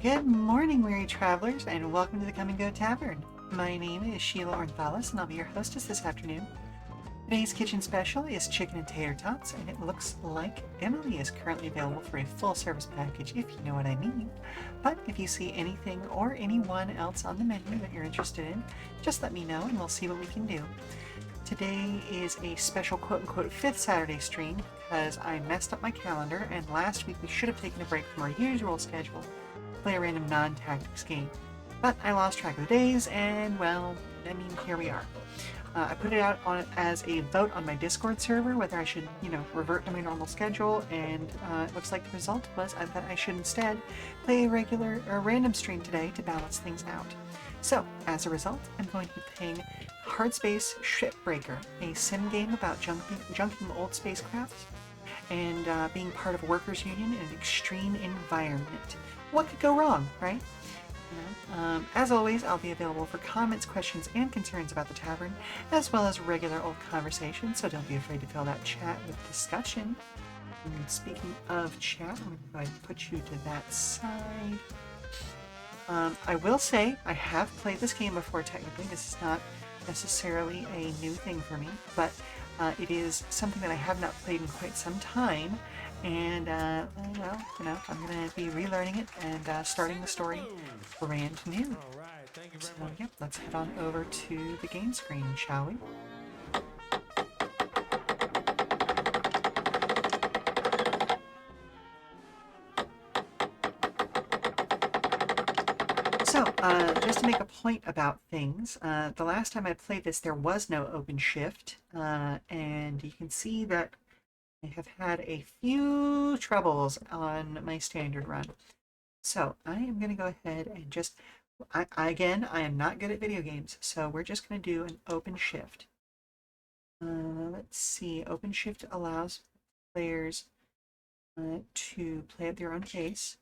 Good morning, weary travelers, and welcome to the Come and Go Tavern. My name is Sheila Ornthalis, and I'll be your hostess this afternoon. Today's kitchen special is chicken and tater tots, and it looks like Emily is currently available for a full-service package, if you know what I mean. But if you see anything or anyone else on the menu that you're interested in, just let me know, and we'll see what we can do. Today is a special quote-unquote 5th Saturday stream because I messed up my calendar, and last week we should have taken a break from our usual schedule to play a random non-tactics game. But I lost track of the days, and well, I mean, here we are. I put it out as a vote on my Discord server whether I should, revert to my normal schedule, and it looks like the result was that I should instead play a random stream today to balance things out. So, as a result, I'm going to be playing Hardspace Shipbreaker, a sim game about junking old spacecrafts and being part of a workers' union in an extreme environment. What could go wrong, right? As always, I'll be available for comments, questions, and concerns about the tavern, as well as regular old conversation, so don't be afraid to fill that chat with discussion. And speaking of chat, I'm going to go ahead and put you to that side. I will say, I have played this game before technically. This is not necessarily a new thing for me, but it is something that I have not played in quite some time. And, I'm going to be relearning it and starting the story brand new. So, yep, let's head on over to the game screen, shall we? So, just to make a point about things, the last time I played this, there was no OpenShift, and you can see that I have had a few troubles on my standard run. So, I am going to go ahead and just, I am not good at video games, so we're just going to do an OpenShift. Let's see, OpenShift allows players to play at their own pace.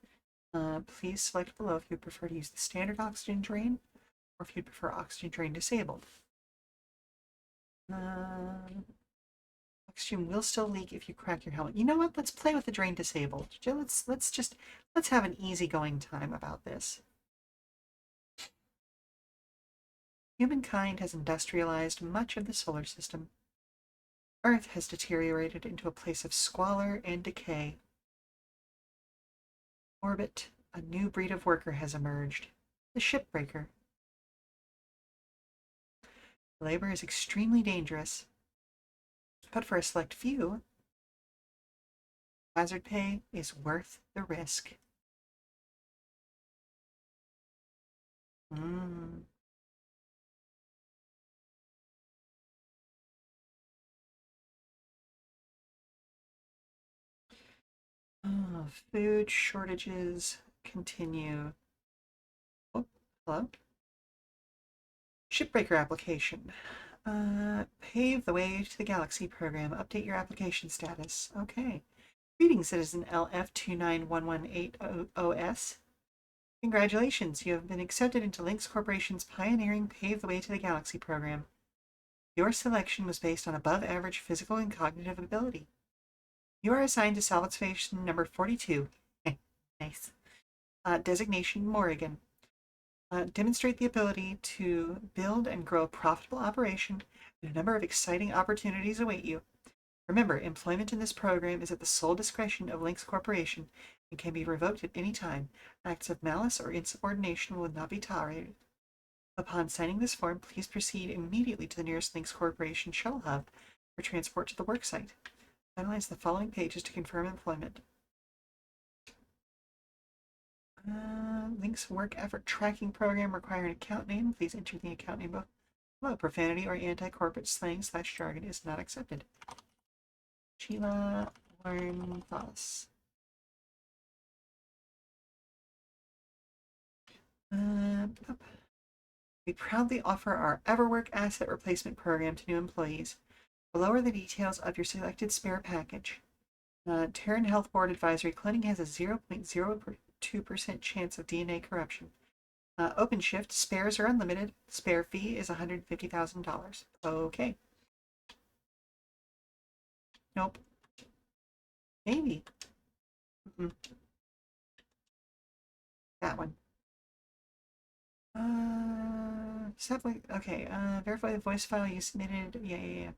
Please select below if you prefer to use the standard oxygen drain or if you prefer oxygen drain disabled. Oxygen will still leak if you crack your helmet. You know what? Let's play with the drain disabled. Let's have an easygoing time about this. Humankind has industrialized much of the solar system. Earth has deteriorated into a place of squalor and decay. Orbit, a new breed of worker has emerged, the Shipbreaker. Labor is extremely dangerous, but for a select few, hazard pay is worth the risk. Oh, food shortages continue. Oh, hello? Shipbreaker application. Pave the way to the Galaxy program. Update your application status. Okay. Greetings, citizen LF29118OS. Congratulations, you have been accepted into Lynx Corporation's pioneering Pave the Way to the Galaxy program. Your selection was based on above-average physical and cognitive ability. You are assigned to salvation number 42. Nice. Designation Morrigan. Demonstrate the ability to build and grow a profitable operation, and a number of exciting opportunities await you. Remember, employment in this program is at the sole discretion of Lynx Corporation and can be revoked at any time. Acts of malice or insubordination will not be tolerated. Upon signing this form, please proceed immediately to the nearest Lynx Corporation shuttle hub for transport to the worksite. Finalize the following pages to confirm employment. Lynx work effort tracking program require an account name. Please enter the account name below. Profanity or anti-corporate slang / jargon is not accepted. Sheila Ornthalis. We proudly offer our Everwork asset replacement program to new employees. Below are the details of your selected spare package. Terran Health Board Advisory Clinic has a 0.02% chance of DNA corruption. OpenShift, spares are unlimited. Spare fee is $150,000. Okay. Nope. Maybe. That one. Okay, verify the voice file you submitted. Yeah.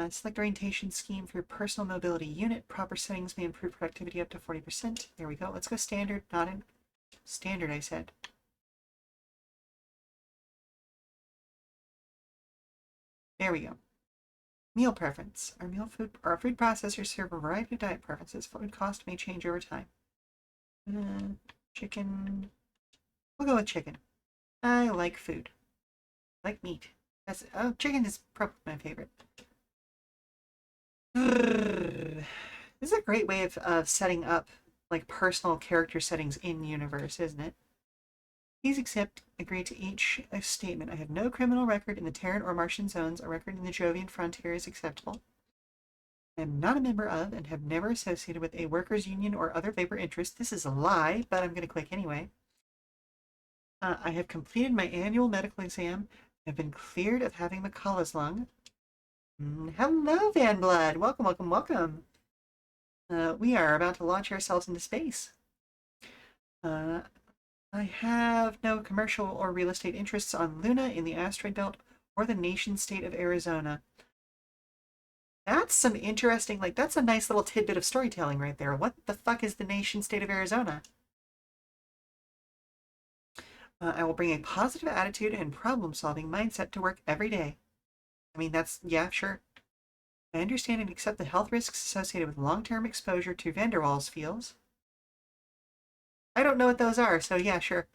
Select orientation scheme for your personal mobility unit. Proper settings may improve productivity up to 40%. There we go. Let's go standard, not in standard, I said. There we go. Meal preference. Our food processors serve a variety of diet preferences. Food cost may change over time. Chicken. We'll go with chicken. I like food. I like meat. Chicken is probably my favorite. This is a great way of setting up like personal character settings in universe, isn't it? Please agree to each statement. I have no criminal record in the Terran or Martian zones. A record in the Jovian frontier is acceptable. I am not a member of and have never associated with a workers' union or other labor interest. This is a lie, but I'm going to click anyway. I have completed my annual medical exam. Have been cleared of having McCullough's lung. Hello, Van Blood. Welcome, welcome, welcome. We are about to launch ourselves into space. I have no commercial or real estate interests on Luna, in the asteroid belt, or the nation state of Arizona. That's some interesting, like, that's a nice little tidbit of storytelling right there. What the fuck is the nation state of Arizona? I will bring a positive attitude and problem-solving mindset to work every day. I mean, yeah, sure. I understand and accept the health risks associated with long-term exposure to van der Waals fields. I don't know what those are, so yeah, sure.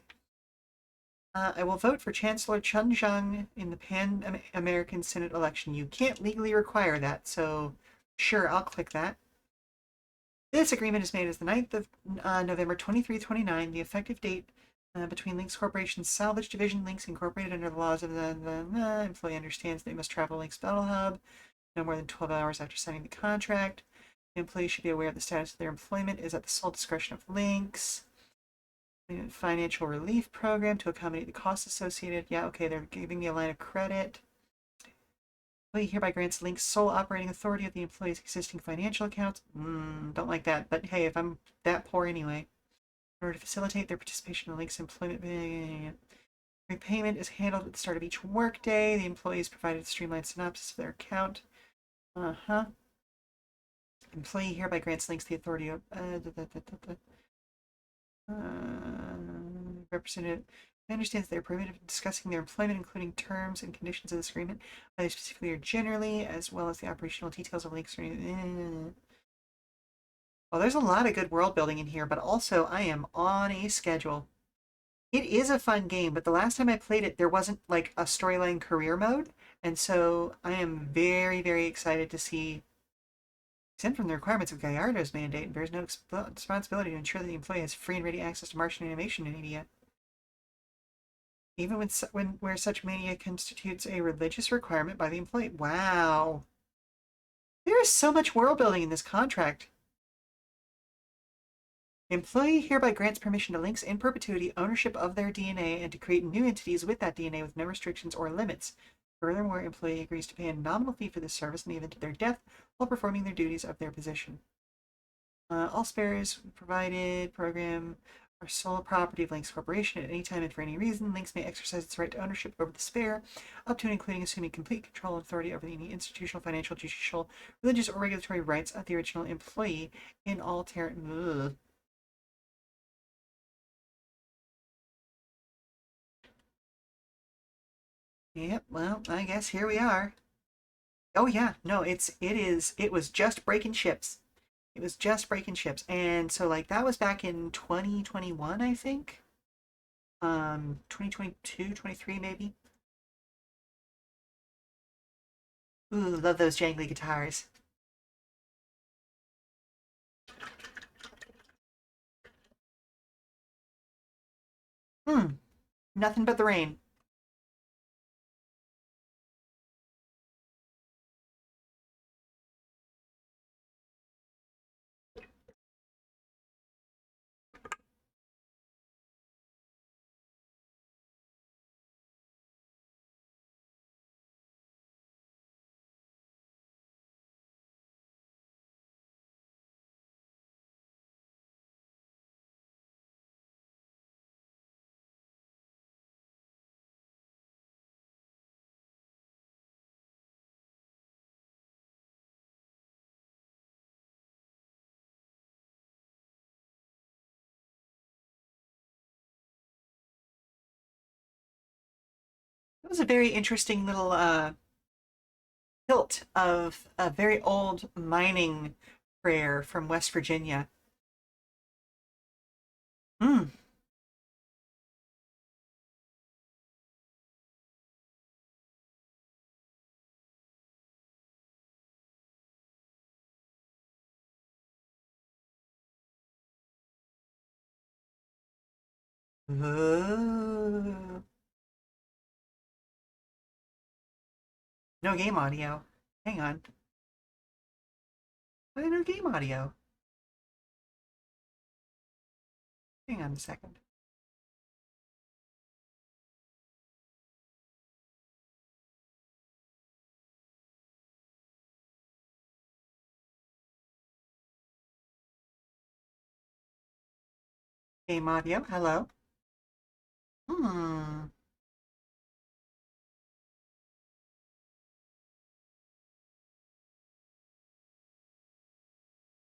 I will vote for Chancellor Chun Zhang in the Pan-American Senate election. You can't legally require that, so sure, I'll click that. This agreement is made as the 9th of November 2329, the effective date between Lynx Corporation's Salvage Division, Lynx Incorporated under the laws of the employee understands they must travel Lynx Battle Hub no more than 12 hours after signing the contract. The employee should be aware the status of their employment is at the sole discretion of Lynx. Financial relief program to accommodate the costs associated. Yeah, okay, they're giving me a line of credit. Employee hereby grants Lynx sole operating authority of the employee's existing financial accounts. Don't like that, but hey, if I'm that poor anyway. In order to facilitate their participation in Lynx employment, repayment is handled at the start of each workday. The employee is provided a streamlined synopsis of their account. Employee hereby grants Lynx the authority of representative understands they are prohibited from discussing their employment, including terms and conditions of this agreement, either specifically or generally, as well as the operational details of Lynx. Well, there's a lot of good world building in here, but also I am on a schedule. It is a fun game, but the last time I played it, there wasn't like a storyline career mode, and so I am very, very excited to see. Exempt from the requirements of Gallardo's mandate and bears no responsibility to ensure that the employee has free and ready access to Martian animation media. Even where such media constitutes a religious requirement by the employee. Wow. There is so much world building in this contract. Employee hereby grants permission to Lynx in perpetuity ownership of their DNA and to create new entities with that DNA with no restrictions or limits. Furthermore, employee agrees to pay a nominal fee for this service in the event of their death while performing their duties of their position. All spares provided program are sole property of Lynx Corporation at any time and for any reason. Lynx may exercise its right to ownership over the spare, up to and including assuming complete control and authority over any institutional, financial, judicial, religious, or regulatory rights of the original employee in all Terran. Yep, well, I guess here we are. Oh yeah, no, it was just breaking ships. It was just breaking ships. And so like that was back in 2021, I think. 2022, 23 maybe. Ooh, love those jangly guitars. Nothing but the rain. That was a very interesting little hilt of a very old mining prayer from West Virginia. Hmm. Ooh. No game audio. Hang on. Why no game audio? Hang on a second. Game audio. Hello. Hmm.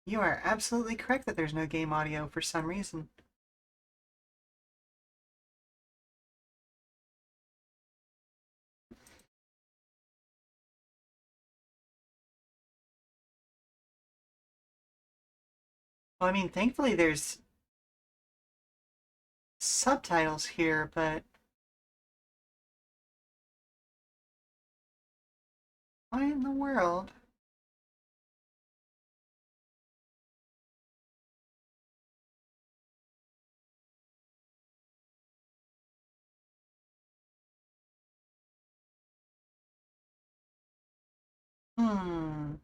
You are absolutely correct that there's no game audio for some reason. Well, I mean, thankfully there's subtitles here, but why in the world? Hmm.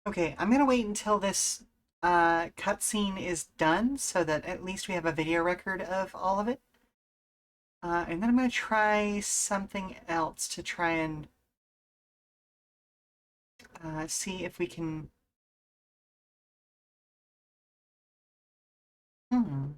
Okay, I'm gonna wait until this cutscene is done so that at least we have a video record of all of it. And then I'm gonna try something else to try and see if we can. Hmm.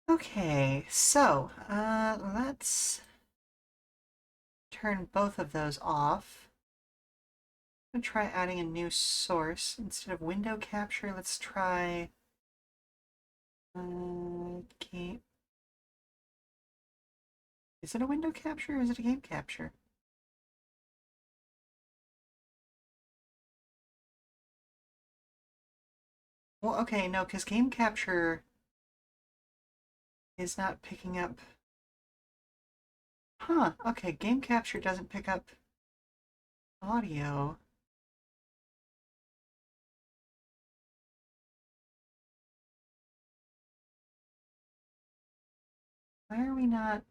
Okay, so let's turn both of those off. I'm gonna try adding a new source instead of window capture. Let's try game. Is it a window capture or is it a game capture? Well, okay, no, because game capture is not picking up. Huh, okay, game capture doesn't pick up audio. Why are we not?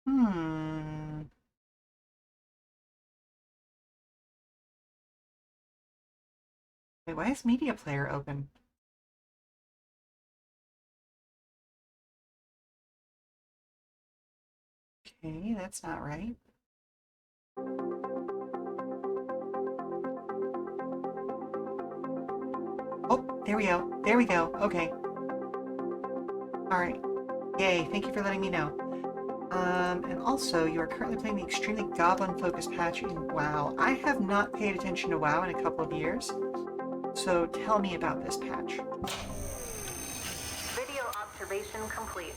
Hmm. Wait, why is media player open? Okay, that's not right. Oh, there we go. There we go. Okay. All right. Yay, thank you for letting me know. And also, you are currently playing the extremely goblin-focused patch in WoW. I have not paid attention to WoW in a couple of years, so tell me about this patch. Video observation complete.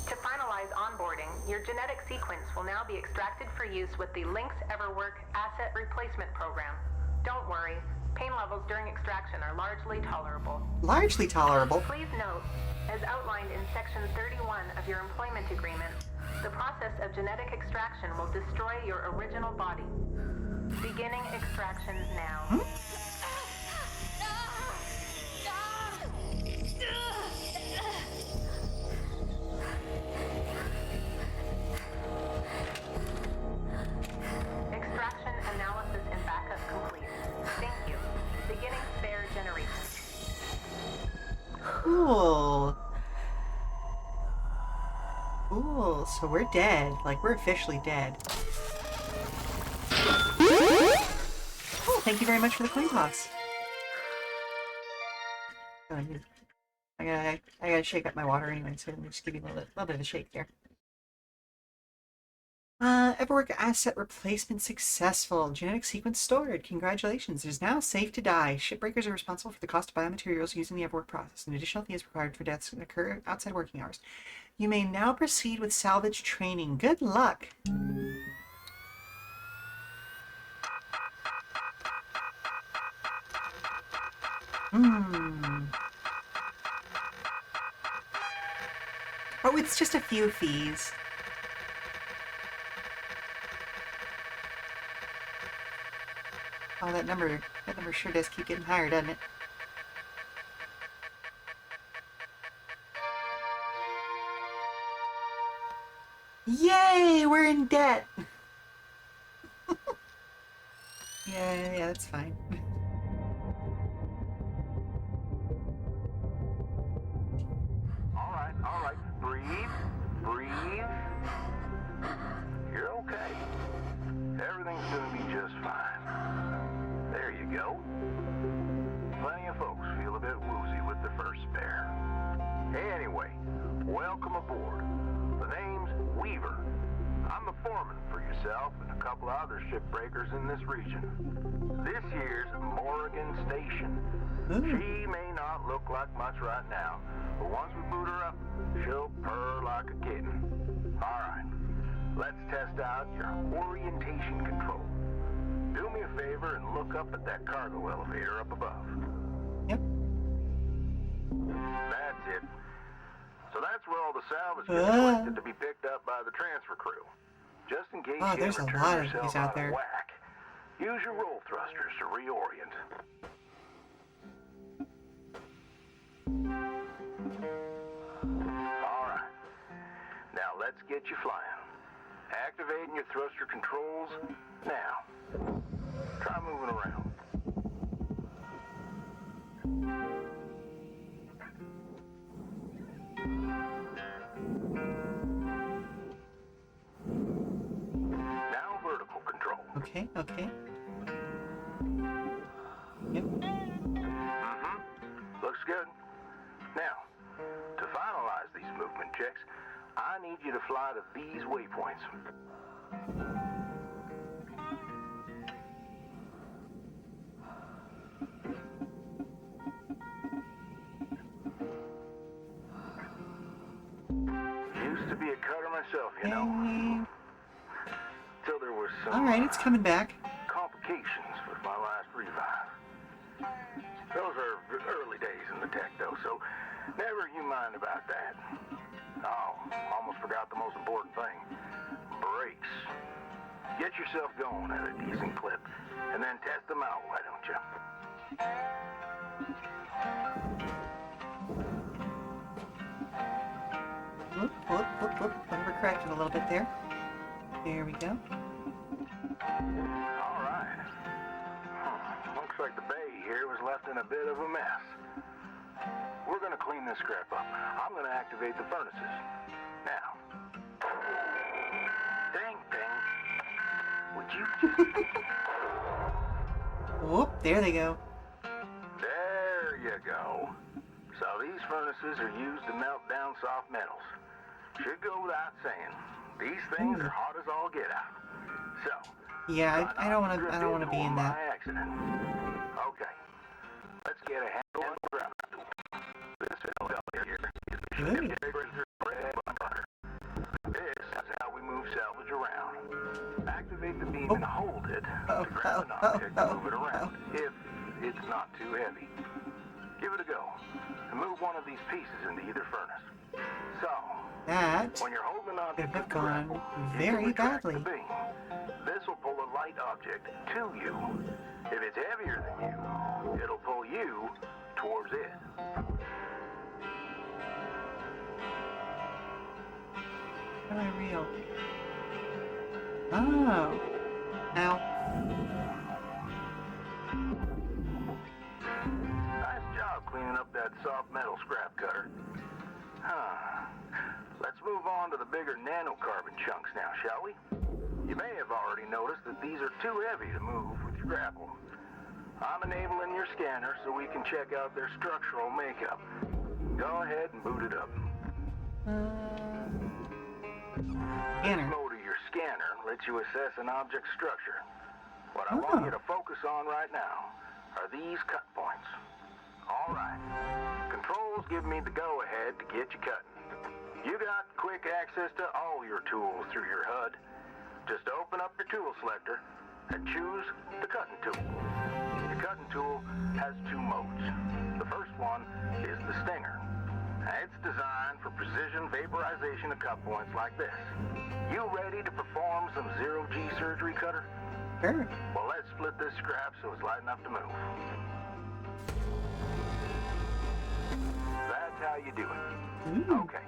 To finalize onboarding, your genetic sequence will now be extracted for use with the Lynx Everwork Asset Replacement Program. Don't worry, pain levels during extraction are largely tolerable. Largely tolerable? Please note, as outlined in Section 31 of your employment agreement, the process of genetic extraction will destroy your original body. Beginning extraction now. Extraction analysis and backup complete. Thank you. Beginning spare Cool. Cool. So we're dead. Like, we're officially dead. Cool. Thank you very much for the coin toss. Oh, I gotta shake up my water anyway, so let me just give you a little bit of a shake here. Everwork asset replacement successful. Genetic sequence stored. Congratulations. It is now safe to die. Shipbreakers are responsible for the cost of biomaterials used in the Everwork process. An additional fee is required for deaths that occur outside working hours. You may now proceed with salvage training. Good luck. Oh, it's just a few fees. Oh, that number sure does keep getting higher, doesn't it? Yay, we're in debt. Yeah, that's fine. All right, breathe. You're okay. Everything's gonna be just fine. There you go. Plenty of folks feel a bit woozy with the first spare. Anyway, welcome aboard. The name's Weaver. I'm the foreman for yourself and a couple of other shipbreakers in this region. This here's Morrigan Station. She may not look like much right now, but once we boot her up, she'll purr like a kitten. Alright, let's test out your orientation control. Do me a favor and look up at that cargo elevator up above. Yep. That's it. So that's where all the salvage gets collected to be picked up by the transfer crew. Just in case you there's ever a turn lot of yourself these out out there. of whack, use your roll thrusters to reorient. Alright. Now let's get you flying. Activating your thruster controls now. Try moving around. Now vertical control. Okay. Yep. Looks good. Now, to finalize these movement checks, I need you to fly to these waypoints. Used to be a cutter myself, you know. Till there was some Alright, it's coming back. complications with my last revive. Those are early days in the tech, though, so never you mind about that. Oh, almost forgot the most important thing. Brakes. Get yourself going at a decent clip, and then test them out, why don't you? Whoop. Overcorrected a little bit there. There we go. All right. Looks like the bay here was left in a bit of a mess. We're gonna clean this crap up. I'm gonna activate the furnaces. Now. Dang. Would you just... Whoop, there they go. There you go. So these furnaces are used to melt down soft metals. Should go without saying. These things are hot as all get out. So, Yeah, I don't want to be in that. by accident. Okay. Let's get a handle on the ground. This elevator here is the Shipbreaker's bread and butter. This is how we move salvage around. Activate the beam and hold it to grab an object and move it around if it's not too heavy. Give it a go and move one of these pieces into either furnace. So, That when you're holding on could to have the gone grapple, you very can retract badly. the beam. This will pull a light object to you. If it's heavier than you, it'll pull you towards it. How do I reel? Oh. Ow. Nice job cleaning cleaning up that soft metal scrap cutter. Huh. Let's move on to the bigger nanocarbon chunks now, shall we? You may have already noticed that these are too heavy to move with your grapple. I'm enabling your scanner so we can check out their structural makeup. Go ahead and boot it up. Scanner. This mode of your scanner lets you assess an object's structure. What I want you to focus on right now are these cut points. All right. Controls give me the go-ahead to get you cutting. You got quick access to all your tools through your HUD. Just open up your tool selector and choose the cutting tool. The cutting tool has two modes. The first one is the stinger. It's designed for precision vaporization of cut points like this. You ready to perform some zero-G surgery, Cutter? Sure. Well, let's split this scrap so it's light enough to move. That's how you do it. Okay.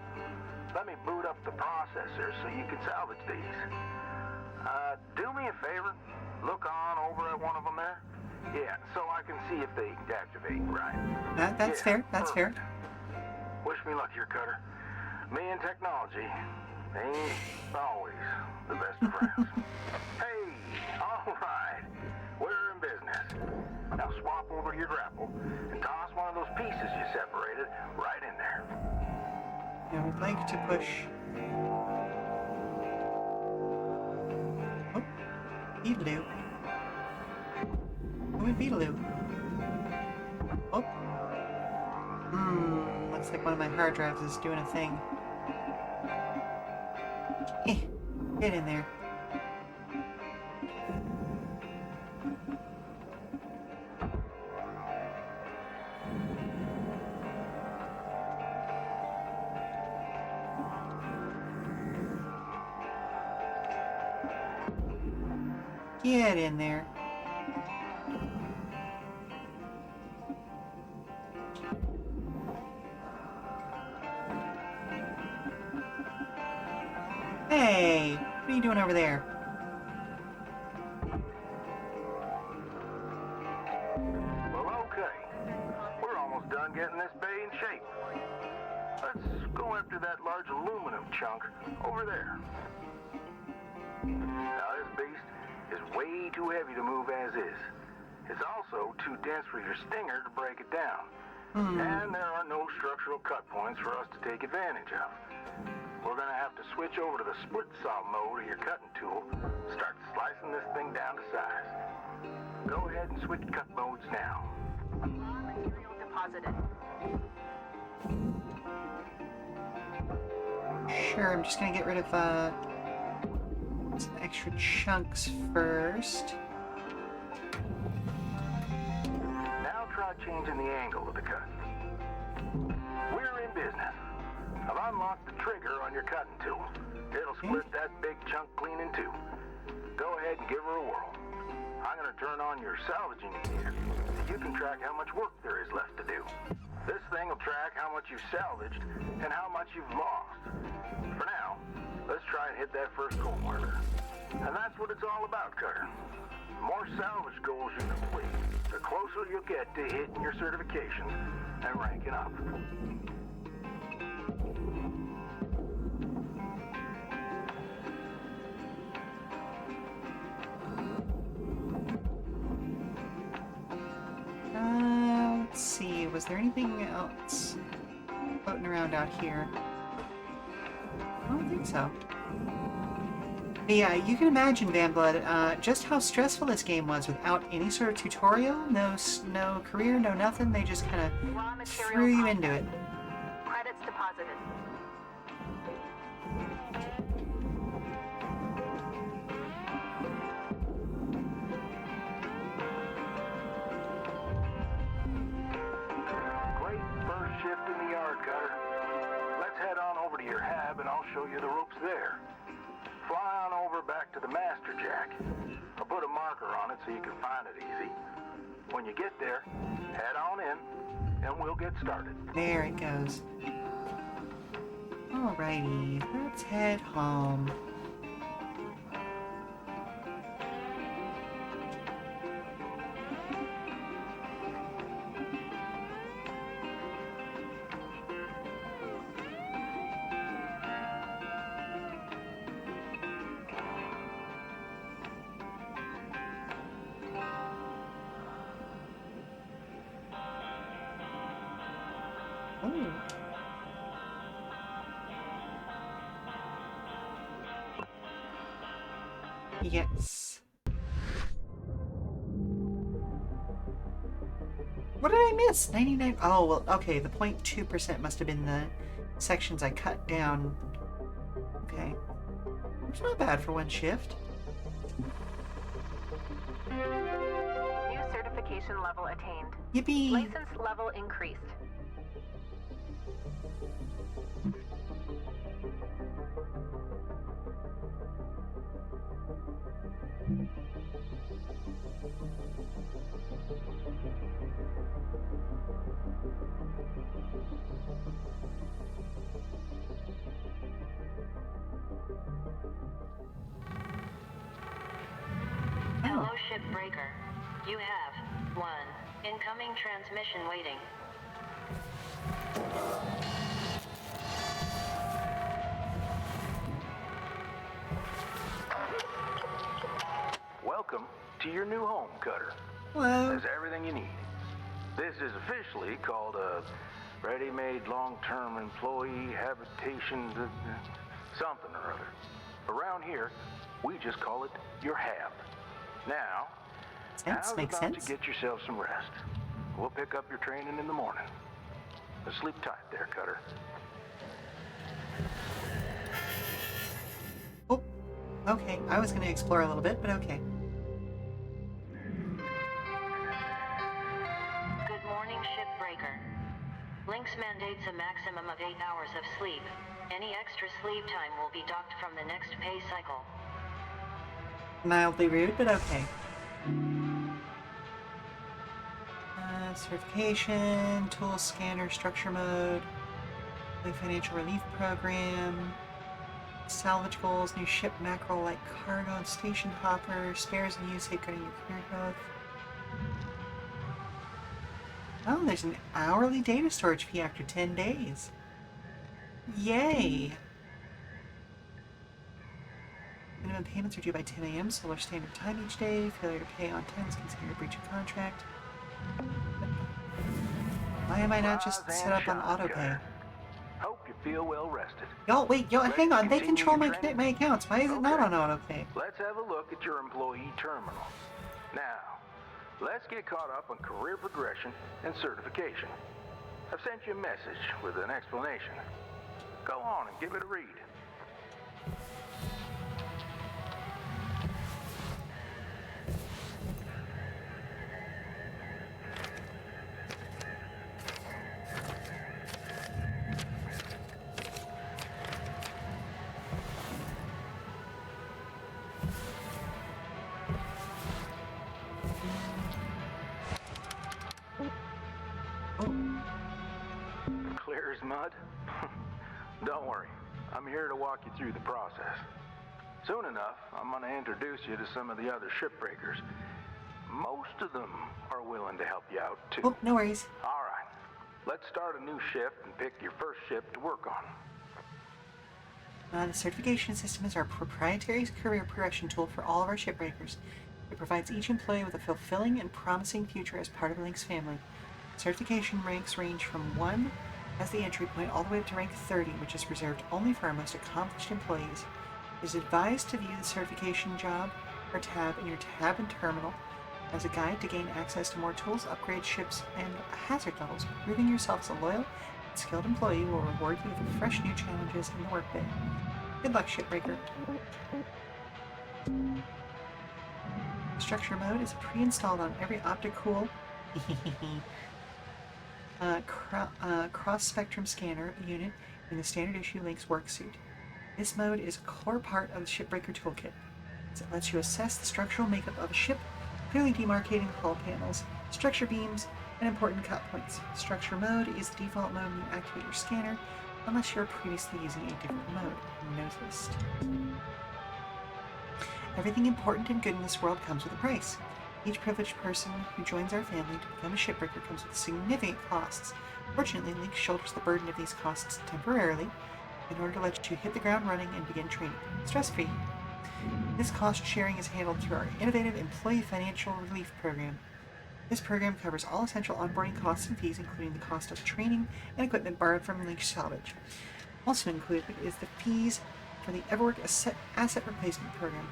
Let me boot up the processor so you can salvage these. Do me a favor. Look on over at one of them there. Yeah, so I can see if they activate right. That's fair. That's perfect. fair. Wish me luck here, Cutter. Me and technology ain't always the best of friends. Hey, all right. We're in business. Now swap over to your grapple and toss one of those pieces you separated right in there. I would like to push. Oh, Beedaloo. Who would Beedaloo? Oh. Looks like one of my hard drives is doing a thing. Get in there. Get in there. Hey, what are you doing over there? Well, okay. We're almost done getting this bay in shape. Let's go after that large aluminum chunk over there. Now, this beast is way too heavy to move as is. It's also too dense for your stinger to break it down. And there are no structural cut points for us to take advantage of. We're going to have to switch over to the split saw mode of your cutting tool, start slicing this thing down to size. Go ahead and switch cut modes now. Raw material deposited. Sure, I'm just gonna get rid of some extra chunks first. Now try changing the angle of the cut. We're in business. I've unlocked the trigger on your cutting tool. It'll split that big chunk clean in two. Go ahead and give her a whirl. I'm going to turn on your salvaging meter so you can track how much work there is left to do. This thing will track how much you've salvaged and how much you've lost. For now, let's try and hit that first goal marker. And that's what it's all about, Cutter. The more salvage goals you complete, the closer you'll get to hitting your certifications and ranking up. Let's see, was there anything else floating around out here? I don't think so. But yeah, you can imagine, Van Blood, just how stressful this game was without any sort of tutorial, no career, no nothing. They just kind Raw of material threw you into it. Credits deposited. Great first shift in the yard, Cutter. Let's head on over to your hab and I'll show you the ropes there. Fly on over back to the master jack. I'll put a marker on it so you can find it easy. When you get there, head on in and we'll get started. There it goes. Alrighty, let's head home. Oh. Yes. What did I miss? 99. Oh, well, okay. The 0.2% must have been the sections I cut down. Okay. It's not bad for one shift. New certification level attained. Yippee! License level increased. Hello, Shipbreaker. You have one incoming transmission waiting. Welcome to your new home, Cutter. Hello. There's everything you need. This is officially called a ready-made long-term employee habitation something or other. Around here, we just call it your hab. Now, how's Makes about sense. to get yourself some rest? We'll pick up your training in the morning. Sleep tight there, Cutter. Oh, okay. I was going to explore a little bit, but okay. Good morning, Shipbreaker. Lynx mandates a maximum of 8 hours of sleep. Any extra sleep time will be docked from the next pay cycle. Mildly rude, but okay. Certification, tool scanner, structure mode, the financial relief program, salvage goals, new ship mackerel like cargo and station hopper, spares in use, safeguarding your career growth. Oh, there's an hourly data storage fee after 10 days. Yay! Minimum payments are due by 10 a.m. Solar Standard Time each day. Failure to pay on time is considered a breach of contract. Why am I not just set up on autopay? Hope you feel well rested. Y'all, wait, y'all, hang on. They Continue control my training? my accounts. Why is it not Okay. on autopay? Let's have a look at your employee terminal. Now, let's get caught up on career progression and certification. I've sent you a message with an explanation. Go on and give it a read. Clear as mud? Don't worry, I'm here to walk you through the process. Soon enough, I'm going to introduce you to some of the other shipbreakers. Most of them are willing to help you out, too. Oh, no worries. All right, let's start a new shift and pick your first ship to work on. The certification system is our proprietary career progression tool for all of our shipbreakers. It provides each employee with a fulfilling and promising future as part of the Lynx family. Certification ranks range from 1 as the entry point all the way up to rank 30, which is reserved only for our most accomplished employees. It is advised to view the certification job or tab in your tab and terminal as a guide to gain access to more tools, upgrade ships, and hazard levels. Proving yourself as a loyal and skilled employee will reward you with fresh new challenges in the workday. Good luck, Shipbreaker. Structure mode is pre-installed on every opticool cross-spectrum scanner unit in the standard issue Lynx worksuit. This mode is a core part of the Shipbreaker toolkit. It lets you assess the structural makeup of a ship, clearly demarcating hull panels, structure beams, and important cut points. Structure mode is the default mode when you activate your scanner, unless you're previously using a different mode. Noticed. Everything important and good in this world comes with a price. Each privileged person who joins our family to become a shipbreaker comes with significant costs. Fortunately, Lynx shoulders the burden of these costs temporarily in order to let you hit the ground running and begin training, stress-free. This cost sharing is handled through our innovative Employee Financial Relief Program. This program covers all essential onboarding costs and fees, including the cost of training and equipment borrowed from Lynx Salvage. Also included is the fees for the Everwork Asset Replacement Program,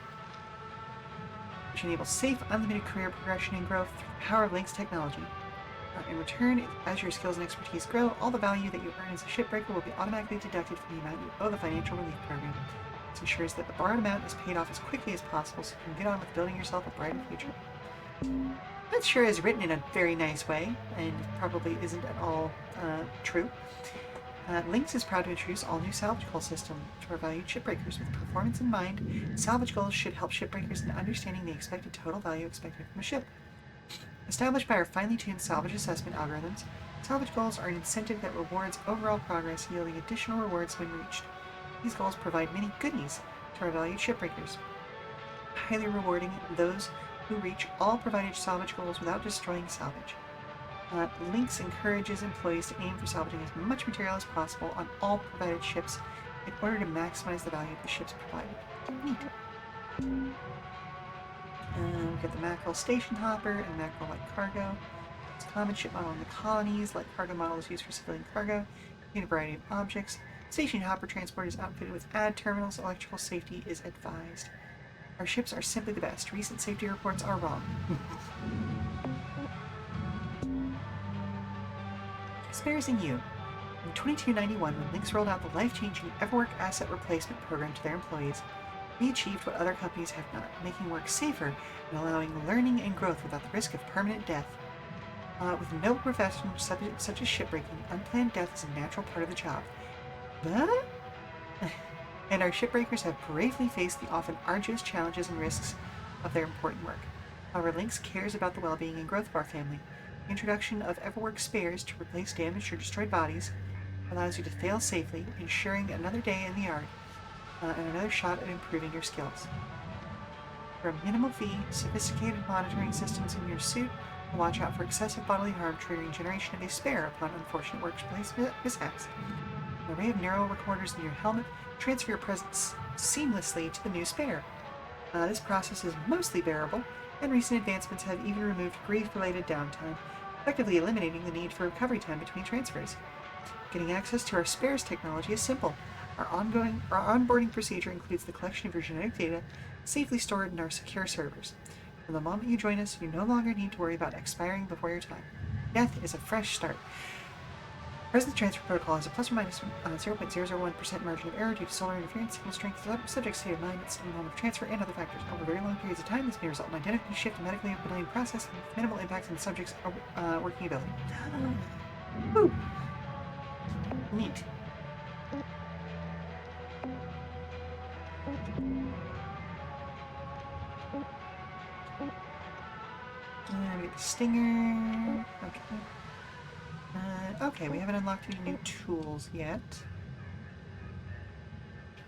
which enables safe, unlimited career progression and growth through the power of Lynx technology. In return, as your skills and expertise grow, all the value that you earn as a shipbreaker will be automatically deducted from the amount you owe the financial relief program. This ensures that the borrowed amount is paid off as quickly as possible so you can get on with building yourself a brighter future. That sure is written in a very nice way, and probably isn't at all true. Lynx is proud to introduce all new salvage goal system to our valued shipbreakers. With performance in mind, salvage goals should help shipbreakers in understanding the expected total value expected from a ship. Established by our finely tuned salvage assessment algorithms, salvage goals are an incentive that rewards overall progress, yielding additional rewards when reached. These goals provide many goodies to our valued shipbreakers, highly rewarding those who reach all provided salvage goals without destroying salvage. Lynx encourages employees to aim for salvaging as much material as possible on all provided ships in order to maximize the value of the ships provided. Neat. We've got the mackerel station hopper and mackerel light cargo. It's a common ship model in the colonies. Light cargo model is used for civilian cargo in a variety of objects. Station hopper transport is outfitted with ad terminals. Electrical safety is advised. Our ships are simply the best. Recent safety reports are wrong. Spares in you. In 2291, when Lynx rolled out the life-changing Everwork Asset Replacement Program to their employees, we achieved what other companies have not, making work safer and allowing learning and growth without the risk of permanent death. With no profession such as shipbreaking, unplanned death is a natural part of the job. But... and our shipbreakers have bravely faced the often arduous challenges and risks of their important work. However, Lynx cares about the well-being and growth of our family. The introduction of Everwork spares to replace damaged or destroyed bodies allows you to fail safely, ensuring another day in the yard and another shot at improving your skills. For a minimal fee, sophisticated monitoring systems in your suit will watch out for excessive bodily harm, triggering generation of a spare upon unfortunate workplace mishaps. An array of neural recorders in your helmet transfer your presence seamlessly to the new spare. This process is mostly bearable, and recent advancements have even removed grief-related downtime, effectively eliminating the need for recovery time between transfers. Getting access to our spares technology is simple. Our onboarding procedure includes the collection of your genetic data, safely stored in our secure servers. From the moment you join us, you no longer need to worry about expiring before your time. Death is a fresh start. Present transfer protocol has a plus or minus 0.001% margin of error due to solar interference, signal strength, subject state of mind at the moment of transfer, and other factors. Over very long periods of time, this may result in identity shift and medically benign process with minimal impact on the subject's working ability. Woo! Neat. We get the stinger. Okay. Okay, we haven't unlocked any new tools yet.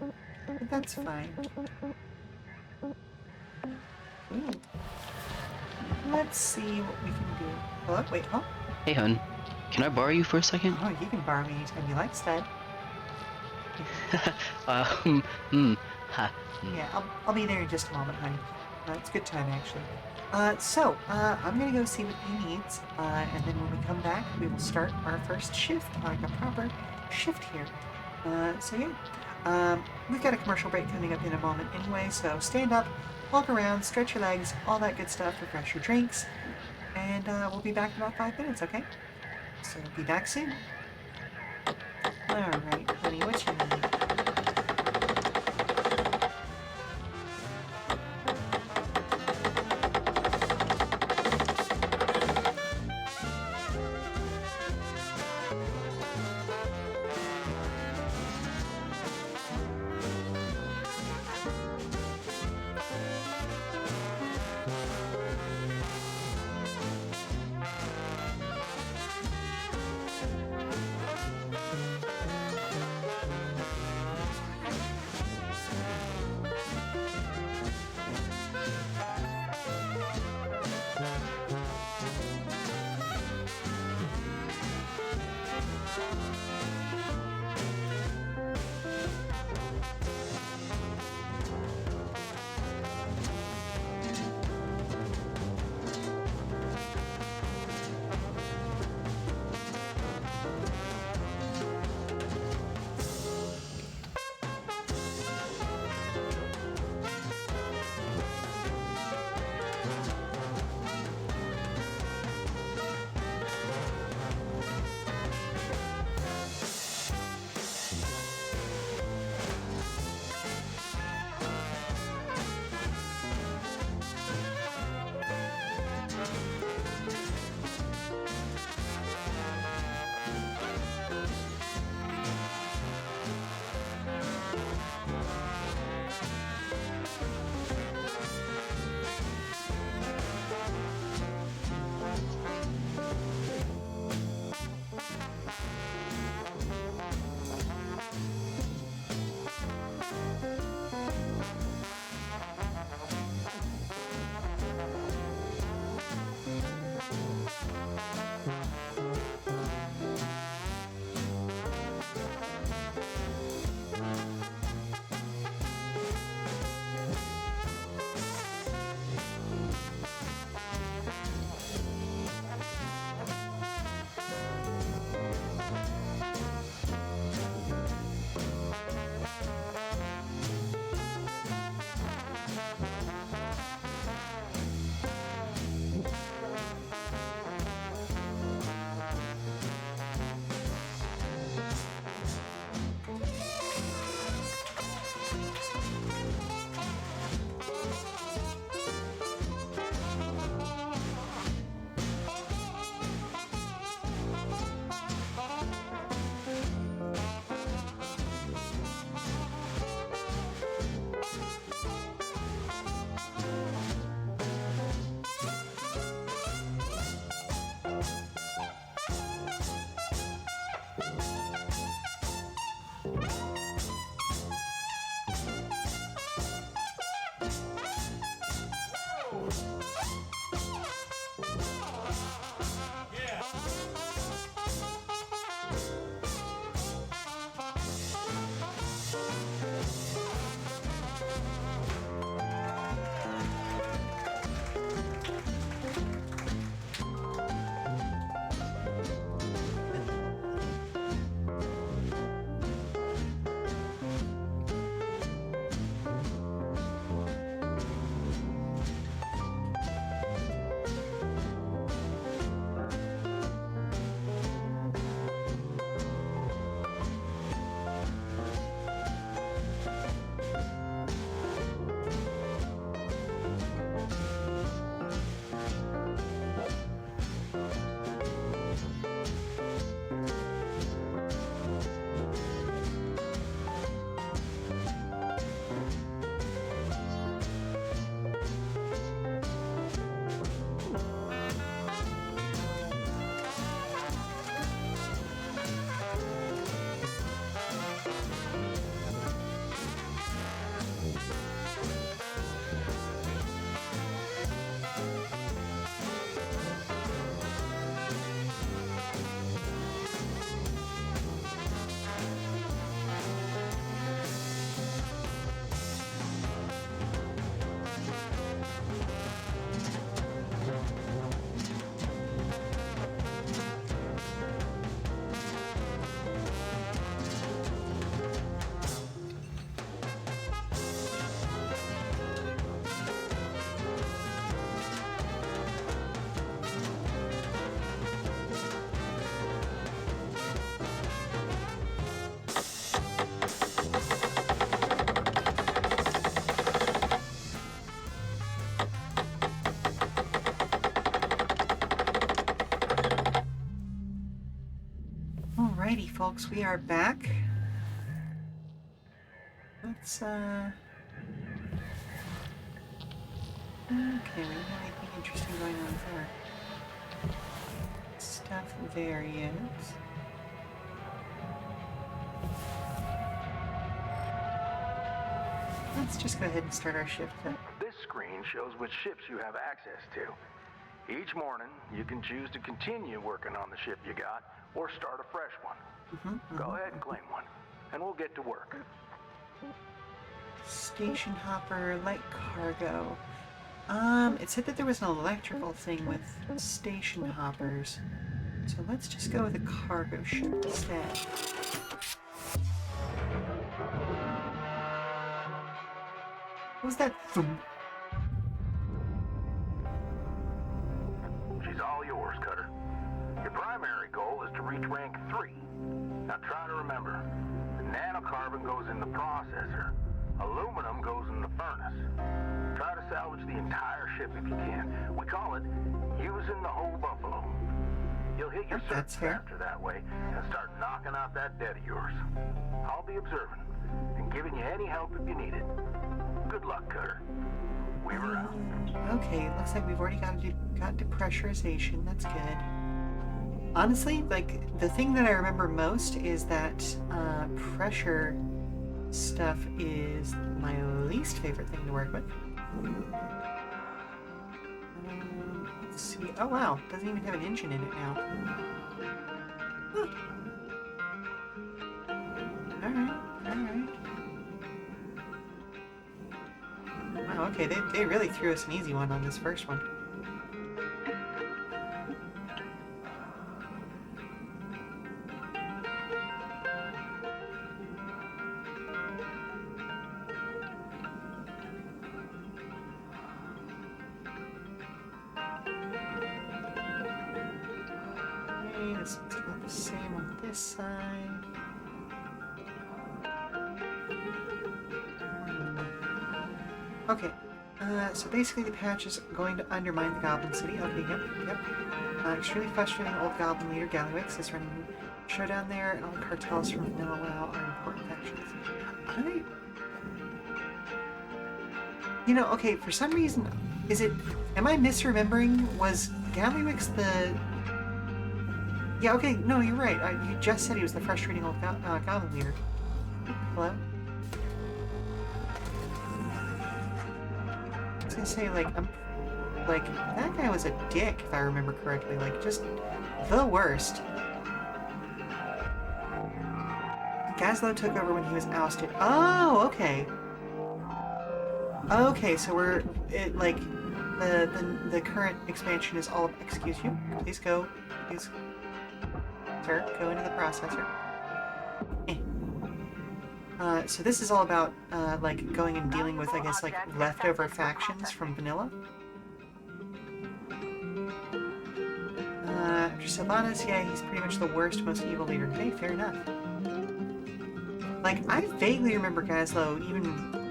But that's fine. Ooh. Let's see what we can do. Hello? Wait, huh? Hey, hun. Can I borrow you for a second? Oh, you can borrow me anytime you like, stud. Ha. Yeah, I'll be there in just a moment, honey. It's a good time, actually. I'm gonna go see what he needs, and then when we come back, we will start our first shift, like a proper shift here. We've got a commercial break coming up in a moment anyway, so stand up, walk around, stretch your legs, all that good stuff, refresh your drinks, and we'll be back in about 5 minutes, okay? So be back soon. Alright, honey, what you need? Alrighty, folks, we are back. Let's, okay, we don't have anything interesting going on there. Stuff variants. Let's just go ahead and start our shift then. This screen shows which ships you have access to. Each morning, you can choose to continue working on the ship you got, or start a fresh one. Go ahead and claim one, and we'll get to work. Station hopper, light cargo. It said that there was an electrical thing with station hoppers. So let's just go with a cargo ship instead. What was that thump? She's all yours, Cutter. Your primary goal is to reach rank 3. Now try to remember, the nanocarbon goes in the processor. Aluminum goes in the furnace. Try to salvage the entire ship if you can. We call it using the whole buffalo. You'll hit your That's surface fair. after that way and start knocking out that debt of yours. I'll be observing and giving you any help if you need it. Good luck, Cutter. Weaver out. Okay, looks like we've already got depressurization. That's good. Honestly, like, the thing that I remember most is that pressure stuff is my least favorite thing to work with. Let's see. Oh wow, doesn't even have an engine in it now. Huh. Alright. Wow, okay, they really threw us an easy one on this first one. Okay, this looks about the same on this side. Okay, so basically the patch is going to undermine the Goblin City. Okay, yep. Extremely frustrating old Goblin leader Gallywix is running a showdown there, and all the cartels from Vanilla WoW are important factions. Okay, for some reason, am I misremembering? Was Gallywix the... Yeah, okay, no, you're right. You just said he was the frustrating old Goblin leader. Hello? I was gonna say, that guy was a dick, if I remember correctly. Like, just the worst. Gazlo took over when he was ousted. Oh, okay. Okay, so the current expansion is all, excuse you, please, sir, go into the processor. So this is all about, going and dealing with, I guess, leftover factions from Vanilla. After Sylvanas, yeah, he's pretty much the worst, most evil leader. Hey, fair enough. I vaguely remember Gazlo even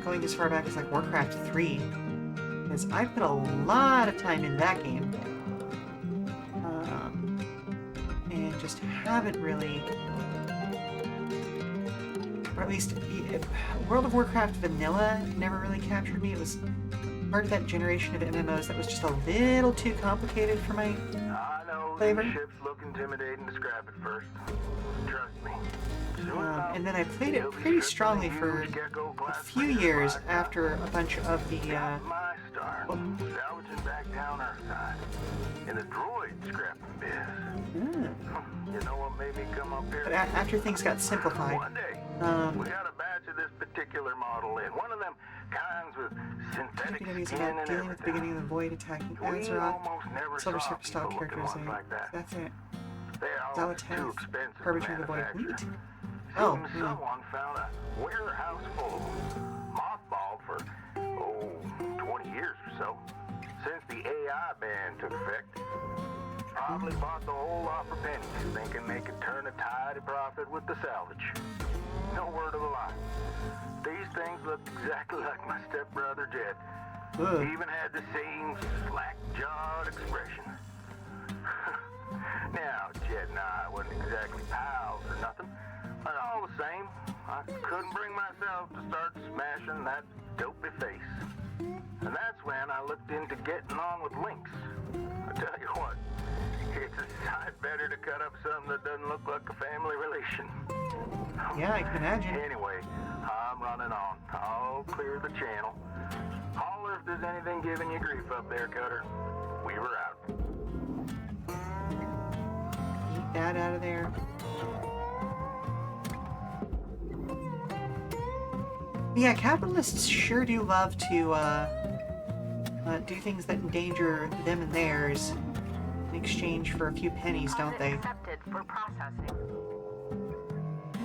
going as far back as, Warcraft 3. Because I put a lot of time in that game. And just haven't really... Or at least, World of Warcraft Vanilla never really captured me. It was part of that generation of MMOs that was just a little too complicated for my flavor. These ships look intimidating to scrap at first. Trust me. And then I played it pretty strongly for a few years after a bunch of the, My star, salvaging back down our side. In the droid scrapping biz. You know what made me come up here? But after things got simplified. One day, we got a batch of this particular model in. One of them kinds with synthetic PW's skin about and dealing at the beginning of the void, attacking We Azeroth, almost never Silver saw Surfer style people looking characters. ones like that. That's it. They're always too Zalatath, expensive to Harbinger of the Void. manufacture. Neat. Oh, Seems someone found a warehouse full of them, mothballed for, 20 years or so. Since the AI ban took effect, probably bought the whole lot for pennies, thinking they could turn a tidy profit with the salvage. No word of a lie. These things look exactly like my stepbrother Jed. He even had the same slack-jawed expression. Now, Jed and I wasn't exactly pals and that dopey face. And that's when I looked into getting on with Lynx. I tell you what, it's a sight better to cut up something that doesn't look like a family relation. Yeah, I can imagine. Anyway, I'm running on. I'll clear the channel. Holler if there's anything giving you grief up there, Cutter. We were out. Eat that out of there. Yeah, capitalists sure do love to do things that endanger them and theirs in exchange for a few pennies, don't they? Accepted for processing.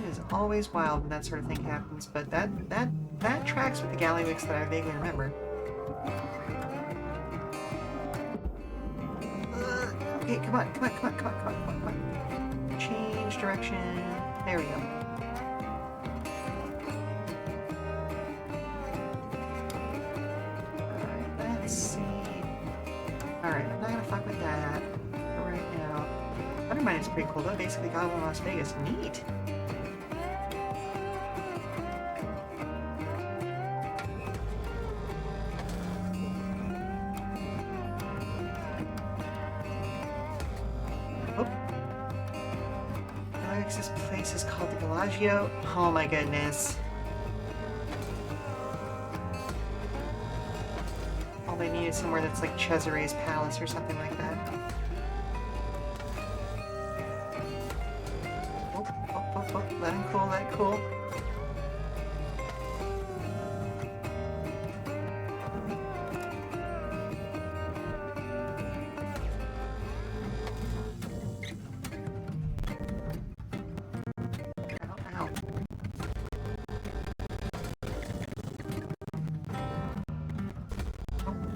It is always wild when that sort of thing happens, but that tracks with the Gallywicks that I vaguely remember. Okay, come on. Change direction. There we go. Let's see. Alright, I'm not gonna fuck with that for right now. Undermine is pretty cool though. Basically got one in Las Vegas. Neat. Oh. Alex's place is called the Bellagio. Oh my goodness. They needed somewhere that's like Cesare's Palace or something like that. Oh. Let him cool, let it cool. Ow.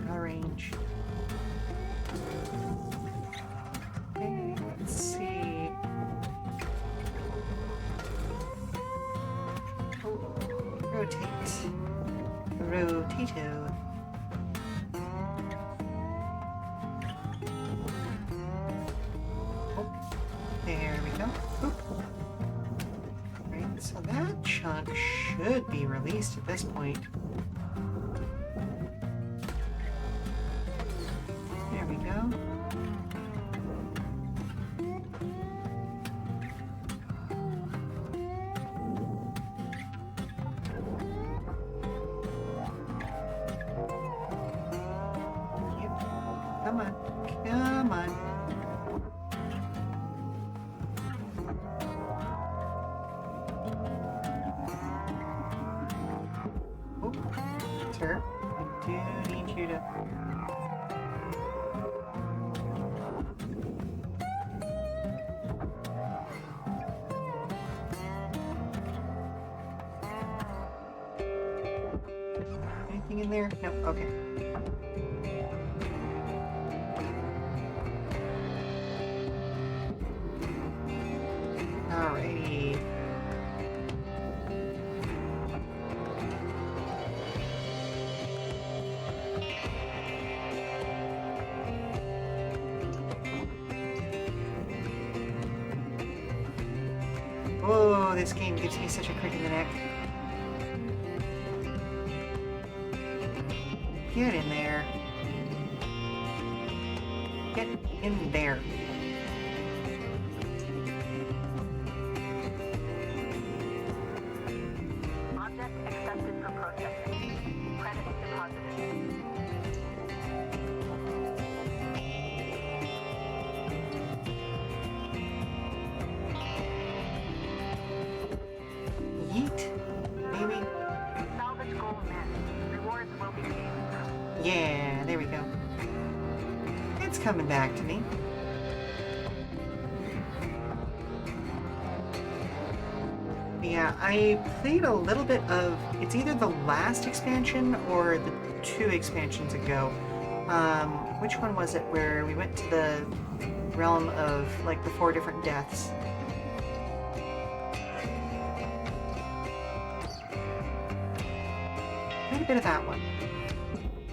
Range. Okay, let's see. Oh, rotate. Rotato. Oh, there we go. Oop. Right, so that chunk should be released at this point. There we go. Yep. Come on. Come on. Oh, sir. I do need you to... Anything in there? No. Okay. Alrighty. Whoa, this game gives me such a crick in the neck. Get in there. Get in there. Object accepted for processing. Credit deposited. Yeet, baby. Salvage goal met. Rewards will be paid. Yeah, there we go. It's coming back to me. Yeah, I played a little bit of... It's either the last expansion or the 2 expansions ago. Which one was it where we went to the realm of, like, the 4 different deaths? Quite a bit of that one.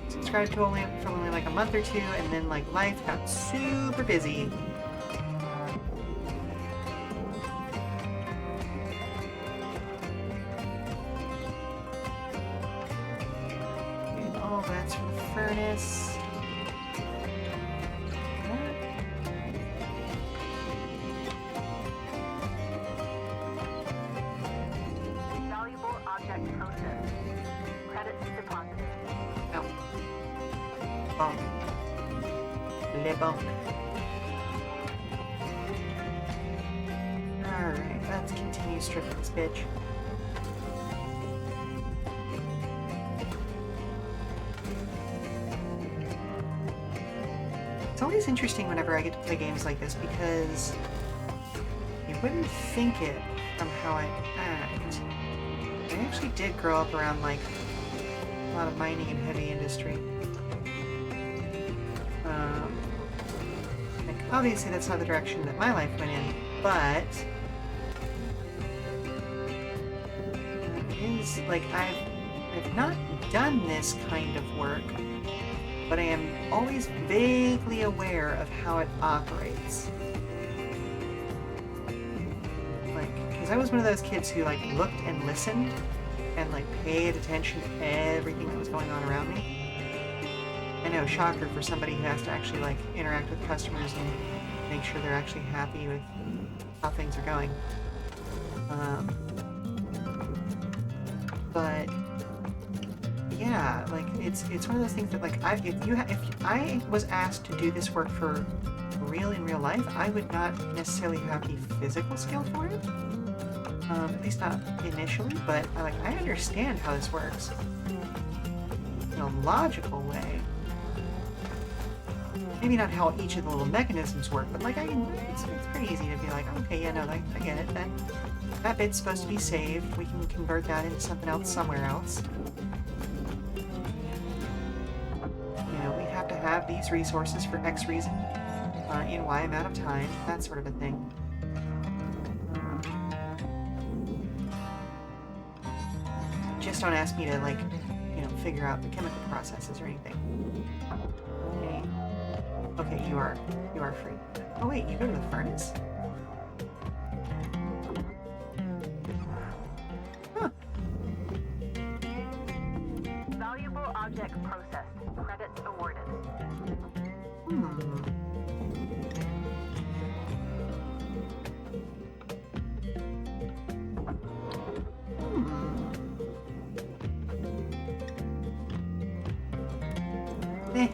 Subscribed to for only like a month or 2, and then like life got super busy. Oh, that's for the furnace. What? Valuable object processed. Credits deposited. Oh. Bonk. Le bonk. Alright, let's continue stripping this bitch. It's always interesting whenever I get to play games like this because you wouldn't think it from how I act. I actually did grow up around like a lot of mining and heavy industry. Like, obviously that's not the direction that my life went in, but it is like I've not done this kind of work, but I am always vaguely aware of how it operates. Like, because I was one of those kids who like looked and listened and like paid attention to everything that was going on around me. I know, shocker for somebody who has to actually like interact with customers and make sure they're actually happy with how things are going. But yeah, like it's one of those things that like if I was asked to do this work for real in real life, I would not necessarily have the physical skill for it. At least not initially, but I understand how this works in a logical way. Maybe not how each of the little mechanisms work, but like it's pretty easy to be like, okay, yeah, no, I get it. That bit's supposed to be saved. We can convert that into something else somewhere else. You know, we have to have these resources for X reason in Y amount of time, that sort of a thing. Just don't ask me to like, you know, figure out the chemical processes or anything. Okay, you are free. Oh wait, you go to the furnace? Huh. Valuable object processed. Credits awarded. Eh.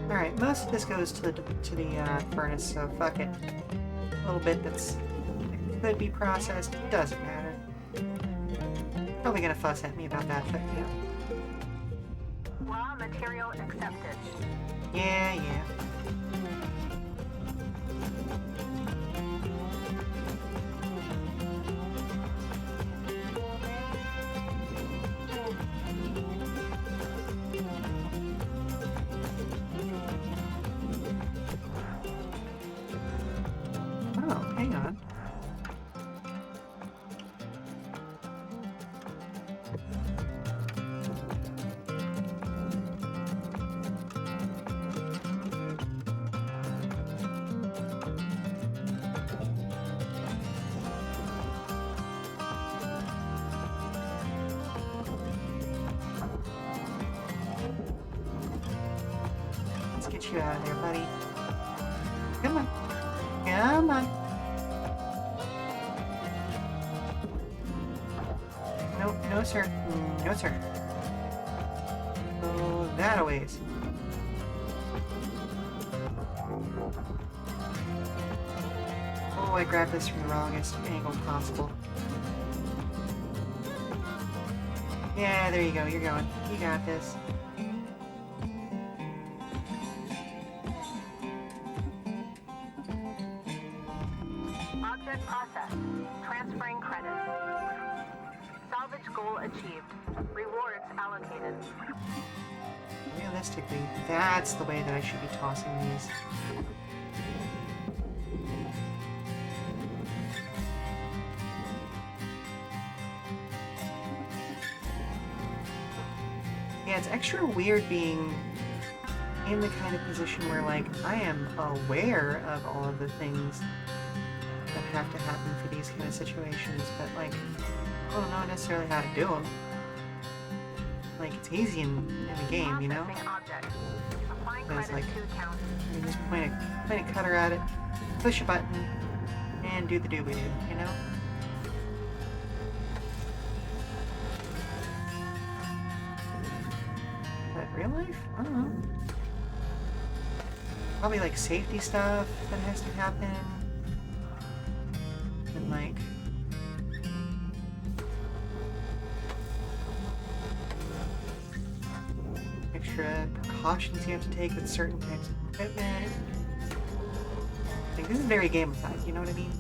Alright, most of this goes to the furnace, so fuck it. A little bit that could be processed, doesn't matter. Probably gonna fuss at me about that, but you know. Raw material accepted. Yeah. Oh, hang on. Let's get you out of there, buddy. Come on. Come on. No, sir. No, sir. Oh, that a ways. Oh, I grabbed this from the wrongest angle possible. Yeah, there you go. You're going. You got this. Object processed. Transferring credits. Salvage goal achieved. Rewards allocated. Realistically, that's the way that I should be tossing these. Yeah, it's extra weird being in the kind of position where, like, I am aware of all of the things that have to happen for these kind of situations, but, like, I don't know necessarily how to do them. like it's easy in the game, you know? Processing object. Applying There's credits like- to account. You just point a cutter at it, push a button, and do the doobly-doo, you know? But real life? I don't know. Probably like safety stuff that has to happen. And like... extra precautions you have to take with certain types of equipment. Like, this is very gamified, you know what I mean?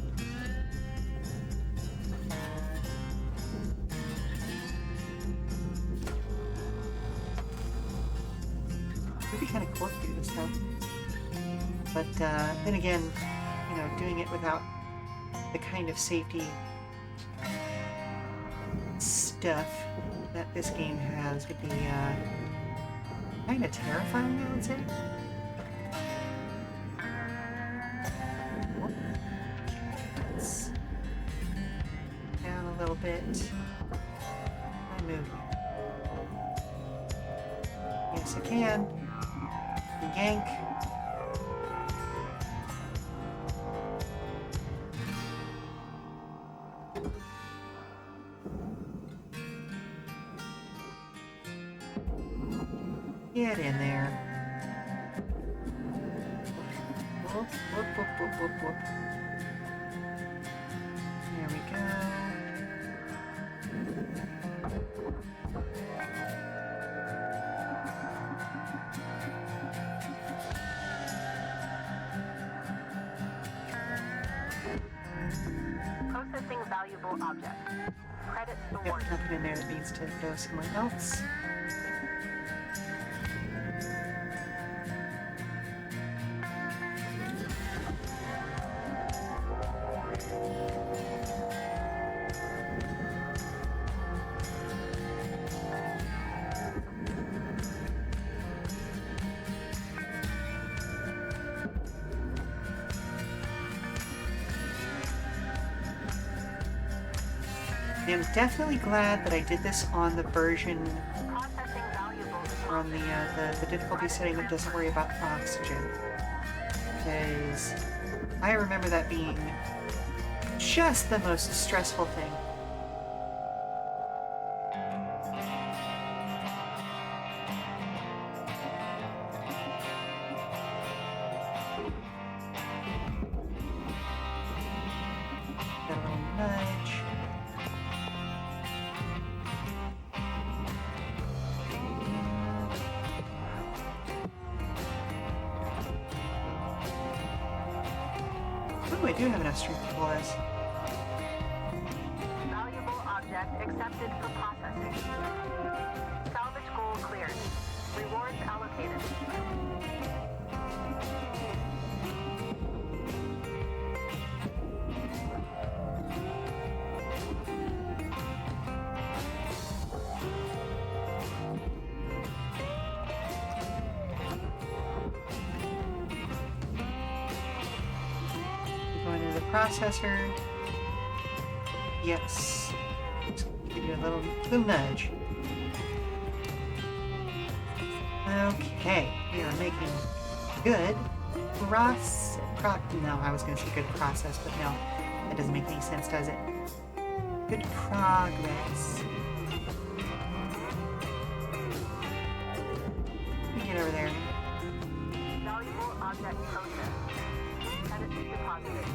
It would be kind of cool to do this though. But then again, you know, doing it without the kind of safety stuff that this game has would be kind of terrifying, I would say. Let's down a little bit. I move here. Yes, I can. Yank. Get in there. Whoop, whoop, whoop, whoop, whoop, whoop. There we go. Processing valuable object. Credits Yep, awarded. nothing in there that needs to go somewhere else. I'm definitely glad that I did this on the version Processing valuable or on the difficulty setting that doesn't worry about oxygen. Because I remember that being just the most stressful thing. Got a little nudge. Ooh, I do have enough strength to pull this. Valuable object accepted for processing. Salvage goal cleared. Rewards allocated. Going into the processor. Yes. Just give you a little nudge. Okay, we are making good no, I was going to say good process, but no, that doesn't make any sense, does it? Good progress. Let me get over there. Valuable object processed. Credits deposited.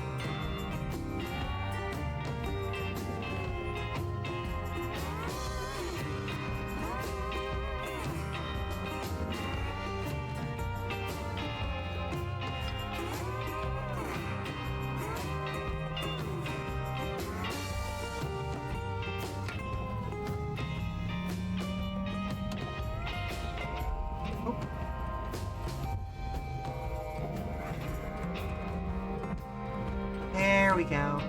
Oh. There we go.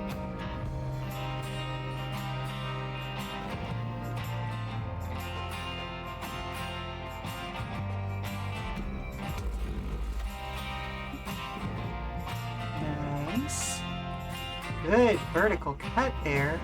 Nice. Good vertical cut there.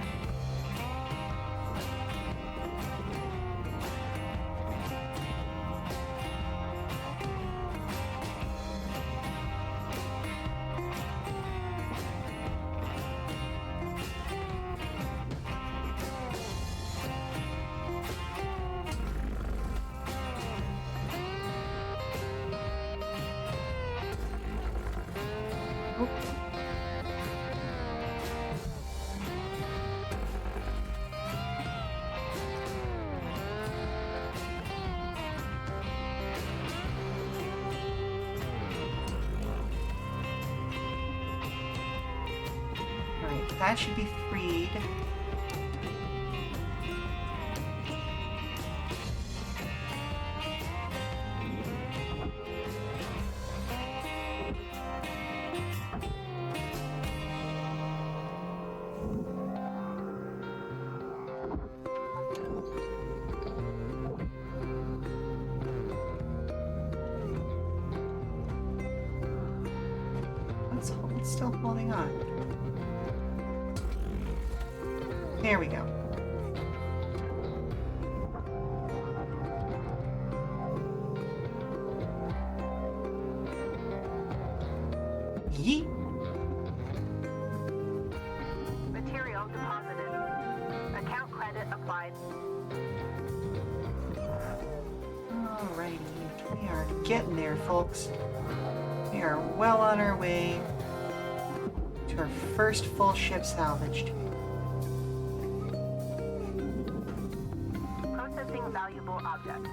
that should be freed. It's still holding on. There we go. Yeet. Material deposited. Account credit applied. Alrighty, we are getting there, folks. We are well on our way to our first full ship salvaged. Processing valuable object.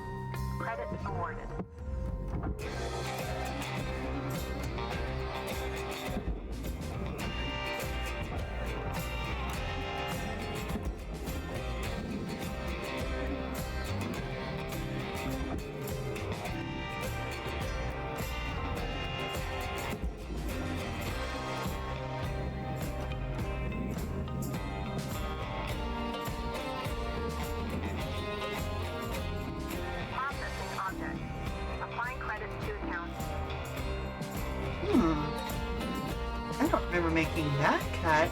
Credit awarded. Processing object. Applying credits to account. I don't remember making that cut.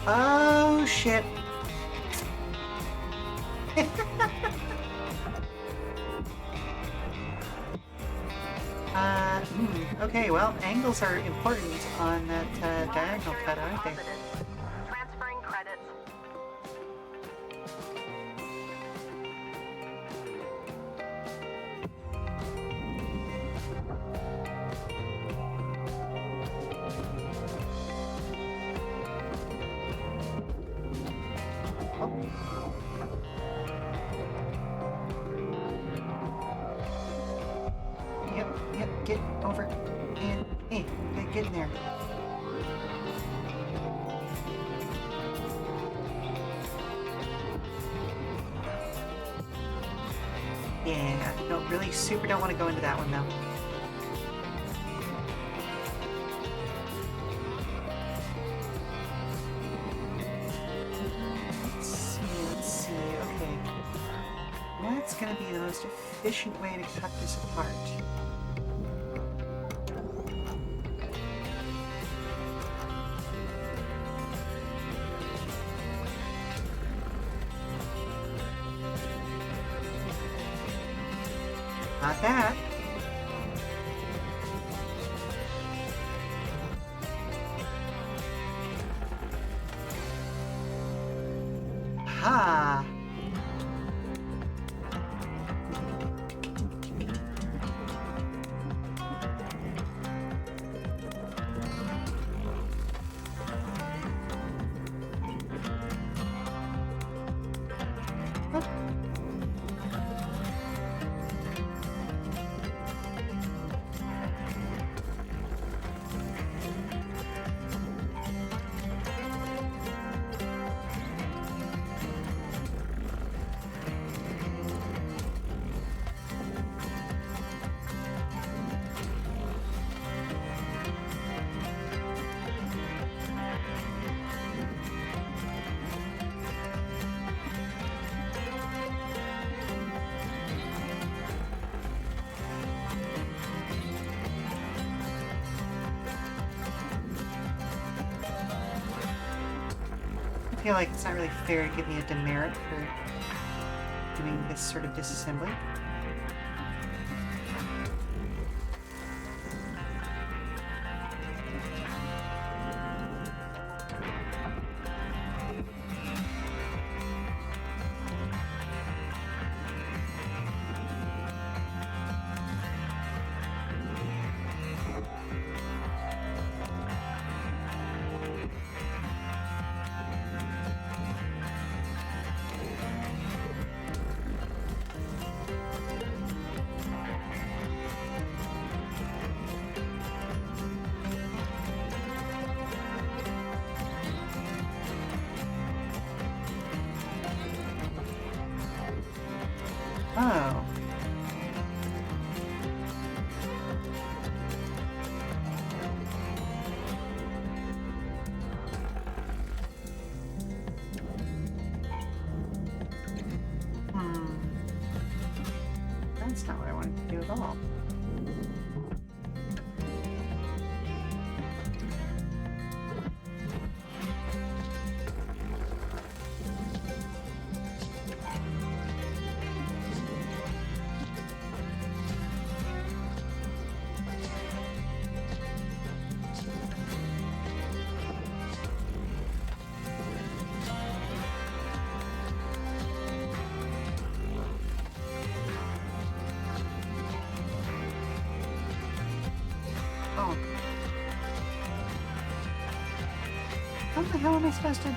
Oh, shit. Okay, well, angles are important on that diagonal cut, aren't they? Deposited. Transferring credits. Yep, get over and hey, get in there. Yeah, no, really super don't want to go into that one though. Let's see, okay. What's gonna be the most efficient way to cut this apart? Not that. Ha! I feel like it's not really fair to give me a demerit for doing this sort of disassembly. Oh. How the hell am I supposed to...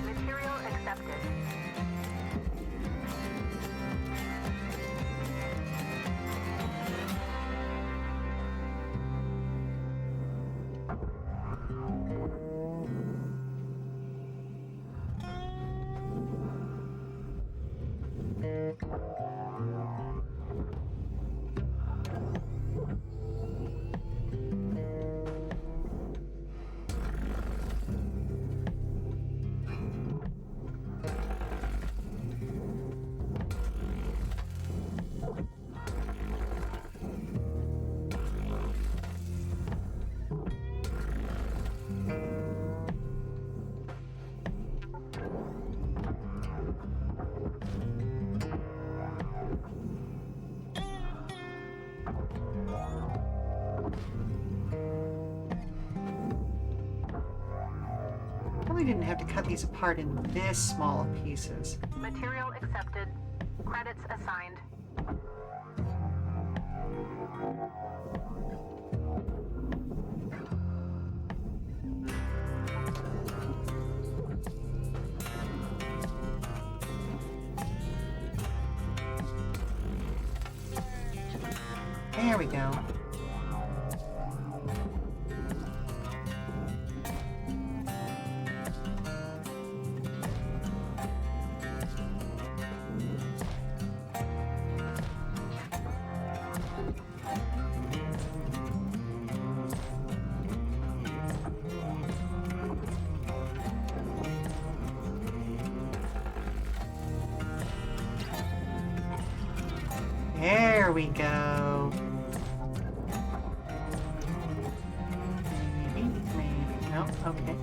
Material accepted. Probably didn't have to cut these apart in this small of pieces. Material accepted. Credits assigned. There we go. There we go. Maybe. No, okay.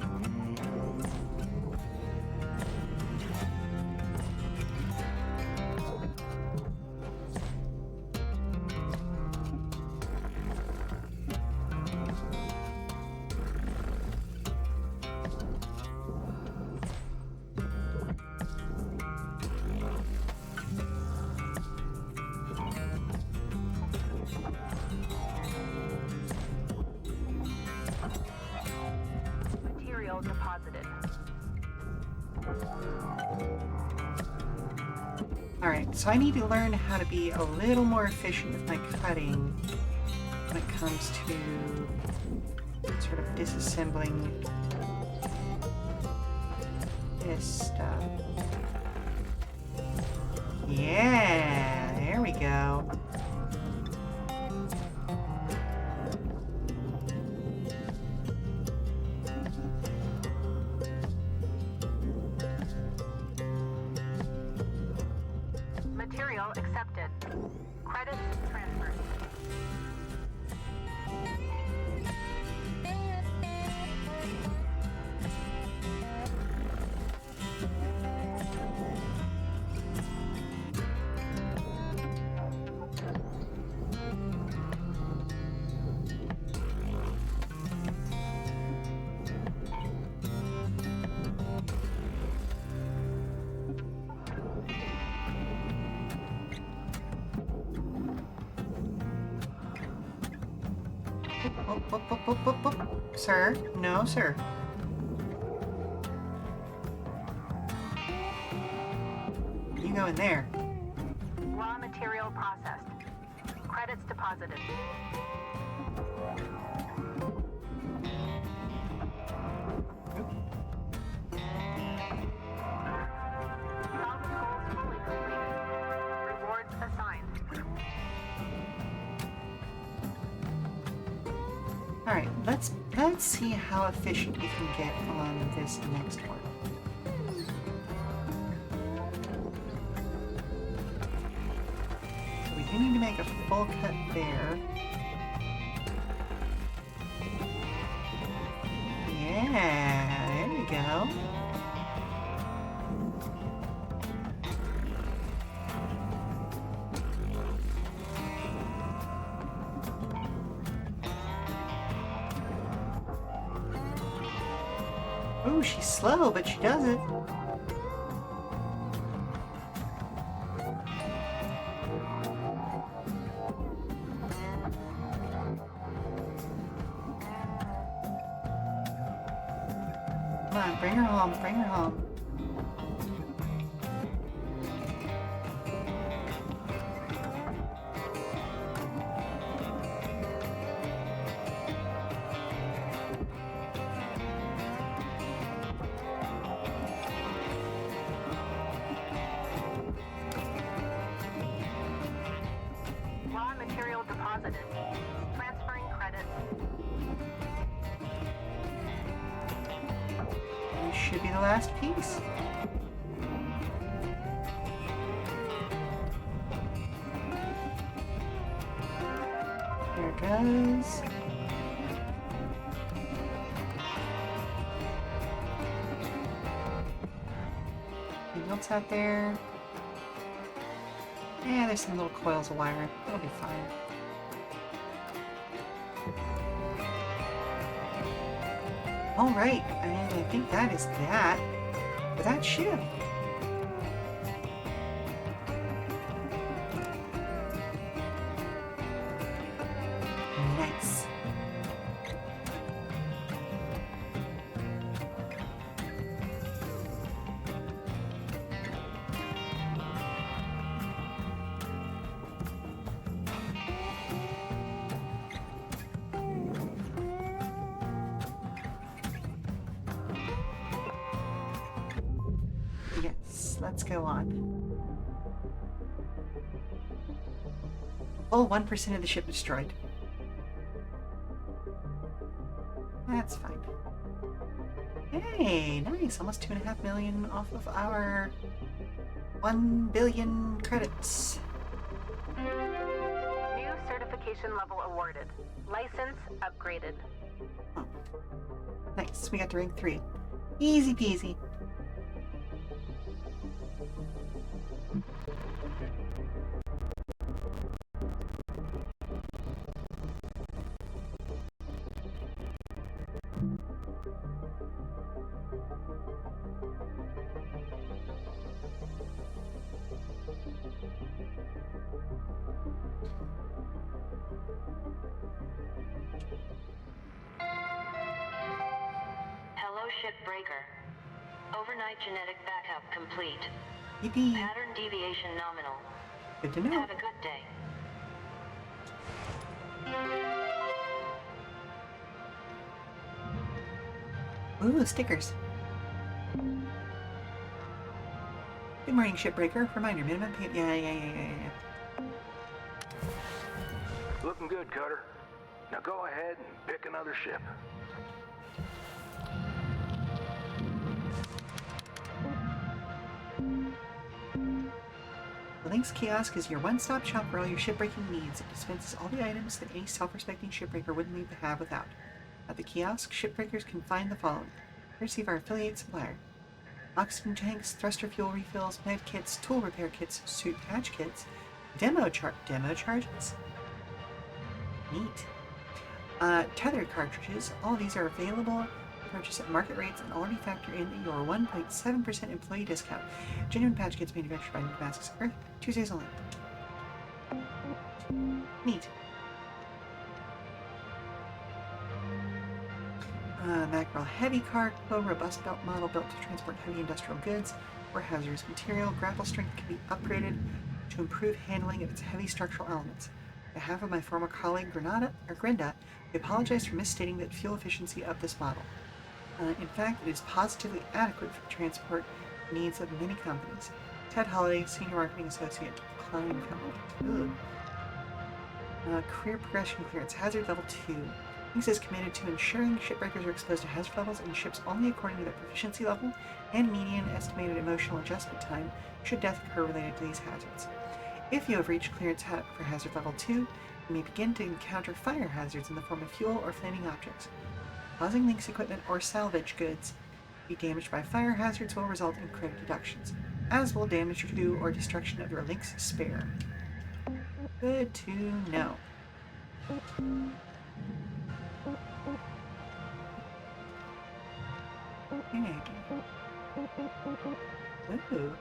Material deposited. Alright, so I need to learn how to be a little more efficient with my cutting when it comes to sort of disassembling this stuff. Yeah, there we go. Material accepted. Credits transferred. Sir? No, sir. You go in there. Raw material processed. Credits deposited. Salvage goals fully complete. Rewards assigned. Alright, let's see how efficient we can get on this next one. So we do need to make a full cut there. Yeah, there we go. Ooh, she's slow, but she does it. Come on, bring her home, bring her home. Raw material deposited. Transferring credits. This should be the last piece. There it goes. Anything else out there? Yeah, there's some little coils of wire. It'll be fine. Alright, and I think that is that for that ship. Nice. Yes, let's go on. Oh, 1% of the ship destroyed. That's fine. Hey, nice. Almost 2.5 million off of our 1 billion credits. New certification level awarded. License upgraded. Oh. Nice. We got to rank 3. Easy peasy. Hello, Shipbreaker. Overnight genetic backup complete. Yippee. Pattern deviation nominal. Good to know. Have a good day. Ooh, stickers. Good morning, Shipbreaker. Reminder, minimum pay. Yeah. Looking good, Cutter. Now go ahead and pick another ship. The Lynx Kiosk is your one-stop shop for all your shipbreaking needs. It dispenses all the items that any self-respecting shipbreaker wouldn't leave the have without. At the kiosk, shipbreakers can find the following. Courtesy of our affiliate supplier. Oxygen tanks, thruster fuel refills, med kits, tool repair kits, suit patch kits, demo charges. Neat. Tether cartridges. All these are available to purchase at market rates and already factor in your 1.7% employee discount. Genuine patch kits manufactured by Damascus Earth. Tuesdays only. Neat. Mackerel heavy cargo, robust belt model built to transport heavy industrial goods or hazardous material. Grapple strength can be upgraded to improve handling of its heavy structural elements. On behalf of my former colleague Grenda, we apologize for misstating the fuel efficiency of this model. In fact, it is positively adequate for the transport needs of many companies. Ted Holliday, Senior Marketing Associate, Klein Company. Career progression clearance, hazard level 2. Lynx is committed to ensuring shipbreakers are exposed to hazard levels and ships only according to their proficiency level and median estimated emotional adjustment time should death occur related to these hazards. If you have reached clearance for hazard level 2, you may begin to encounter fire hazards in the form of fuel or flaming objects. Causing Lynx equipment or salvage goods to be damaged by fire hazards will result in credit deductions, as will damage to or destruction of your Lynx spare. Good to know. Okay. Ooh.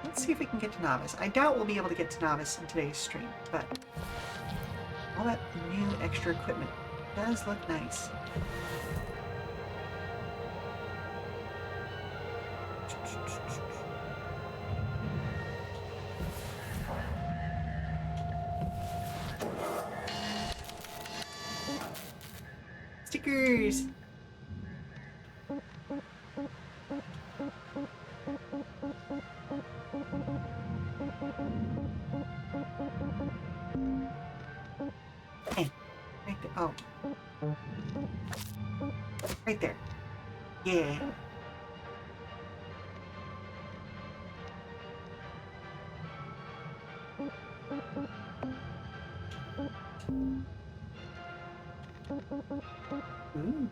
Let's see if we can get to Novice. I doubt we'll be able to get to Novice in today's stream, but all that new extra equipment does look nice. Stickers! Hey, right there. Oh. Right there. Yeah. Ooh.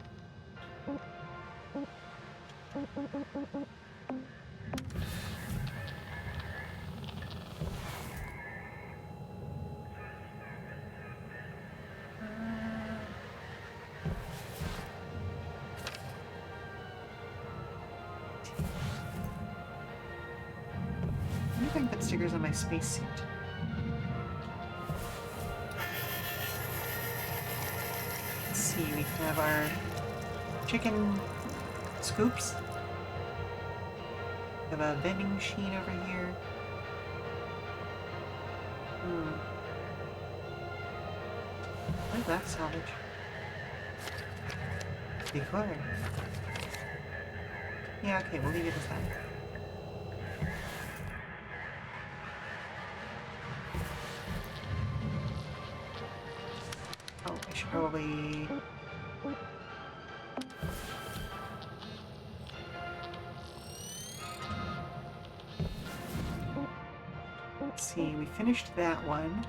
I wonder if I can put stickers on my spacesuit. Let's see, we have our chicken scoops. We have a vending machine over here. What is that salvage? Decor. Yeah, okay, we'll leave it as that. Oh, I should probably... Let's see, we finished that one.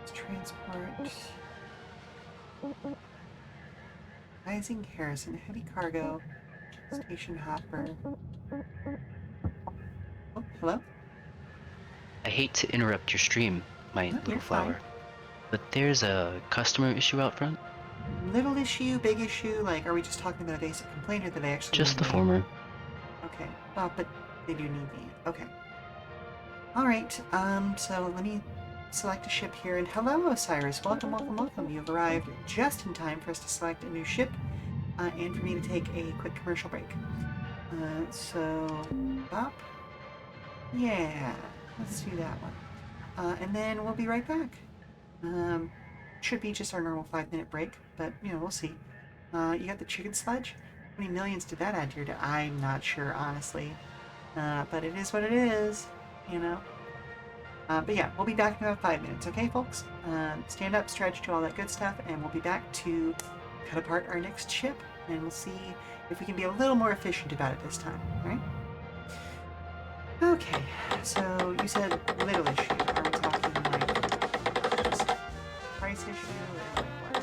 Let's transport... Rising Harrison, heavy cargo, station hopper. Oh, hello? I hate to interrupt your stream, my No, little you're flower, fine. but there's a customer issue out front. Little issue, big issue, like, are we just talking about a basic complaint or do they actually Just need the me? former. Okay. Oh, but they do need me. Okay. Alright, so let me select a ship here, and hello, Osiris. Welcome, welcome, welcome. You've arrived just in time for us to select a new ship, and for me to take a quick commercial break. So, bop. Yeah, let's do that one. And then we'll be right back. Should be just our normal 5-minute break, but, you know, we'll see. You got the chicken sledge? How many millions did that add to your day? I'm not sure, honestly. But it is what it is, you know? But yeah, we'll be back in about 5 minutes, okay, folks? Stand up, stretch, do all that good stuff, and we'll be back to cut apart our next ship, and we'll see if we can be a little more efficient about it this time, alright? Okay, so you said little issue. Are we talking like just price issue or like what?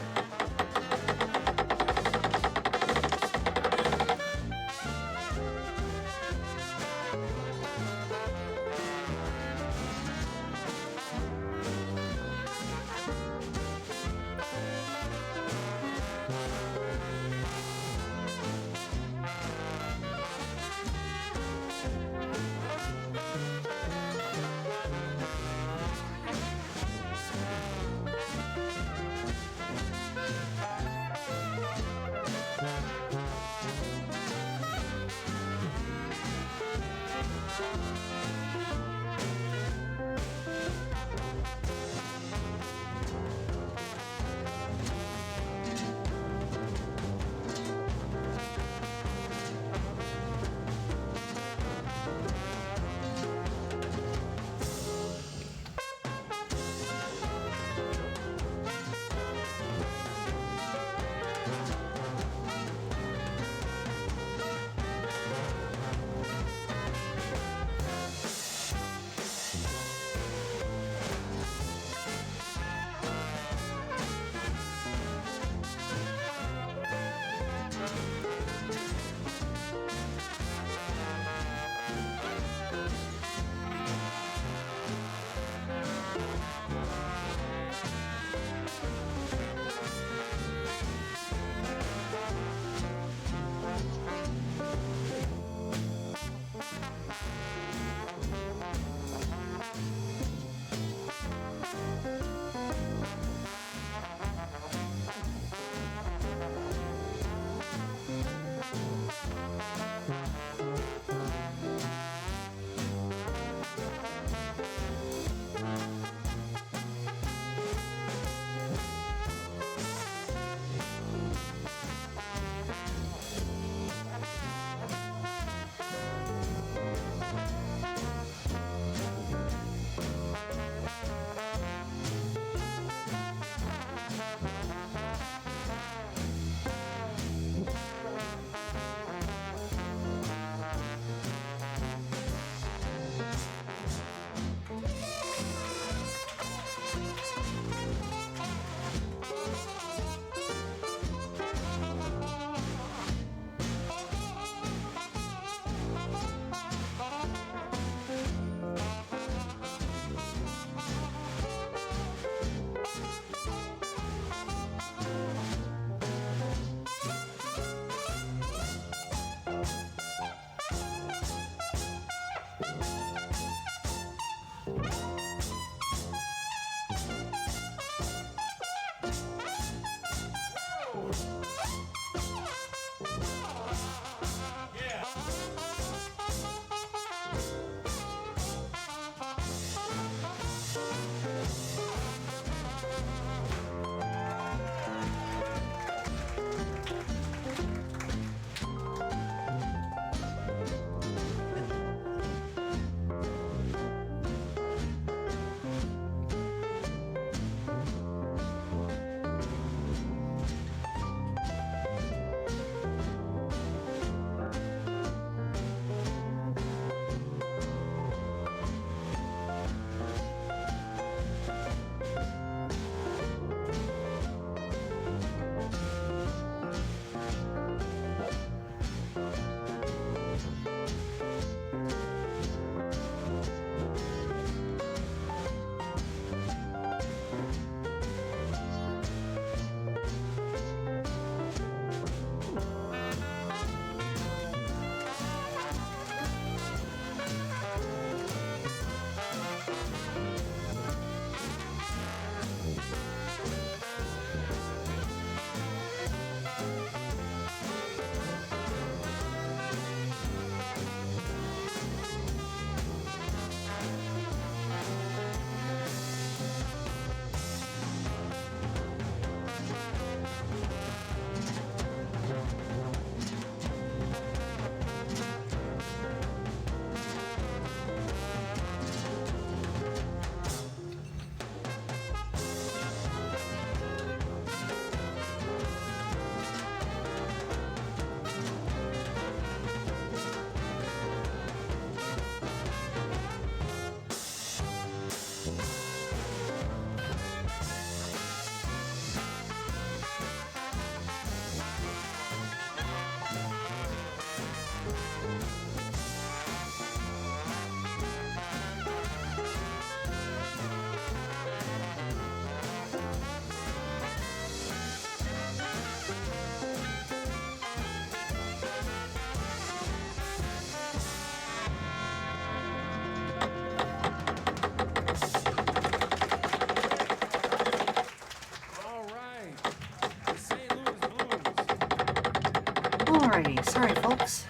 Alrighty, sorry folks.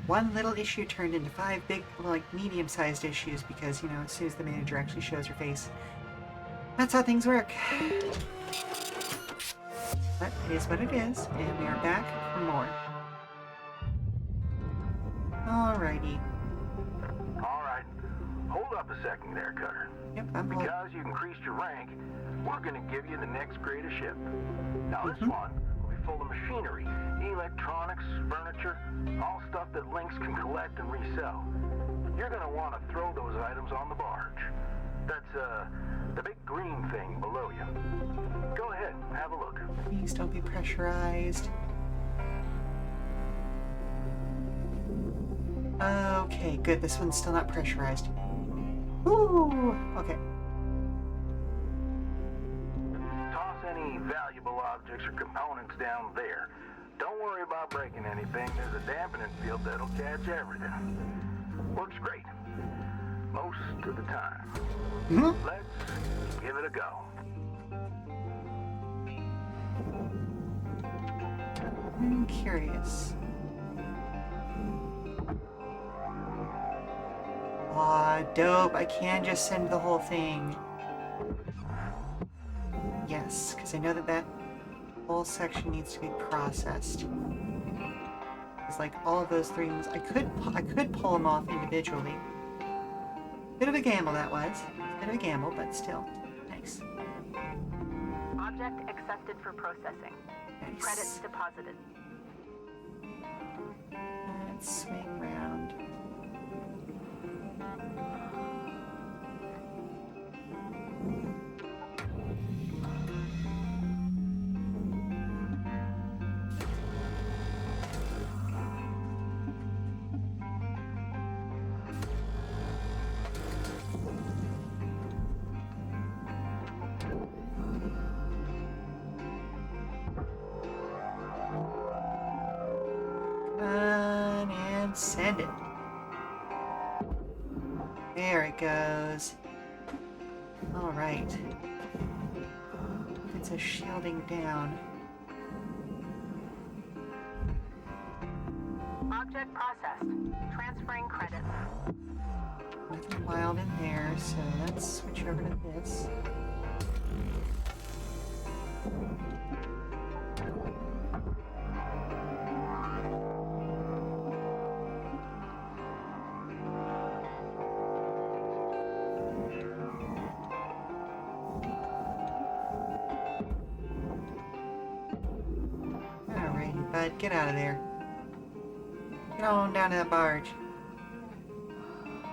One little issue turned into 5 big, like, medium-sized issues because, you know, as soon as the manager actually shows her face. That's how things work. But it is what it is, and we are back for more. Alrighty. Alright, hold up a second there, Cutter. Yep, I'm holding. Because you increased your rank, we're gonna give you the next grade of ship. Now this one will be full of machinery, electronics, furniture, all stuff that Lynx can collect and resell. You're gonna want to throw those items on the barge. That's, the big green thing below you. Go ahead, have a look. Please don't be pressurized. Okay, good. This one's still not pressurized. Ooh, okay. Toss any valuable objects or components down there. Don't worry about breaking anything. There's a dampening field that'll catch everything. Works great. Most of the time. Let's give it a go. I'm curious. Aw, dope. I can just send the whole thing. Yes, because I know that that whole section needs to be processed. It's like all of those things. I could pull them off individually. Bit of a gamble that was. Bit of a gamble, but still. Nice. Object accepted for processing. Nice. Credits deposited. Let's swing round. And send it. There it goes. Alright. It's a shielding down. Object processed. Transferring credits. Nothing wild in there, so let's switch over to this. Alrighty, bud, get out of there. Get on down to that barge.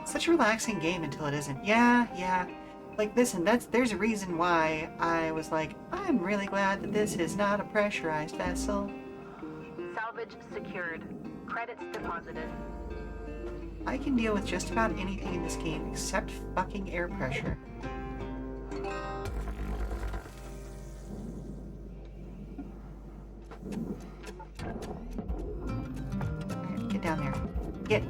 Such a relaxing game until it isn't. Yeah. Like, listen, there's a reason why I was like, I'm really glad that this is not a pressurized vessel. Salvage secured. Credits deposited. I can deal with just about anything in this game except fucking air pressure. Alright, get down there. Get.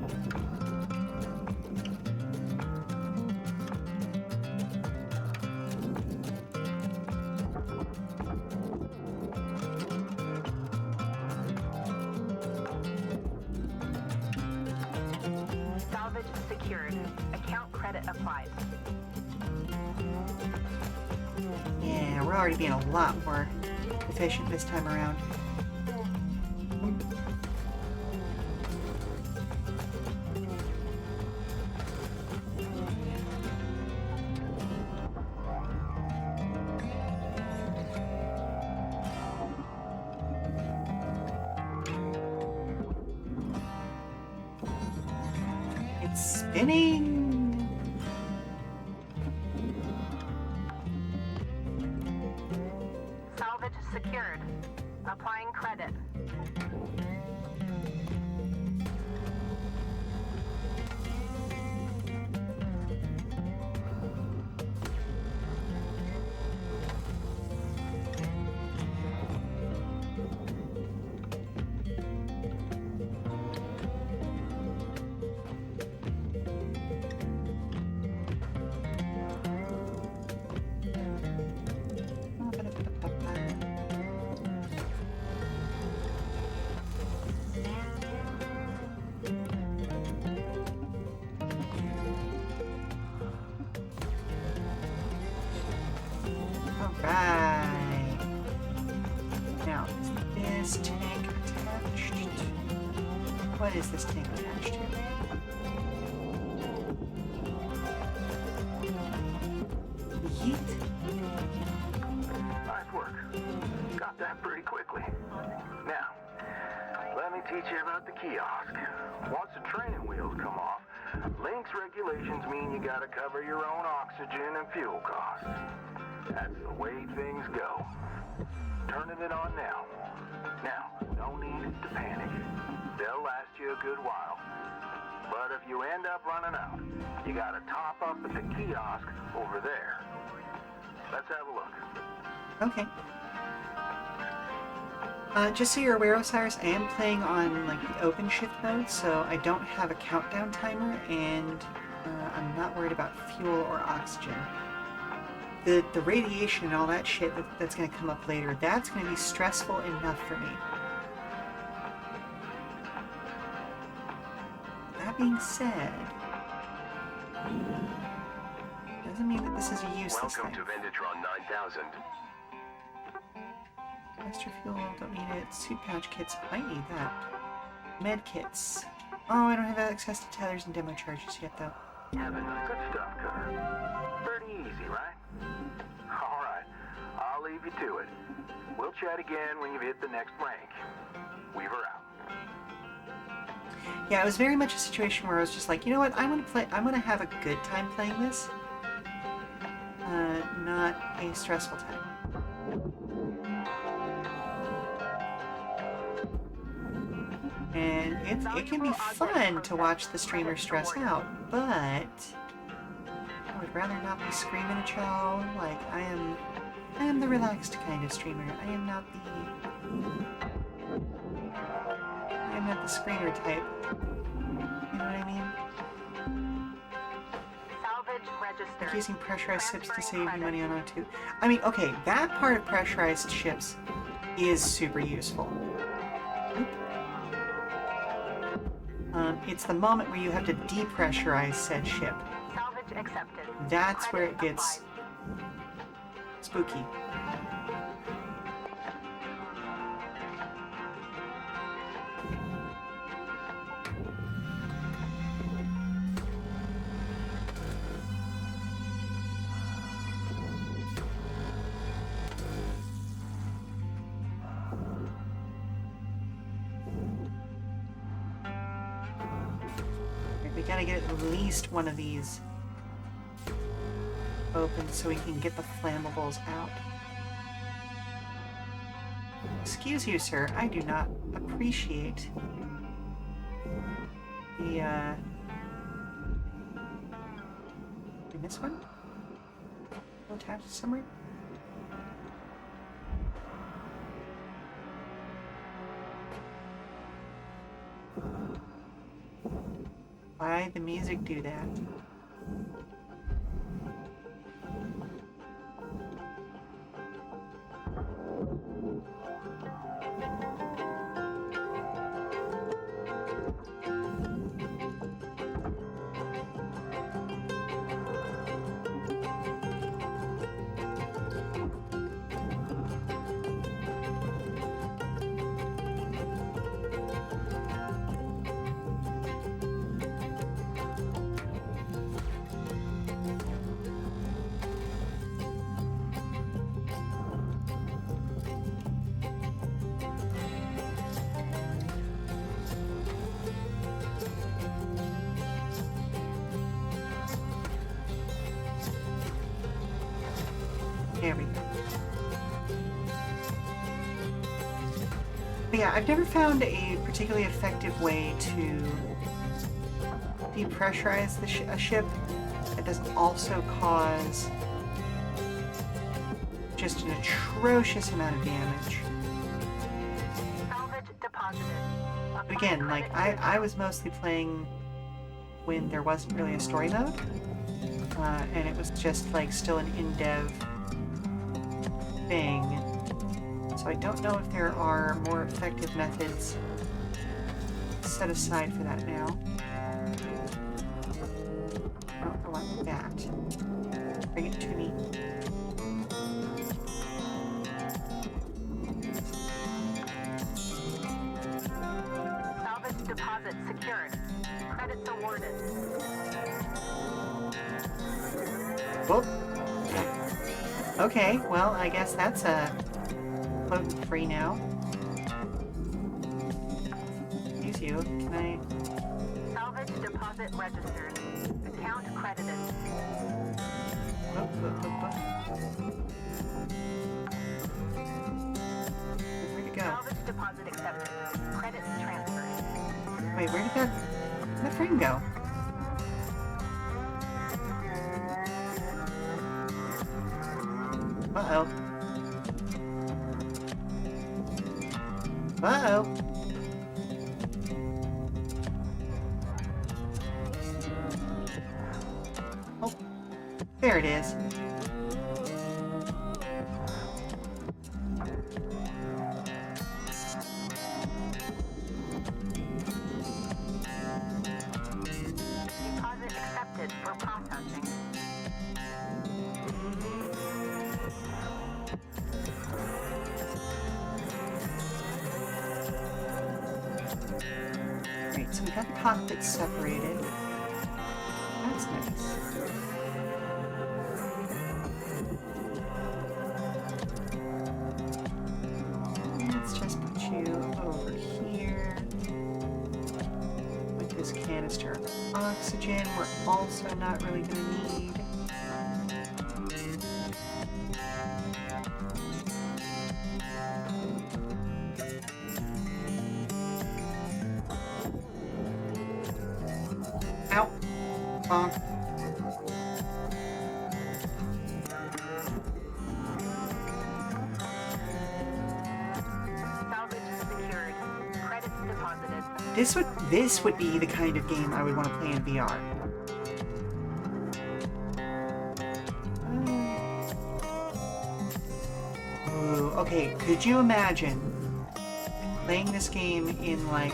Salvage secured. Account credit applied. Yeah, we're already being a lot more efficient this time around. It's spinning! Salvage secured. Applying credit. What is this tank attached to? Yeet. Nice work. Got that pretty quickly. Now, let me teach you about the kiosk. Once the training wheels come off, Link's regulations mean you gotta cover your own oxygen and fuel costs. That's the way things go. Turning it on now. Now, no need to panic. They'll last you a good while. But if you end up running out, you gotta top up at the kiosk over there. Let's have a look. Okay. Just so you're aware, Osiris, I am playing on like the open shift mode, so I don't have a countdown timer, and I'm not worried about fuel or oxygen. The radiation and all that shit that's going to come up later, that's going to be stressful enough for me. That being said, doesn't mean that this is a useless thing. Welcome to Vendatron 9000. Extra fuel, don't need it. Suit pouch kits, might need that. Med kits. Oh, I don't have access to tethers and demo charges yet, though. Good stuff, Cutter. Pretty easy, right? All right, I'll leave you to it. We'll chat again when you've hit the next rank. Weaver out. Yeah, it was very much a situation where I was just like, you know what, I'm gonna have a good time playing this. Not a stressful time. And it can be fun to watch the streamer stress out, but I would rather not be screaming at y'all. Like, I am the relaxed kind of streamer. I am not the screamer type. You know what I mean? Salvage registered. Like using pressurized ships to save you money on O2. I mean, okay, that part of pressurized ships is super useful. It's the moment where you have to depressurize said ship. Salvage accepted. That's where it gets spooky. We gotta get at least one of these open so we can get the flammables out. Excuse you, sir. I do not appreciate the, in this one? Attached somewhere? Why the music do that? There we go. But yeah, I've never found a particularly effective way to depressurize a ship that doesn't also cause just an atrocious amount of damage. Salvage deposited. But again, like, I was mostly playing when there wasn't really a story mode, and it was just like still an in-dev thing. So I don't know if there are more effective methods set aside for that now. Oh, I want that. Bring it to me. Salvage deposit boarded. Whoop. Okay, well, I guess that's floating free now. Use you. Can I? Salvage deposit registered. Account credited. Whoop, whoop, whoop, whoop. Where'd it go? Salvage deposit accepted. Credits transferred. Wait, where did that frame go? Uh-oh. Uh-oh. Oh, there it is. Deposit accepted for processing. Right, so we got the cockpit separated. That's nice. Let's just put you over here. With this canister of oxygen, we're also not really going to need. Ow! Bonk. Salvage secured. Credits deposited. This would be the kind of game I would want to play in VR. Ooh, okay, could you imagine playing this game in like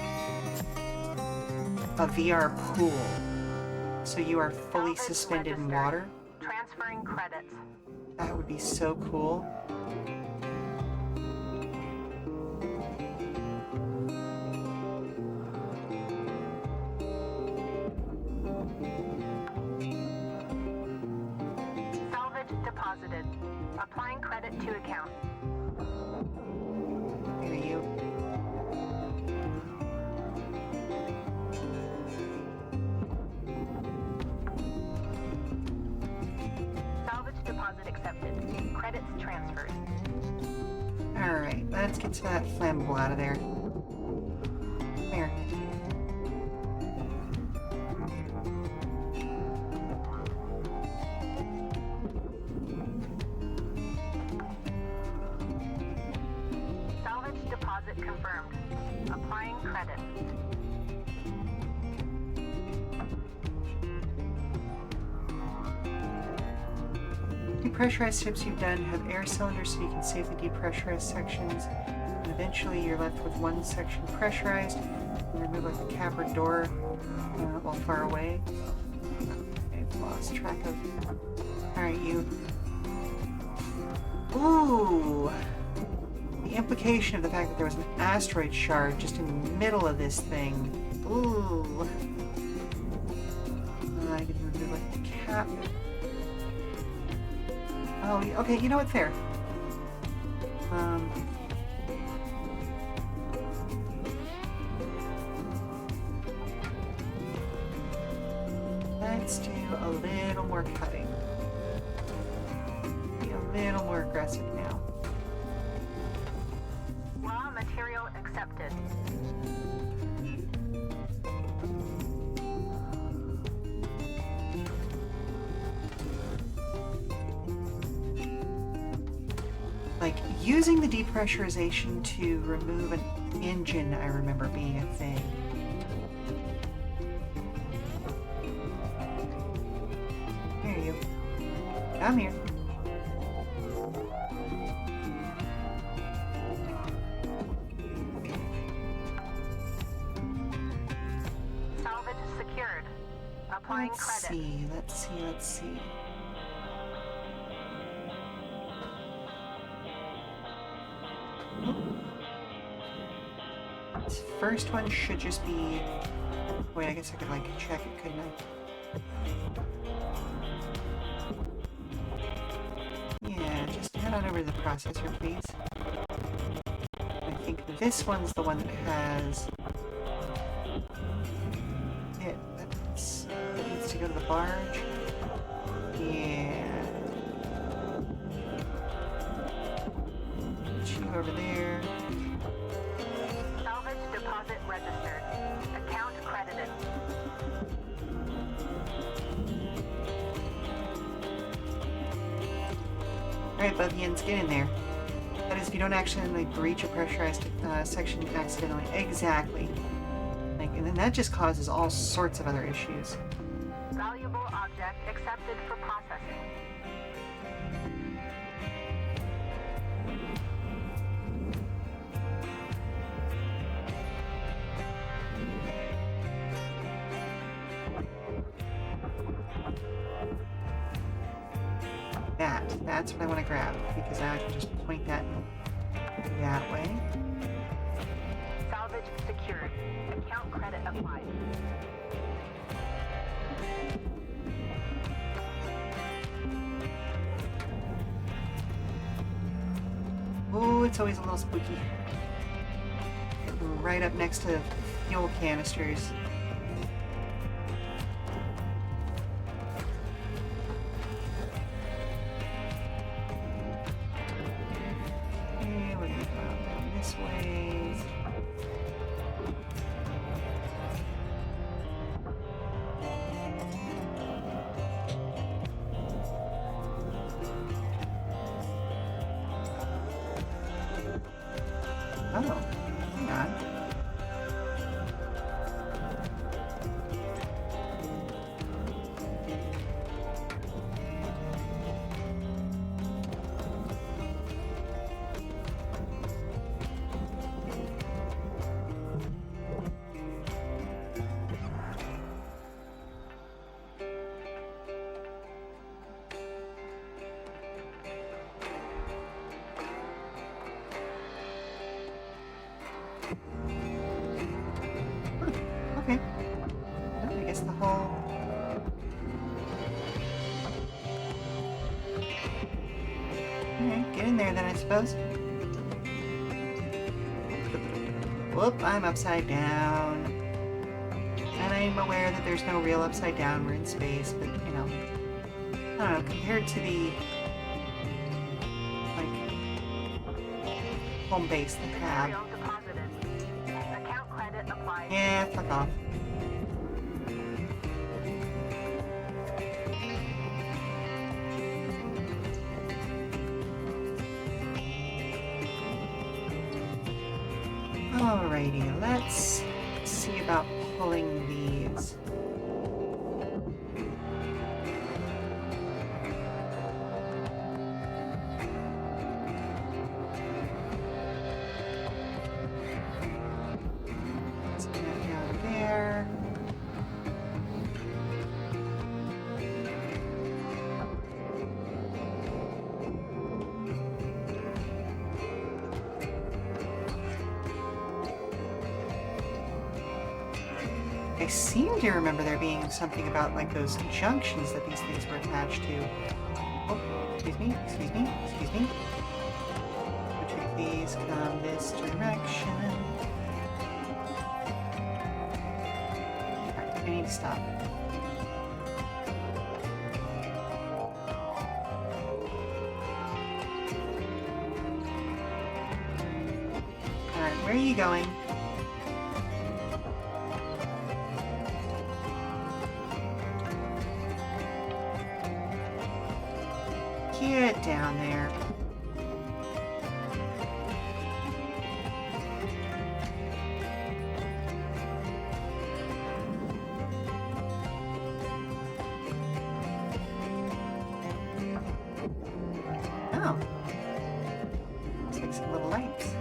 a VR pool? So you are fully Salvage suspended in registered. water? Transferring credits. That would be so cool. Salvage deposited. Applying credit to account. Here you. Salvage deposit accepted. Credits transferred. Alright, let's get to that flammable out of there. Come here. Salvage deposit confirmed. Applying credit. Depressurized ships you've done have air cylinders so you can safely depressurize sections. And eventually you're left with one section pressurized. You remove like the cap or door while far away. I've lost track of. Alright, you. Ooh! The implication of the fact that there was an asteroid shard just in the middle of this thing. Ooh! I can remove like the cap. Oh, okay, you know what? Fair. Let's do a little more cutting. Be a little more aggressive now. Raw material accepted. Like, using the depressurization to remove an engine, I remember being a thing. Here you. Come here. Salvage secured. Applying credit. Let's see. This first one should just be Wait, I guess I could, like, check it, couldn't I? Yeah, just head on over to the processor, please. I think this one's the one that has it. That needs to go to the barge. Yeah. Put you over there. Salvage deposit registered. Account credited. Alright, Buggians, get in there. That is, if you don't accidentally breach a pressurized section accidentally. Exactly. Like, and then that just causes all sorts of other issues. Valuable object accepted for processing. That's what I want to grab, because now I can just point that that way. Salvage secured. Account credit applied. Oh, it's always a little spooky. Right up next to fuel canisters. Okay, we're gonna go out down this way. Oh, hang on. Okay. Well, I guess the whole... Alright, get in there then, I suppose. Whoop, I'm upside down. And I'm aware that there's no real upside down, we're in space, but, you know, I don't know, compared to the, like, home base that we have. Material deposited. Account credit applied. Yeah, fuck off. Alrighty, let's see about pulling these. Let's get that down there. I seem to remember there being something about like those junctions that these things were attached to. Oh, excuse me, excuse me, excuse me. Which of these come this direction? Alright, I need to stop. Alright, where are you going? Get down there. Oh. Looks like some little lights.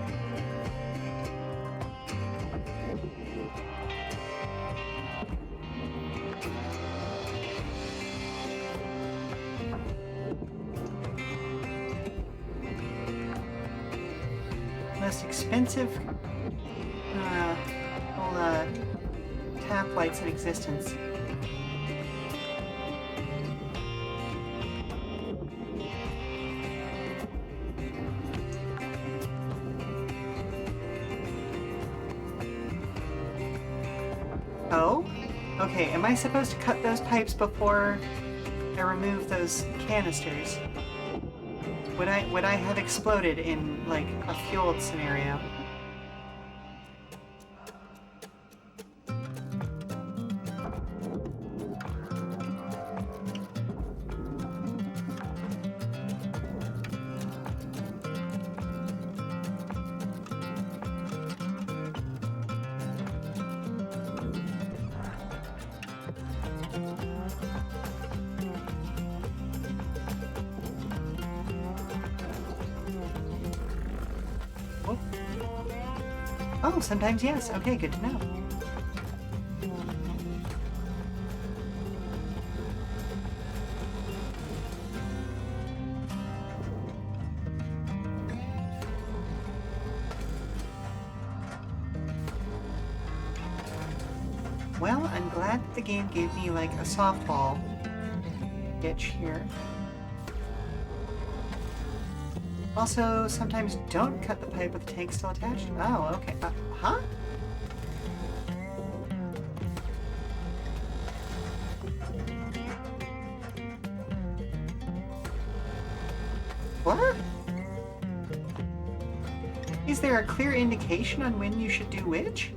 Most expensive little path lights in existence. Oh? Okay, am I supposed to cut those pipes before I remove those canisters? Would I have exploded in, like, a fueled scenario? Oh, sometimes yes. Okay, good to know. Well, I'm glad that the game gave me, like, a softball ditch here. Also, sometimes don't cut the pipe with the tank still attached. Oh, okay. Huh? What? Is there a clear indication on when you should do which?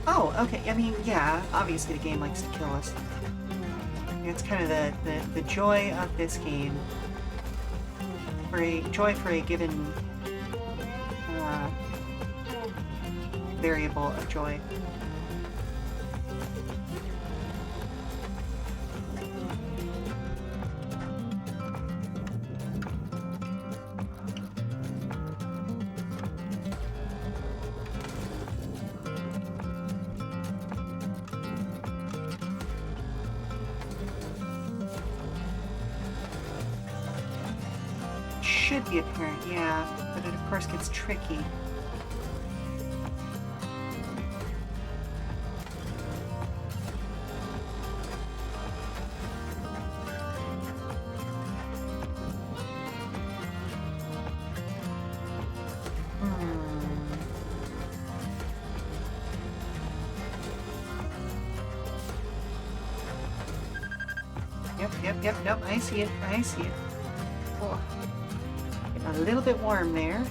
Oh, okay. I mean, yeah, obviously the game likes to kill us. It's kind of the joy of this game. For a given variable of joy. Should be apparent, yeah, but it of course gets tricky. Yep, nope, I see it. Oh. A little bit warm there.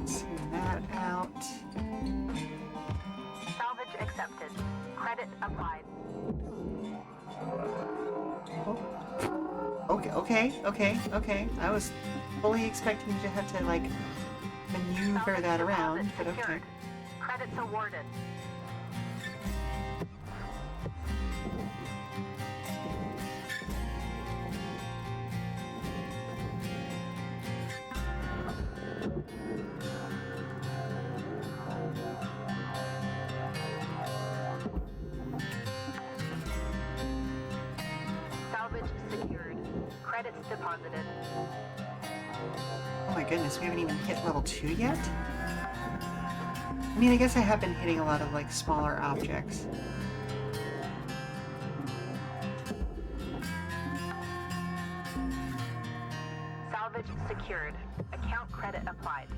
Send that out. Salvage accepted. Credit applied. Okay. I was fully expecting you to have to, like, maneuver that around, but okay. Credits awarded. Salvage secured. Credits deposited. Oh my goodness, we haven't even hit level 2 yet? I mean, I guess I have been hitting a lot of, like, smaller objects. Salvage secured. Account credit applied.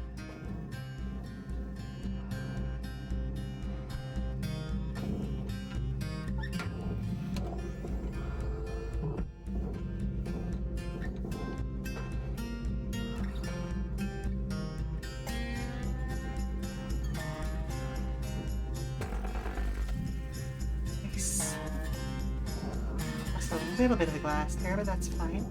A little bit of the glass there, but that's fine.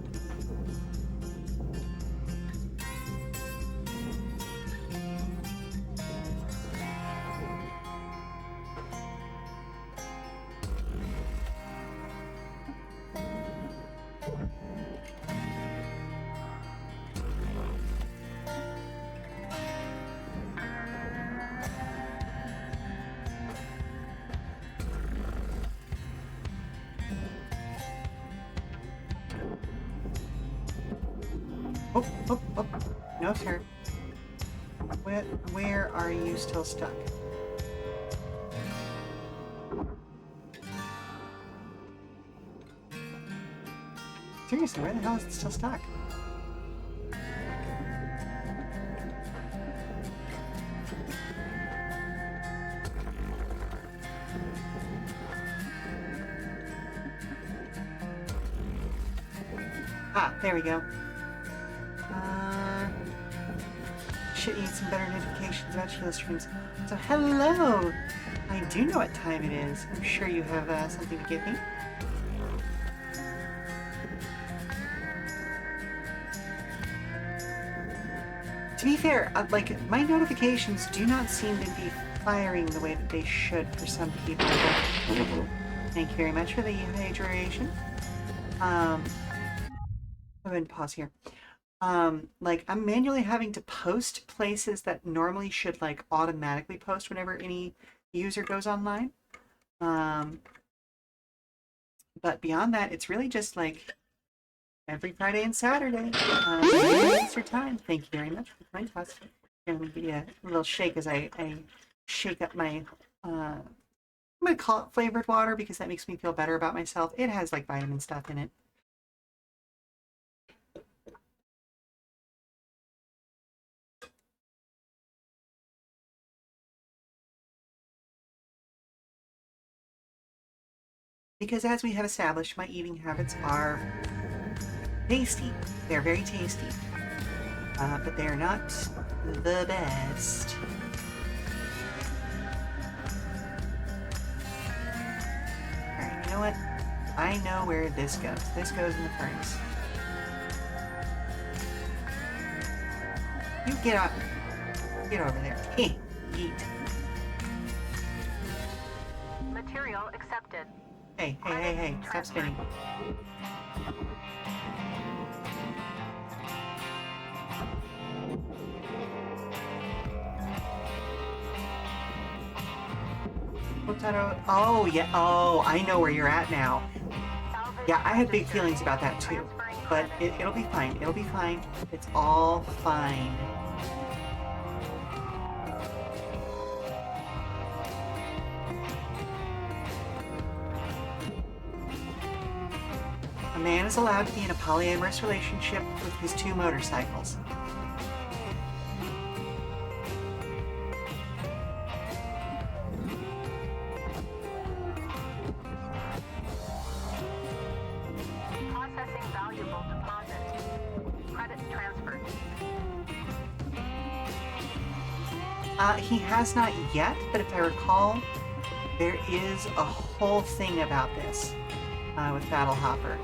Oh, oh, oh. No, sir. Where are you still stuck? Seriously, where the hell is it still stuck? Ah, there we go. Shit, you need some better notifications about Sheila streams. So, hello! I do know what time it is. I'm sure you have something to give me. To be fair, like, my notifications do not seem to be firing the way that they should for some people. Thank you very much for the hydration. I'm going to pause here. Like, I'm manually having to post places that normally should, like, automatically post whenever any user goes online. But beyond that, it's really just, like, every Friday and Saturday. Extra time. Thank you very much for playing us. And let me give you a little shake as I shake up my, I'm going to call it flavored water because that makes me feel better about myself. It has, like, vitamin stuff in it. Because as we have established, my eating habits are tasty. They're very tasty. But they're not the best. Alright, you know what? I know where this goes. This goes in the furnace. You get up. Get over there. Eat. Material accepted. Hey, stop spinning. Oh, yeah. Oh, I know where you're at now. Yeah, I had big feelings about that too. But it'll be fine. It'll be fine. It's all fine. A man is allowed to be in a polyamorous relationship with his 2 motorcycles. Processing valuable deposit. Credits transferred. He has not yet, but if I recall, there is a whole thing about this with Battle Hopper.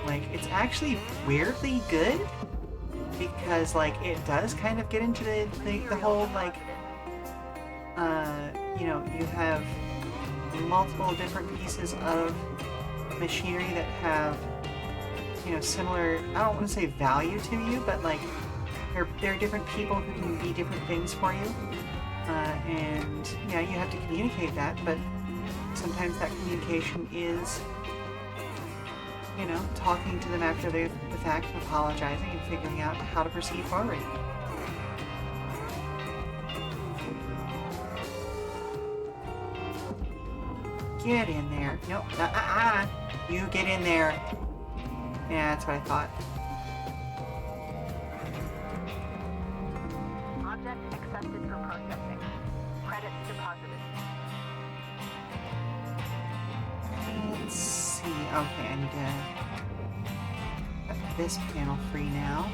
Like, it's actually weirdly good because, like, it does kind of get into the whole, like, you know, you have multiple different pieces of machinery that have, you know, similar, I don't want to say value to you, but, like, there are different people who can be different things for you. And, yeah, you have to communicate that, but sometimes that communication is, you know, talking to them after the fact and apologizing and figuring out how to proceed forward. Get in there. Nope. You get in there. Yeah, that's what I thought. Object accepted for processing. Credits deposited. Let's see. Okay, I need to cut this panel free now.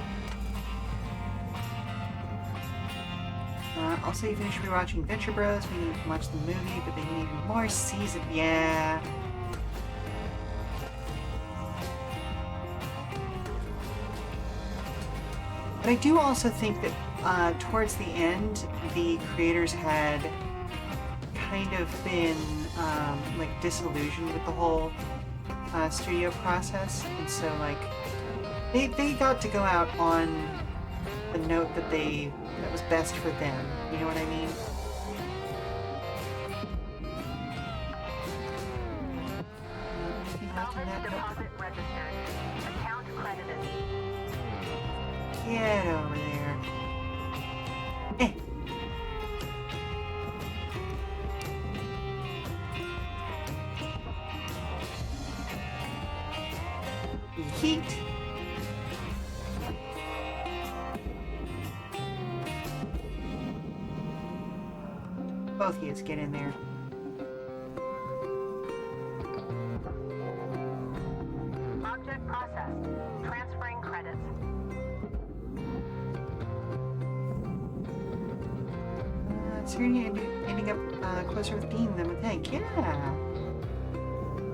Also, you finished rewatching Venture Bros. We need to watch the movie, but they need more season. Yeah. But I do also think that towards the end, the creators had kind of been like disillusioned with the whole studio process, and so like they got to go out on the note that was best for them. You know what I mean? Salvage deposit registered. Account credited. Get over there. Eh. Heat. Both of you get in there. Object processed. Transferring credits. So you're ending up closer with Dean than with Hank. Yeah.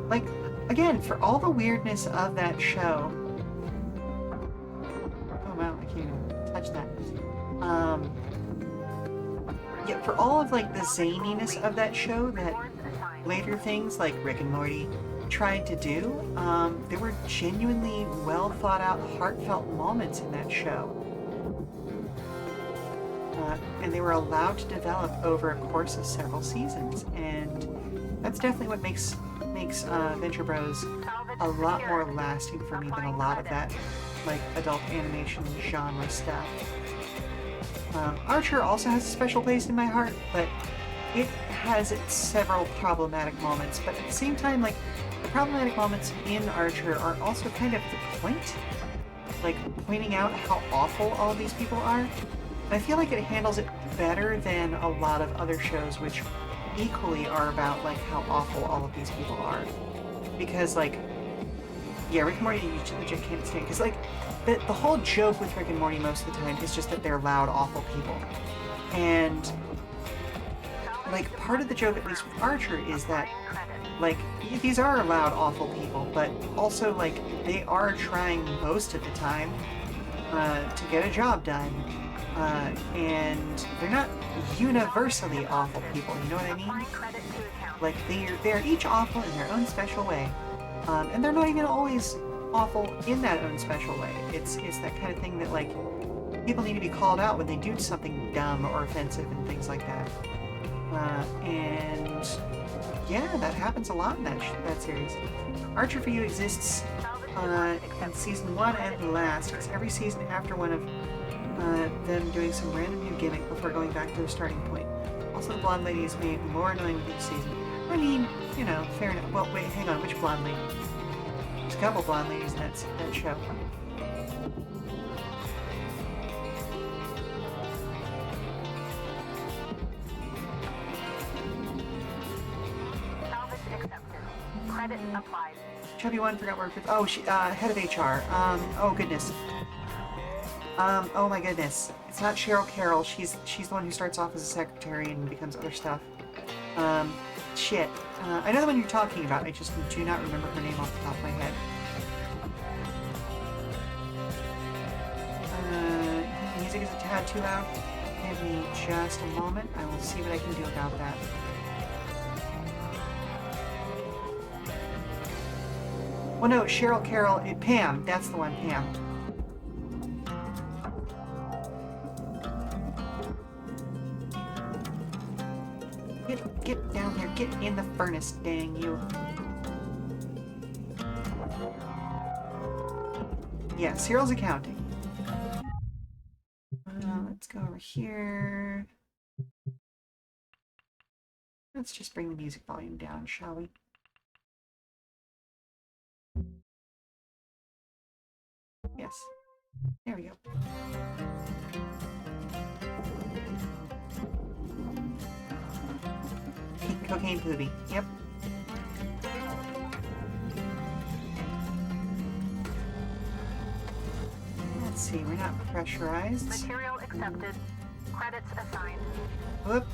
Like, again, for all the weirdness of that show. Oh wow, I can't even touch that. Yeah, for all of like the zaniness of that show that later things like Rick and Morty tried to do, there were genuinely well thought out, heartfelt moments in that show. And they were allowed to develop over a course of several seasons, and that's definitely what makes Venture Bros a lot more lasting for me than a lot of that like adult animation genre stuff. Archer also has a special place in my heart, but it has its several problematic moments. But at the same time, like, the problematic moments in Archer are also kind of the point, like pointing out how awful all of these people are. And I feel like it handles it better than a lot of other shows, which equally are about like how awful all of these people are. Because like, yeah, Rick and Morty you legit can't stand, because like the whole joke with Rick and Morty most of the time is just that they're loud, awful people. And like part of the joke, at least with Archer, is that like these are loud, awful people, but also like they are trying most of the time to get a job done. And they're not universally awful people, you know what I mean? Like, they're each awful in their own special way. And they're not even always awful in that own special way. It's that kind of thing that, like, people need to be called out when they do something dumb or offensive and things like that. And yeah, that happens a lot in that series. Archer for You exists in season 1 and last. It's every season after one of them doing some random new gimmick before going back to their starting point. Also, the blonde lady is made more annoying with each season. I mean, you know, fair enough. Well, wait, hang on, which blonde lady? There's a couple blonde ladies in that show. Salvage accepted. Credit applied. Chubby one forgot where. Oh, she head of HR. Oh goodness. Oh my goodness. It's not Cheryl Carroll. She's the one who starts off as a secretary and becomes other stuff. Shit. I know the one you're talking about. I just do not remember her name off the top of my head. Music is a tad too loud. Give me just a moment. I will see what I can do about that. Well, no, Cheryl Carroll. Pam. That's the one, Pam. Get down there. Get in the furnace, dang you. Yeah, Cyril's accounting. Let's go over here. Let's just bring the music volume down, shall we? Yes. There we go. Cocaine poopy. Yep. Let's see, we're not pressurized. Material accepted. Credits assigned. Whoop.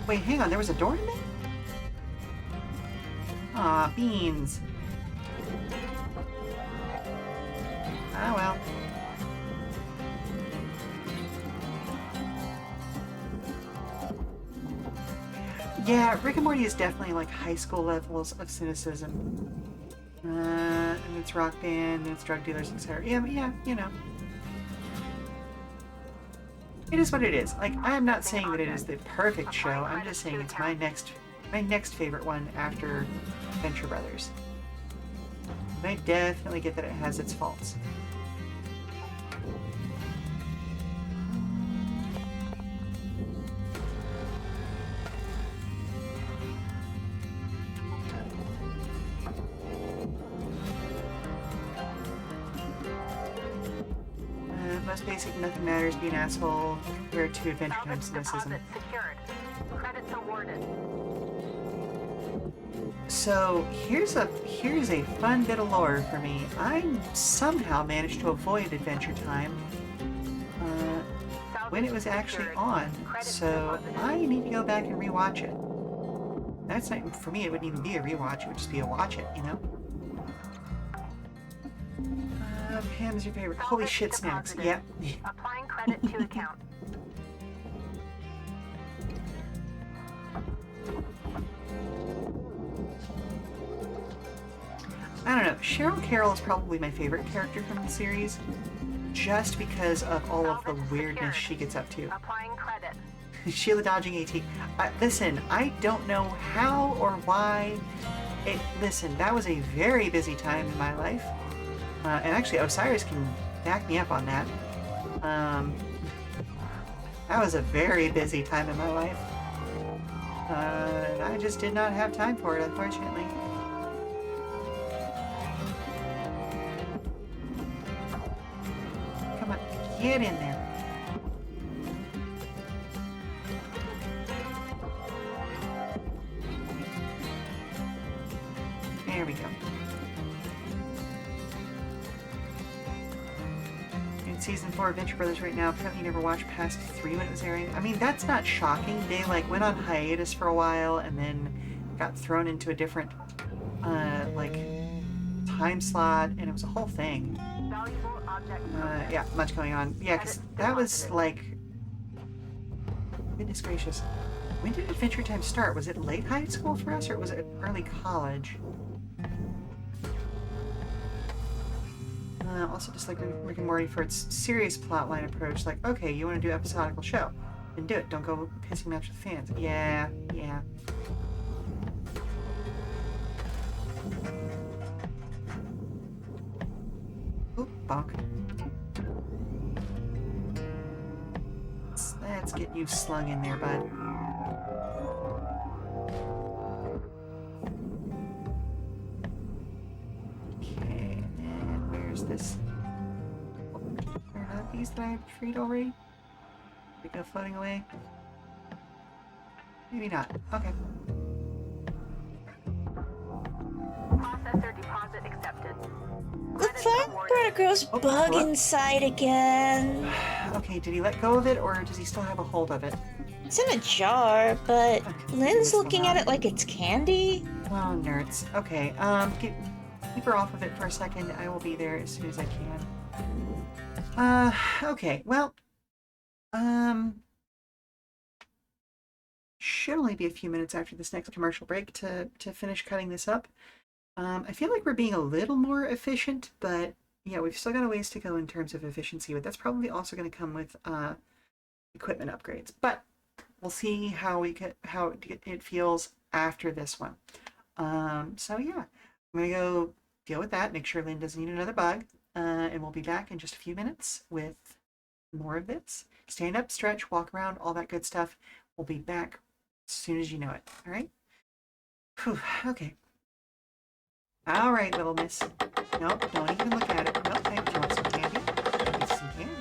Wait, hang on, there was a door in there? Aw, beans. Ah, well. Yeah, Rick and Morty is definitely like high school levels of cynicism. And it's rock band, and it's drug dealers, etc. Yeah, you know. It is what it is. Like, I am not saying that it is the perfect show. I'm just saying it's my next favorite one after Venture Brothers. And I definitely get that it has its faults. basic, nothing matters, be an asshole, where to Adventure Time Salvage cynicism. deposit secured. Credits awarded. So here's a fun bit of lore for me. I somehow managed to avoid Adventure Time when it was actually on, so I need to go back and rewatch it. That's not, for me, it wouldn't even be a rewatch, it would just be a watch it, you know? Pam's your favorite. Holy shit, snacks. Yep. Applying credit to account. I don't know. Cheryl Carroll is probably my favorite character from the series, just because of all of the weirdness she gets up to. Applying credit. Sheila dodging AT. Listen, I don't know how or why. Listen, that was a very busy time in my life. And actually, Osiris can back me up on that. That was a very busy time in my life. I just did not have time for it, unfortunately. Come on, get in there. There we go. In season 4 of Venture Brothers right now, apparently you never watched past 3 when it was airing. I mean, that's not shocking. They like went on hiatus for a while and then got thrown into a different like time slot, and it was a whole thing. Valuable object. Yeah, much going on. Yeah, because that was like, goodness gracious. When did Adventure Time start? Was it late high school for us, or was it early college? Also, just like Rick and Morty for its serious plotline approach, like, okay, you want to do an episodical show, then do it. Don't go pissing match with fans. Yeah. Oop, bonk. Let's get you slung in there, bud. Okay, and where's this? Are not these that I've freed already? They go floating away? Maybe not. Okay. Processor deposit accepted. The fun particle's bug what? inside again. Okay, did he let go of it, or does he still have a hold of it? It's in a jar, but Okay, Lynn's this one looking at it like it's candy. Oh, nerds. Okay, keep her off of it for a second. I will be there as soon as I can. Okay, well, should only be a few minutes after this next commercial break to finish cutting this up. I feel like we're being a little more efficient, but yeah, we've still got a ways to go in terms of efficiency, but that's probably also going to come with equipment upgrades. But we'll see how it feels after this one. So yeah, I'm going to go deal with that, make sure Lynn doesn't need another bug, and we'll be back in just a few minutes with more of this. Stand up, stretch, walk around, all that good stuff. We'll be back as soon as you know it. All right? Whew, okay. All right, little miss. Nope, don't even look at it. Nope, hey, do you want some candy? Get some candy.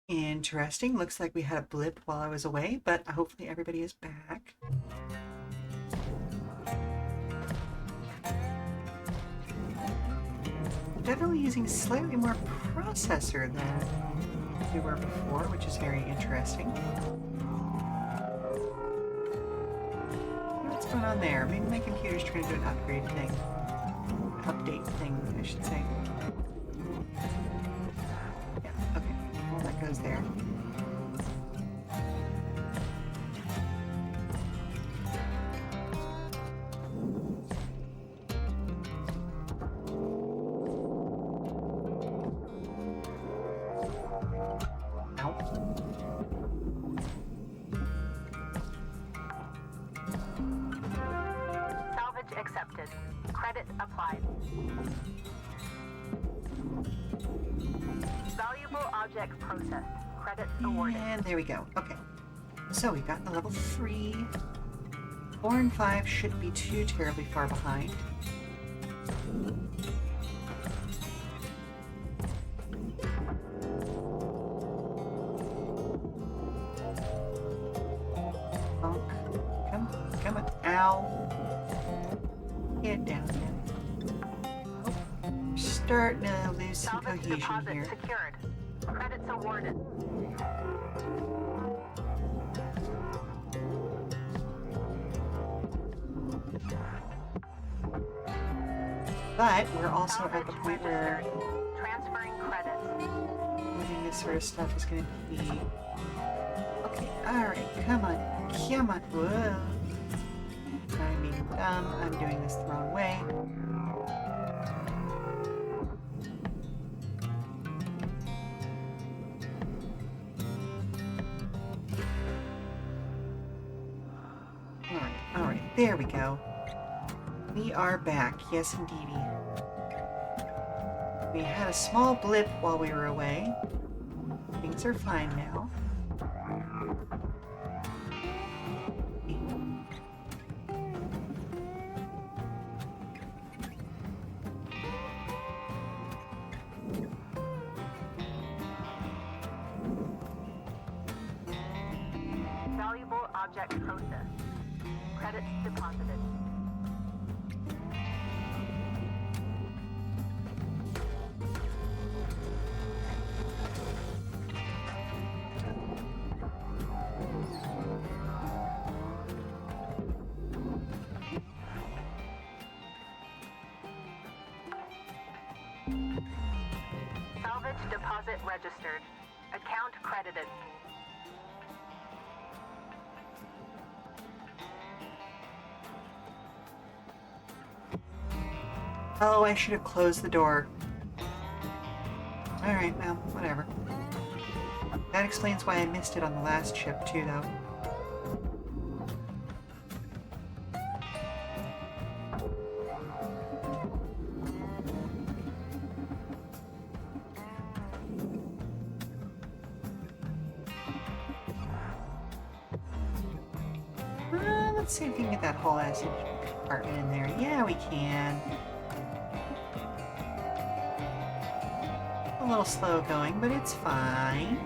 Interesting. Looks like we had a blip while I was away, but hopefully everybody is back. Definitely using slightly more processor than we were before, which is very interesting. What's going on there? Maybe my computer's trying to do an upgrade thing. Update thing, I should say. Yeah, okay. Well, that goes there. Salvage accepted. Credit applied. Valuable object processed. Credits awarded. And there we go. Okay. So we've gotten to level 3. 4 and 5 shouldn't be too terribly far behind. Come on. Ow. Get down there. We're starting to lose some Salvage cohesion deposit here. secured. Credits awarded. But we're also at Salvage the point where registered. Transferring credits. moving this sort of stuff is going to be... Okay, alright, come on. Whoa. I'm being dumb. I'm doing this the wrong way. Alright, there we go. We are back, yes indeedy. We had a small blip while we were away. Things are fine now. Valuable object processed. Credits deposited. Deposit registered. Account credited. Oh, I should have closed the door. Alright, well, whatever. That explains why I missed it on the last ship, too, though. Let's see if we can get that whole acid compartment in there. Yeah, we can. A little slow going, but it's fine.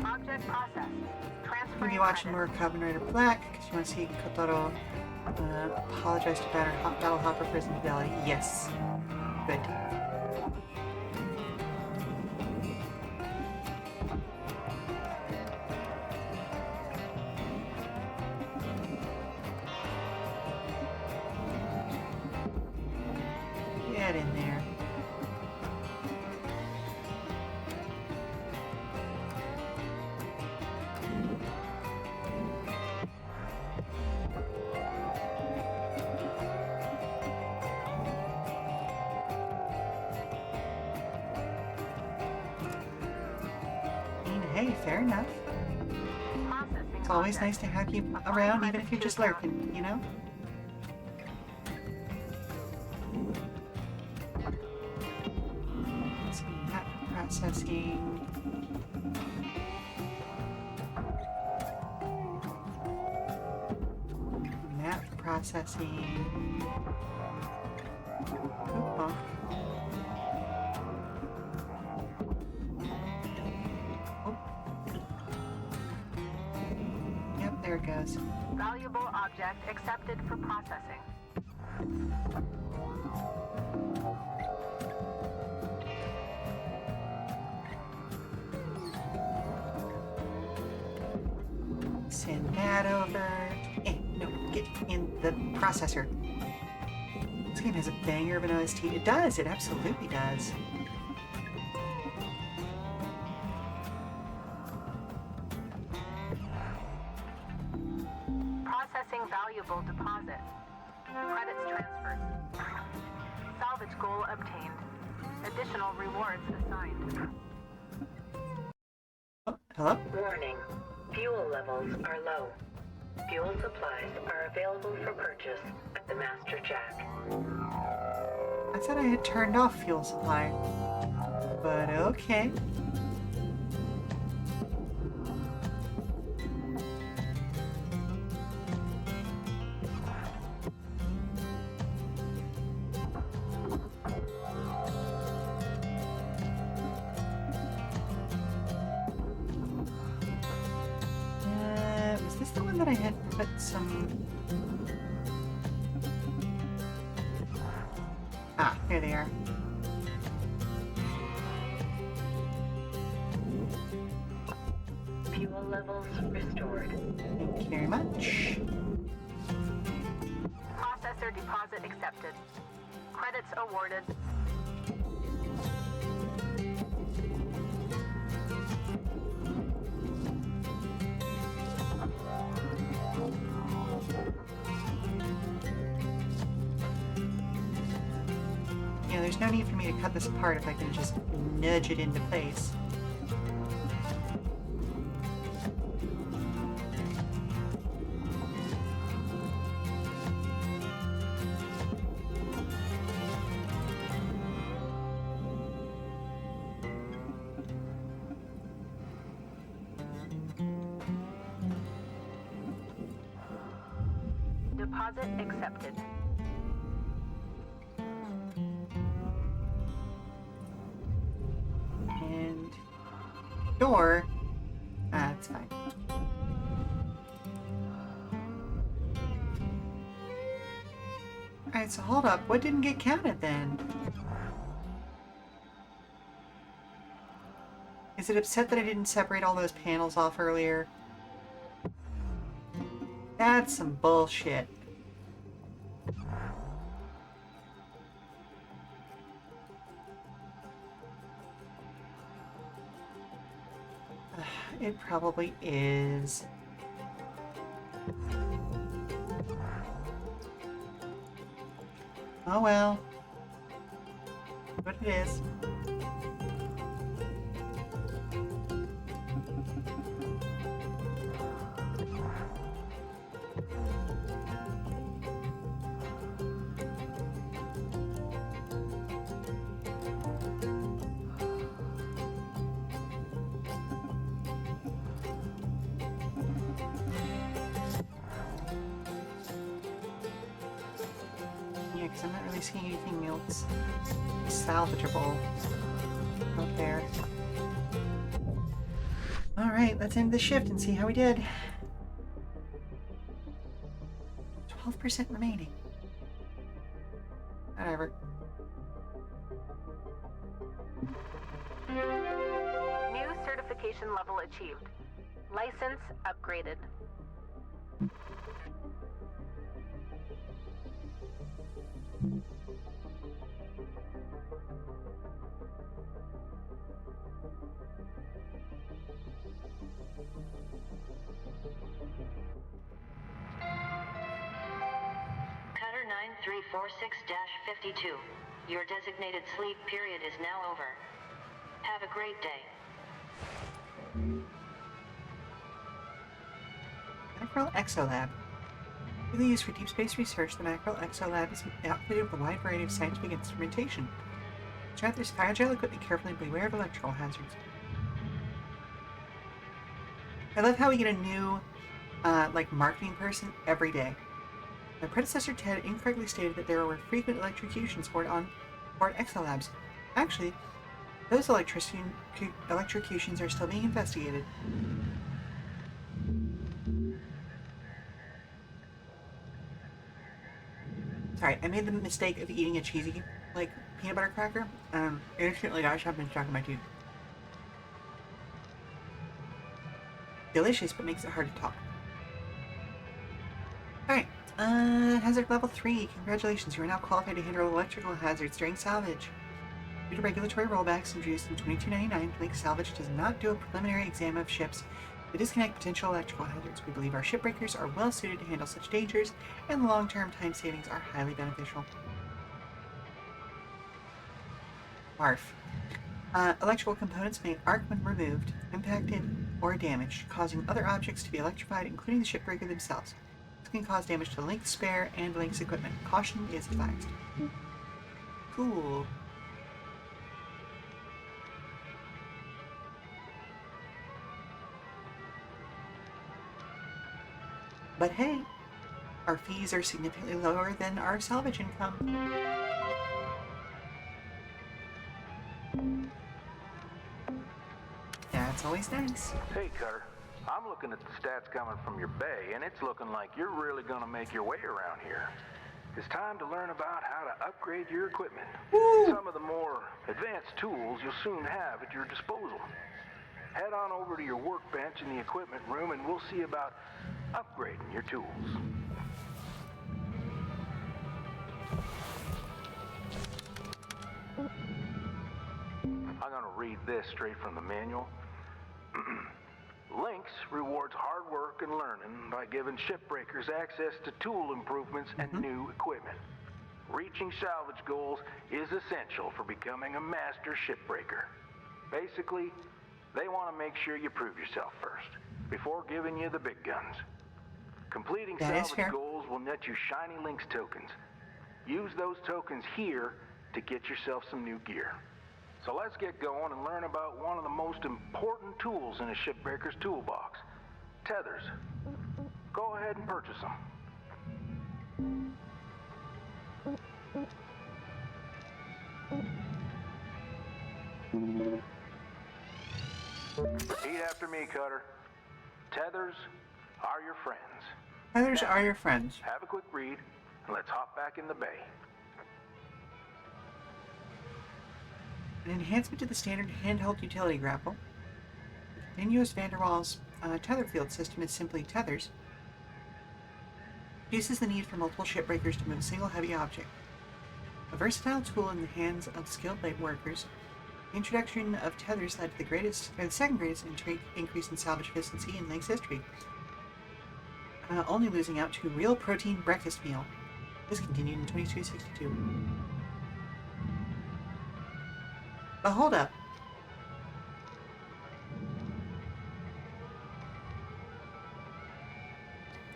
Object processed. Transferring Maybe watching credit. more Kamen Rider Black because you want to see Kotaro apologize to Battle Hopper for his infidelity. Yes. Good. Get in there. Hey, fair enough. Processing It's always object. nice to have you around, even if you're just lurking, you know? Let's see, map processing. Map processing. Oh. Yep, there it goes. Valuable object accepted for processing. Send that over. Hey, no, get in the processor. This game has a banger of an OST. It does, it absolutely does. Processing valuable deposit. Credits transferred. Salvage goal obtained. Additional rewards assigned. Oh, hello? Warning. Fuel levels are low. Fuel supplies are available for purchase at the Master Jack. I thought I had turned off fuel supply. But okay. Was this the one that I had put some... Ah, here they are. Fuel levels restored. Thank you very much. Processor deposit accepted. Credits awarded. You know, there's no need for me to cut this apart if I can just nudge it into place. Deposit accepted. And... door. Ah, that's fine. Alright, so hold up. What didn't get counted then? Is it upset that I didn't separate all those panels off earlier? That's some bullshit. It probably is. Oh well. What it is. Yeah, because I'm not really seeing anything else salvageable out there. Alright, let's end the shift and see how we did. 12% remaining. Whatever. New certification level achieved. License upgraded. Cutter 9346-52. Your designated sleep period is now over. Have a great day. Mackerel Exolab. Really used for deep space research, the Mackerel Exolab is outfitted with a wide variety of scientific instrumentation. Strap this fragile equipment carefully and beware of electrical hazards. I love how we get a new, marketing person every day. My predecessor Ted incorrectly stated that there were frequent electrocutions on board Exolabs. Actually, those electrocutions are still being investigated. Sorry, I made the mistake of eating a cheesy, peanut butter cracker. Instantly got something stuck in my tooth. Delicious, but makes it hard to talk. Alright, hazard level 3. Congratulations, you are now qualified to handle electrical hazards during salvage. Due to regulatory rollbacks introduced in 2299, Link Salvage does not do a preliminary exam of ships to disconnect potential electrical hazards. We believe our shipbreakers are well suited to handle such dangers, and the long-term time savings are highly beneficial. Barf. Electrical components may arc when removed, impacted, or damaged, causing other objects to be electrified, including the shipbreaker themselves. This can cause damage to Link's spare and Link's equipment. Caution is advised. Cool. But hey, our fees are significantly lower than our salvage income. That's always nice. Hey, Cutter. I'm looking at the stats coming from your bay, and it's looking like you're really gonna make your way around here. It's time to learn about how to upgrade your equipment. Woo! Some of the more advanced tools you'll soon have at your disposal. Head on over to your workbench in the equipment room, and we'll see about upgrading your tools. I'm gonna read this straight from the manual. Lynx rewards hard work and learning by giving shipbreakers access to tool improvements and new equipment. Reaching salvage goals is essential for becoming a master shipbreaker. Basically, they want to make sure you prove yourself first, before giving you the big guns. Completing salvage goals will net you shiny Lynx tokens. Use those tokens here to get yourself some new gear. So let's get going and learn about one of the most important tools in a shipbreaker's toolbox, tethers. Go ahead and purchase them. Repeat after me, Cutter. Tethers are your friends. Tethers are your friends. Have a quick read, and let's hop back in the bay. An enhancement to the standard handheld utility grapple. The continuous van der Waals tether field system is simply tethers. reduces the need for multiple shipbreakers to move a single heavy object. A versatile tool in the hands of skilled blade workers, the introduction of tethers led to the second greatest increase in salvage efficiency in Link's history, only losing out to Real Protein Breakfast Meal. This continued in 2262. But hold up.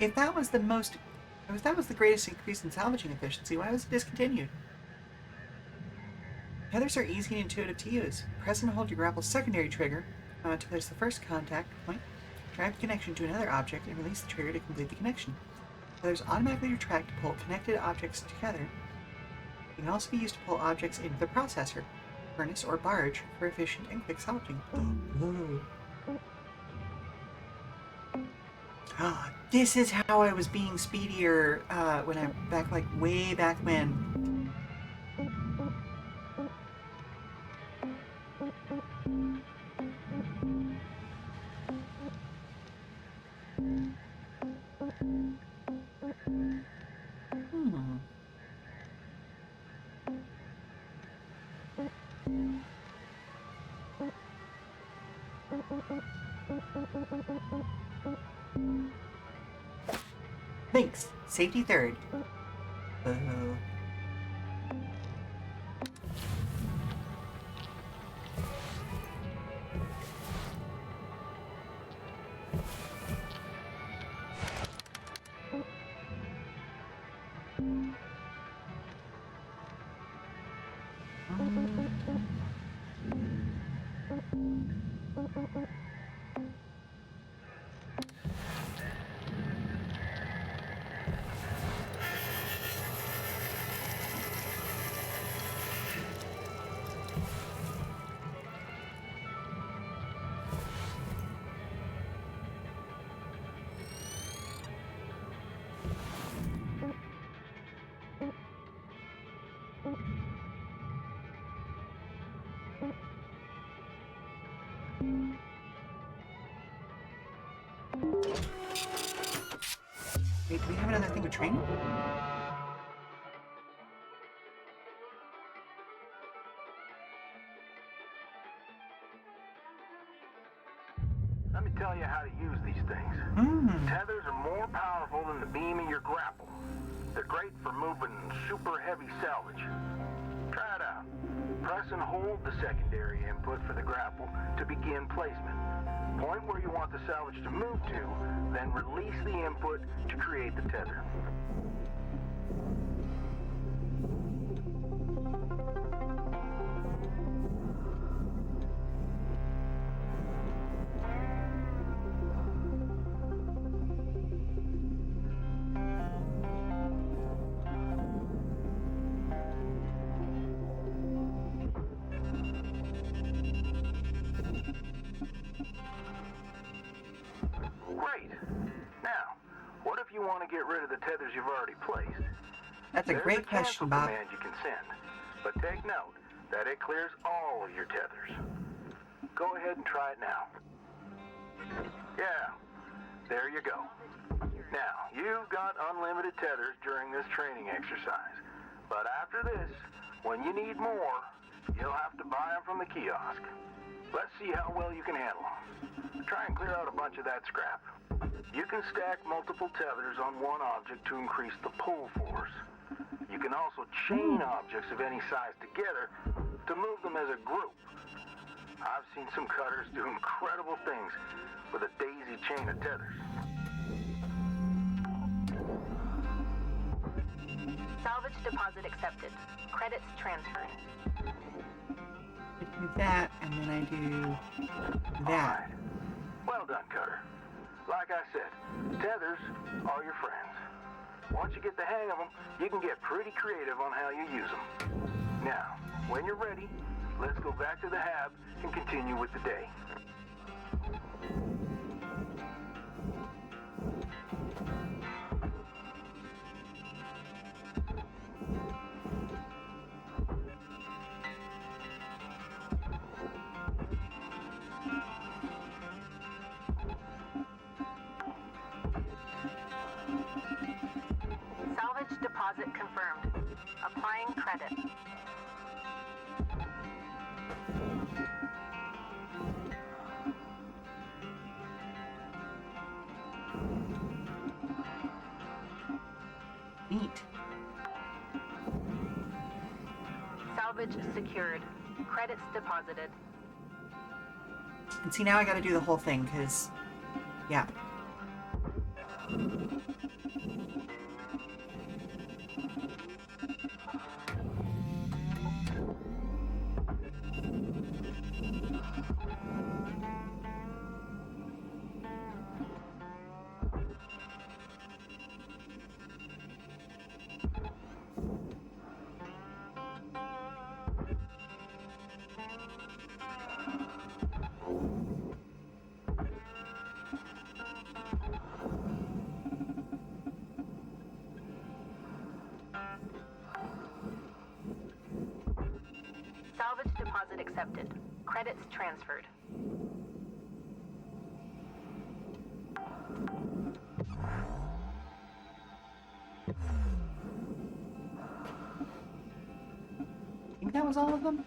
If that was the greatest increase in salvaging efficiency, why was it discontinued? Tethers are easy and intuitive to use. Press and hold your grapple's secondary trigger to place the first contact point, drive the connection to another object, and release the trigger to complete the connection. Tethers automatically retract to pull connected objects together. They can also be used to pull objects into the processor, furnace, or barge for efficient and quick salvaging. This is how I was being speedier when I'm way back when. Thanks. Safety third. Wait, do we have another thing with training? Let me tell you how to use these things. Tethers are more powerful than the beam of your grapple. They're great for moving super heavy salvage. Try it out. Press and hold the secondary input for the grapple to begin placement. Point where you want the salvage to move to, then release the input to create the tether. Great. Now, what if you want to get rid of the tethers you've already placed? That's a great question, Bob. There's a cancel command you can send, but take note that it clears all of your tethers. Go ahead and try it now. Yeah, there you go. Now, you've got unlimited tethers during this training exercise, but after this, when you need more, you'll have to buy them from the kiosk. Let's see how well you can handle them. Try and clear out a bunch of that scrap. You can stack multiple tethers on one object to increase the pull force. You can also chain objects of any size together to move them as a group. I've seen some cutters do incredible things with a daisy chain of tethers. Salvage deposit accepted. Credits transferring. I do that, and then I do that. Right. Well done, Cutter. Like I said, tethers are your friends. Once you get the hang of them, you can get pretty creative on how you use them. Now, when you're ready, let's go back to the hab and continue with the day. Salvage secured. Credits deposited. And see, now I gotta do the whole thing, because... yeah. Salvage deposit accepted. Credits transferred. I think that was all of them?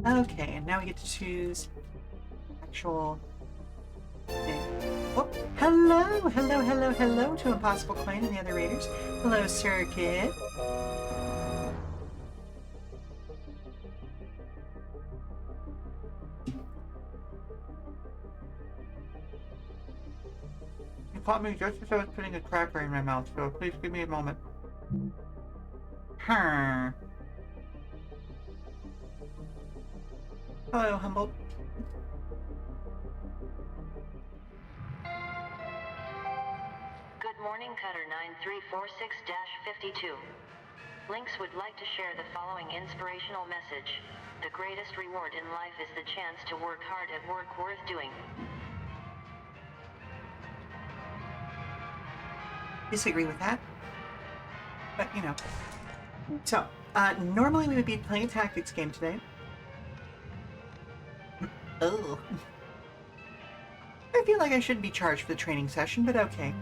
Okay, and now we get to choose actual thing. Oh, hello to Impossible Coin and the other raiders. Hello, Sir Kid. You caught me just as I was putting a cracker in my mouth, so please give me a moment. Hello, Humboldt. Good morning, Cutter 9346-52. Lynx would like to share the following inspirational message. The greatest reward in life is the chance to work hard at work worth doing. Disagree with that, but you know. So, normally we would be playing a tactics game today. Oh. I feel like I shouldn't be charged for the training session, but okay.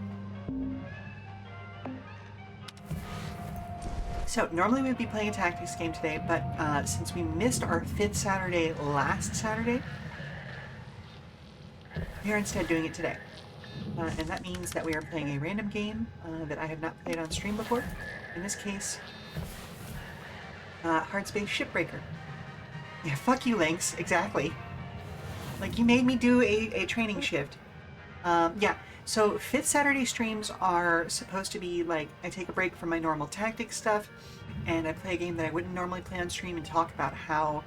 So, normally we would be playing a tactics game today, but since we missed our 5th Saturday last Saturday, we are instead doing it today. And that means that we are playing a random game that I have not played on stream before. In this case, Hardspace Shipbreaker. Yeah, fuck you, Lynx. Exactly. Like, you made me do a training shift. Yeah, so 5th Saturday streams are supposed to be, like, I take a break from my normal tactics stuff, and I play a game that I wouldn't normally play on stream and talk about how,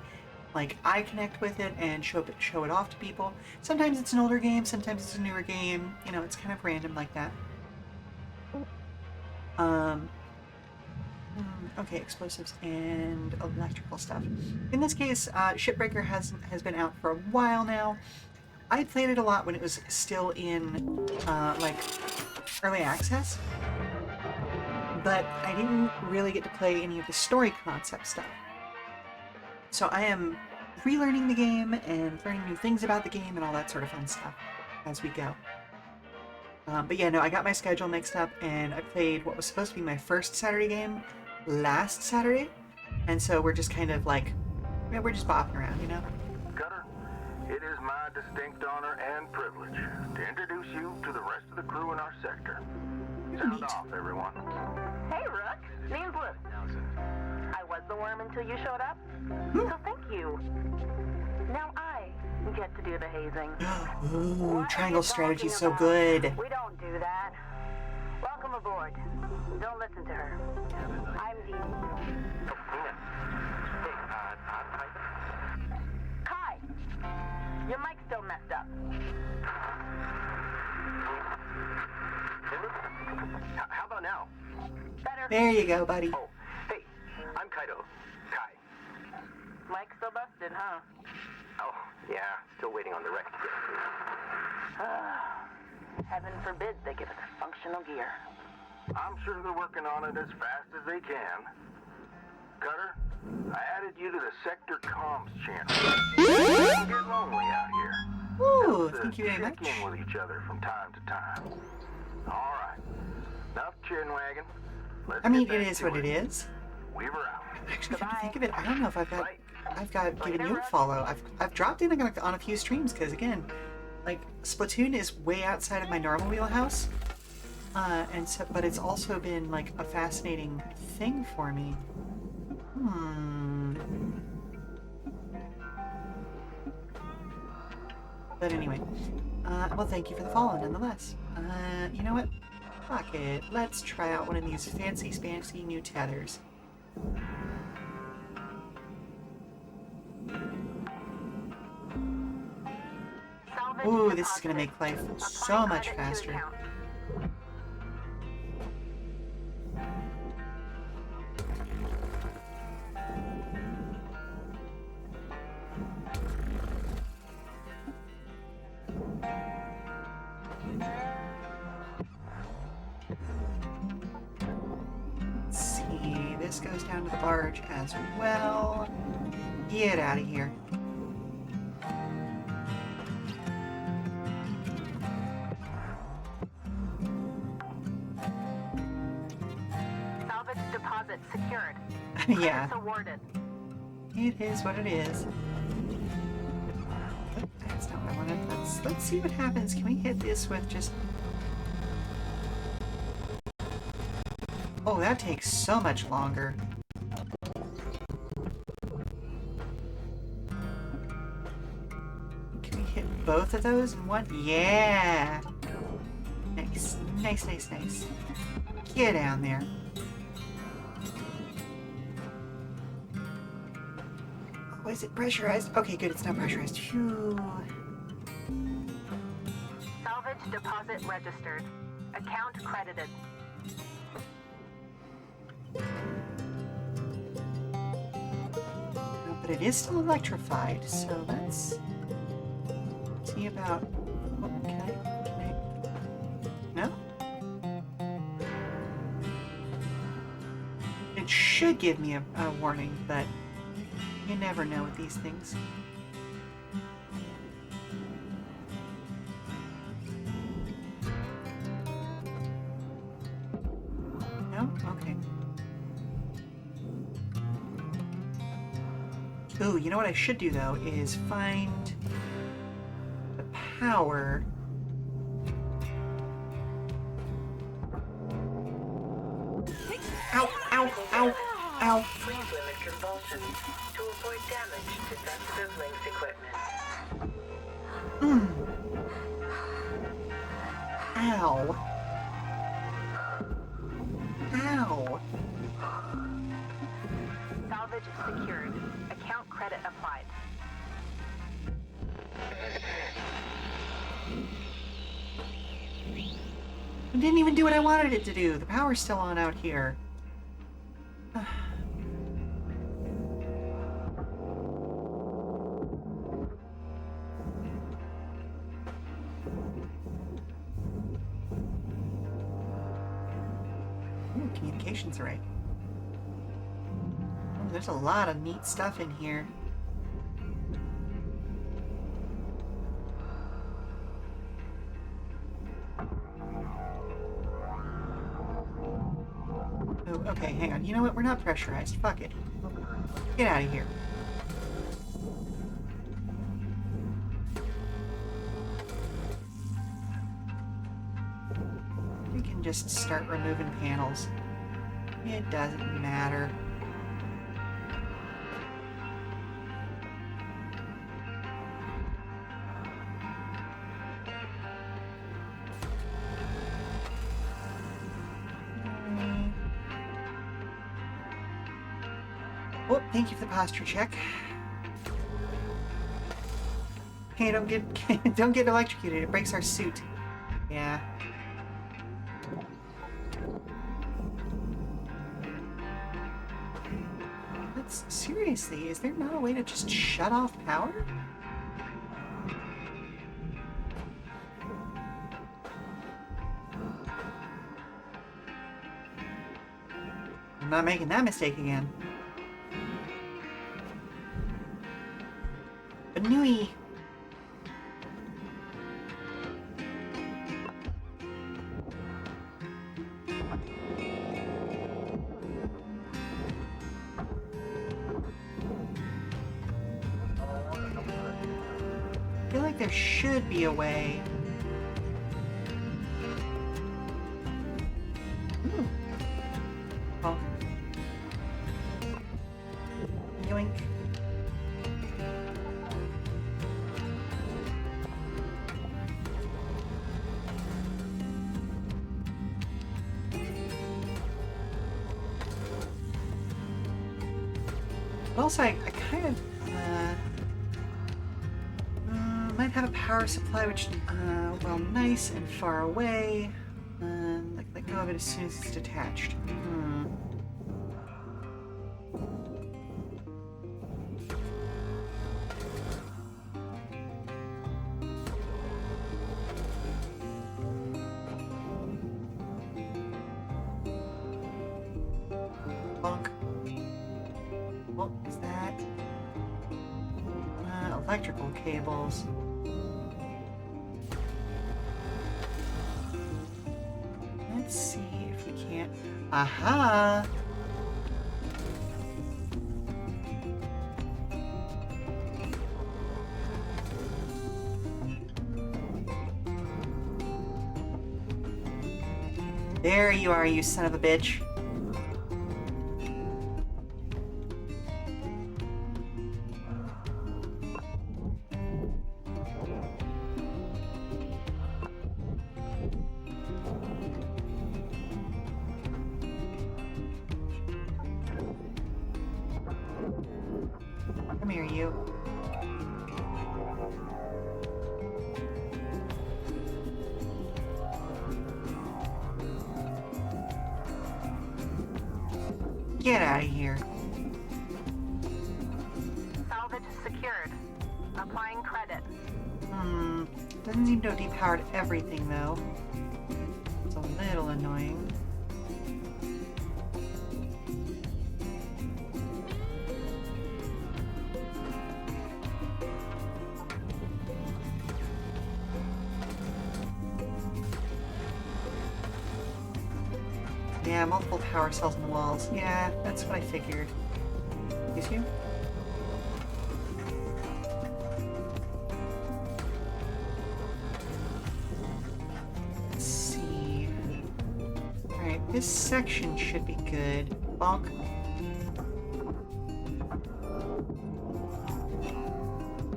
like, I connect with it and show it off to people. Sometimes it's an older game, sometimes it's a newer game. You know, it's kind of random like that. Okay, explosives and electrical stuff. In this case, Shipbreaker has been out for a while now. I played it a lot when it was still in, like, early access. But I didn't really get to play any of the story concept stuff. So I am relearning the game and learning new things about the game and all that sort of fun stuff as we go. But yeah, no, I got my schedule mixed up and I played what was supposed to be my first Saturday game last Saturday. And so we're just kind of like, yeah, we're just bopping around, you know? Cutter, it is my distinct honor and privilege to introduce you to the rest of the crew in our sector. Sound off, everyone. Hey, Rook. Name's Liz. I was the worm until you showed up, so thank you. Now I get to do the hazing. Ooh, triangle strategy is so good. We don't do that. Welcome aboard. Don't listen to her. I'm Dee. Kai, your mic's still messed up. How about now? Better. There you go, buddy. Oh, hey, I'm Kaido. Kai. Mic's still busted, huh? Oh, yeah, still waiting on the wreck to get through. Heaven forbid they give us functional gear. I'm sure they're working on it as fast as they can. Cutter, I added you to the sector comms channel. Don't get lonely out here. Ooh, Helps thank you to very check much. in with each other from time to time. All right. Enough chin wagging. Let's I mean, get it back is to what it is. Weaver out. Actually, come to think of it, I don't know if I've got given Later, you a Russ. follow. I've dropped in on a few streams because again, like Splatoon is way outside of my normal wheelhouse, and so but it's also been like a fascinating thing for me. But anyway, well, thank you for the follow nonetheless. You know what? Fuck it. Let's try out one of these fancy new tethers. Salvage Ooh, this is gonna deposited. make life Applying so much credit to faster. account. Let's see, this goes down to the barge as well. Get out of here. Salvage deposit secured. Yeah, Credits awarded. it is what it is. But that's not what I wanted. Let's see what happens. Can we hit this with just... Oh, that takes so much longer. Can we hit both of those in one? Yeah! Nice. Nice. Get down there. Oh, is it pressurized? Okay, good, it's not pressurized. Phew. Salvage deposit registered. Account credited. But it is still electrified, so let's see about... Oh, can I... No? It should give me a warning, but you never know with these things. No? Okay. Ooh, you know what I should do, though, is find the power... Ow, ow, ow, ow. Please limit convulsions to avoid damage to sensitive links equipment. Ow. Ow. Salvage secured. Account credit applied. It didn't even do what I wanted it to do. The power's still on out here. Ooh, communications are right. Oh, there's a lot of neat stuff in here. Oh, okay, hang on. You know what? We're not pressurized. Fuck it. Get out of here. We can just start removing panels. It doesn't matter. Oh, thank you for the posture check. Hey, don't get electrocuted. It breaks our suit. Yeah. That's seriously, is there not a way to just shut off power? I'm not making that mistake again. Rapa Nui. I feel like there should be a way. Oh. Yoink. But also, I kind of might have a power supply, which, well, nice and far away. Like, let go of it as soon as it's detached. Bonk. What is that? Electrical cables. Let's see if we can't. Aha! There you are, you son of a bitch. Come here, you. Get out of here. Salvage secured. Applying credit. Doesn't seem to have depowered everything, though. It's a little annoying. Yeah, multiple power cells in the walls. Yeah, that's what I figured. You see? Let's see. Alright, this section should be good. Bonk.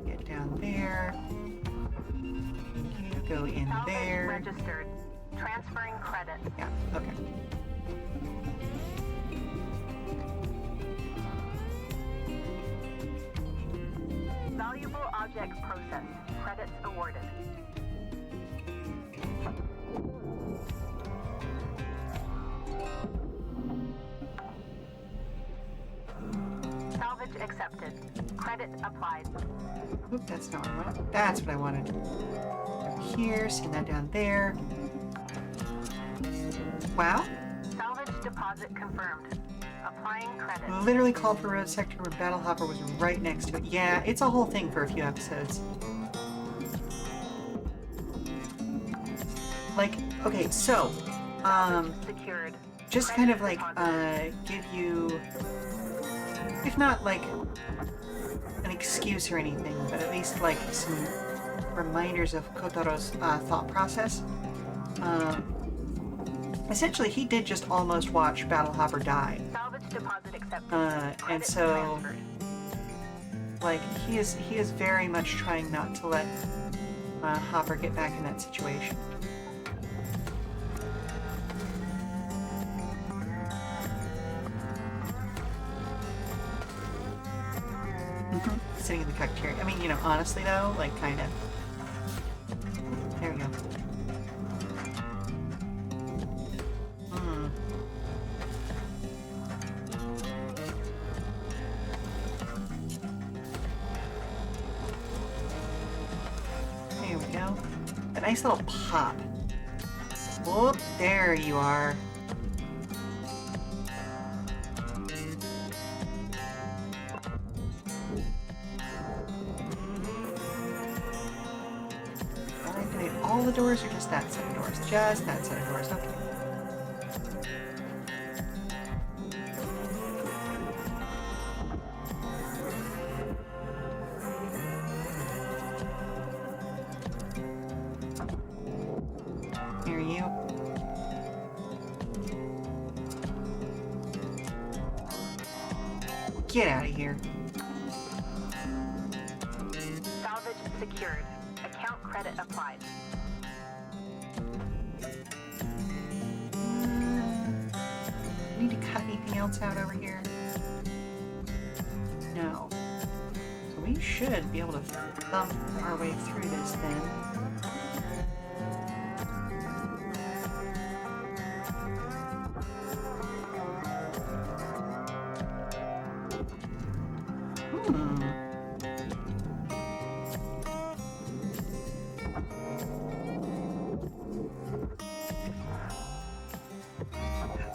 Get down there. You go in Salvage there. registered. Transferring credit. Yeah, okay. Valuable object processed. Credits awarded. Salvage accepted. Credit applied. Oop, that's not what I wanted. That's what I wanted. Over here, send that down there. Wow. Salvage deposit confirmed. Applying credit. Literally called for a sector where Battle Hopper was right next to it. Yeah, it's a whole thing for a few episodes. Like, okay, so, Secured. just kind of like, give you, if not like an excuse or anything, but at least like some reminders of Kotoro's thought process. Essentially, he did just almost watch Battle Hopper die. Salvage deposit accepted. And Credit so, transferred. like, he is very much trying not to let Hopper get back in that situation. Sitting in the cafeteria. I mean, you know, honestly though, like, kind of. There we go. There we go. A nice little pop. Whoop, there you are. all the doors or just that set of doors? Just that set of doors, okay. Here you. Get out of here. Salvage secured. Account credit applied. Need to cut anything else out over here? No. So we should be able to thump our way through this then.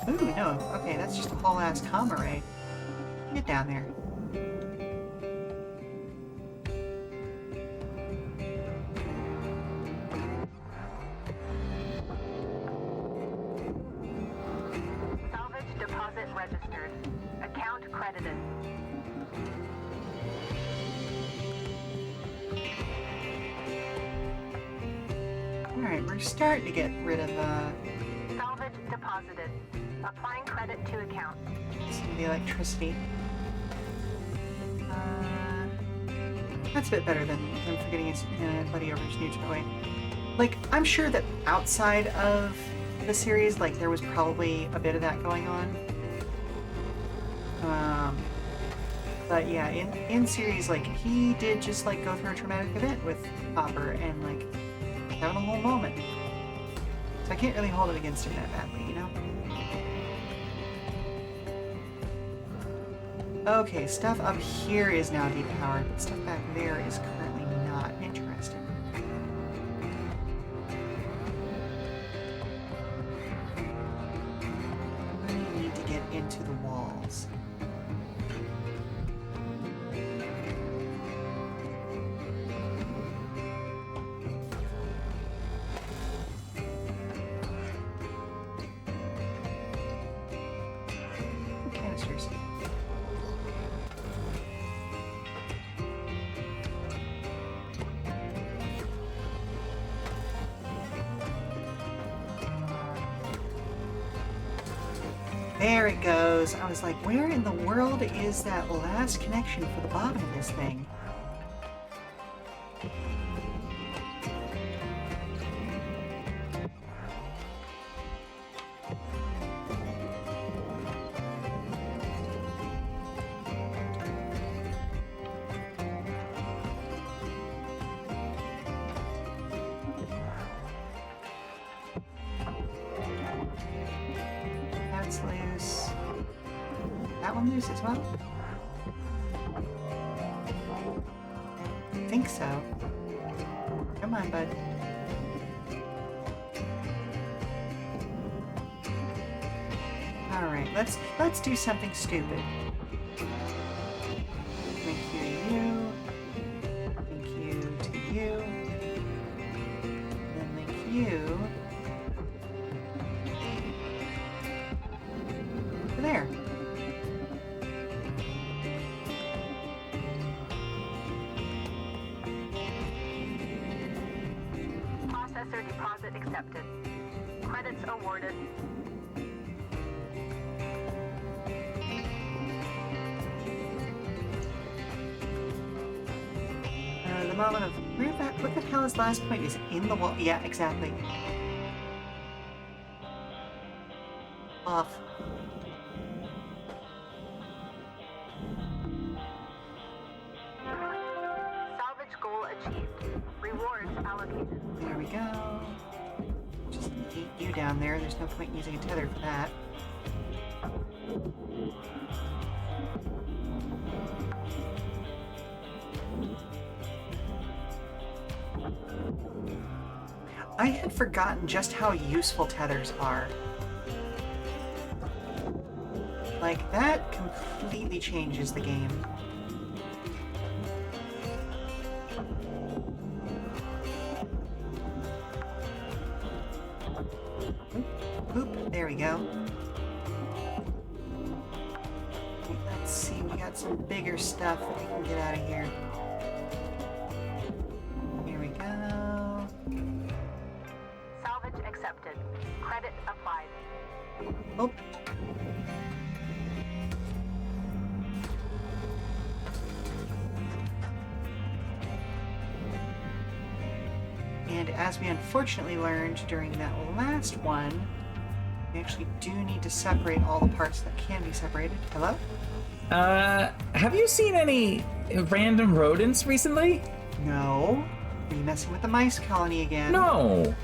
Ooh, no. Okay, that's just a whole ass comm array. Get down there. Salvage deposit registered. Account credited. Alright, we're starting to get rid of Salvage deposited. Applying credit to account. some of the electricity. That's a bit better than forgetting his buddy over his new toy. Like, I'm sure that outside of the series, like, there was probably a bit of that going on. But yeah, in series, like, he did just, like, go through a traumatic event with Hopper and, like, having a whole moment. So I can't really hold it against him that badly, you know? Okay, stuff up here is now depowered, but stuff back there is currently not. Interesting. I need to get into the walls. Canisters. There it goes. I was like, where in the world is that last connection for the bottom of this thing? That's loose. That one loose as well? I think so. Come on, bud. Alright, let's do something stupid. Link you to you. Link you to you. Then link you to there. Processor deposit accepted. Credits awarded. The moment of what the hell is last point? Is it in the wall? Yeah, exactly. Off. Salvage goal achieved. Rewards allocated. There we go. Just eat you down there. There's no point in using a tether for that. I had forgotten just how useful tethers are. Like, that completely changes the game. There we go. Let's see, we got some bigger stuff that we can get out of here. Here we go. Salvage accepted. Credit applied. Oh. And as we unfortunately learned during that last one, we actually do need to separate all the parts that can be separated. Hello? Have you seen any random rodents recently? No. Are you messing with the mice colony again? No.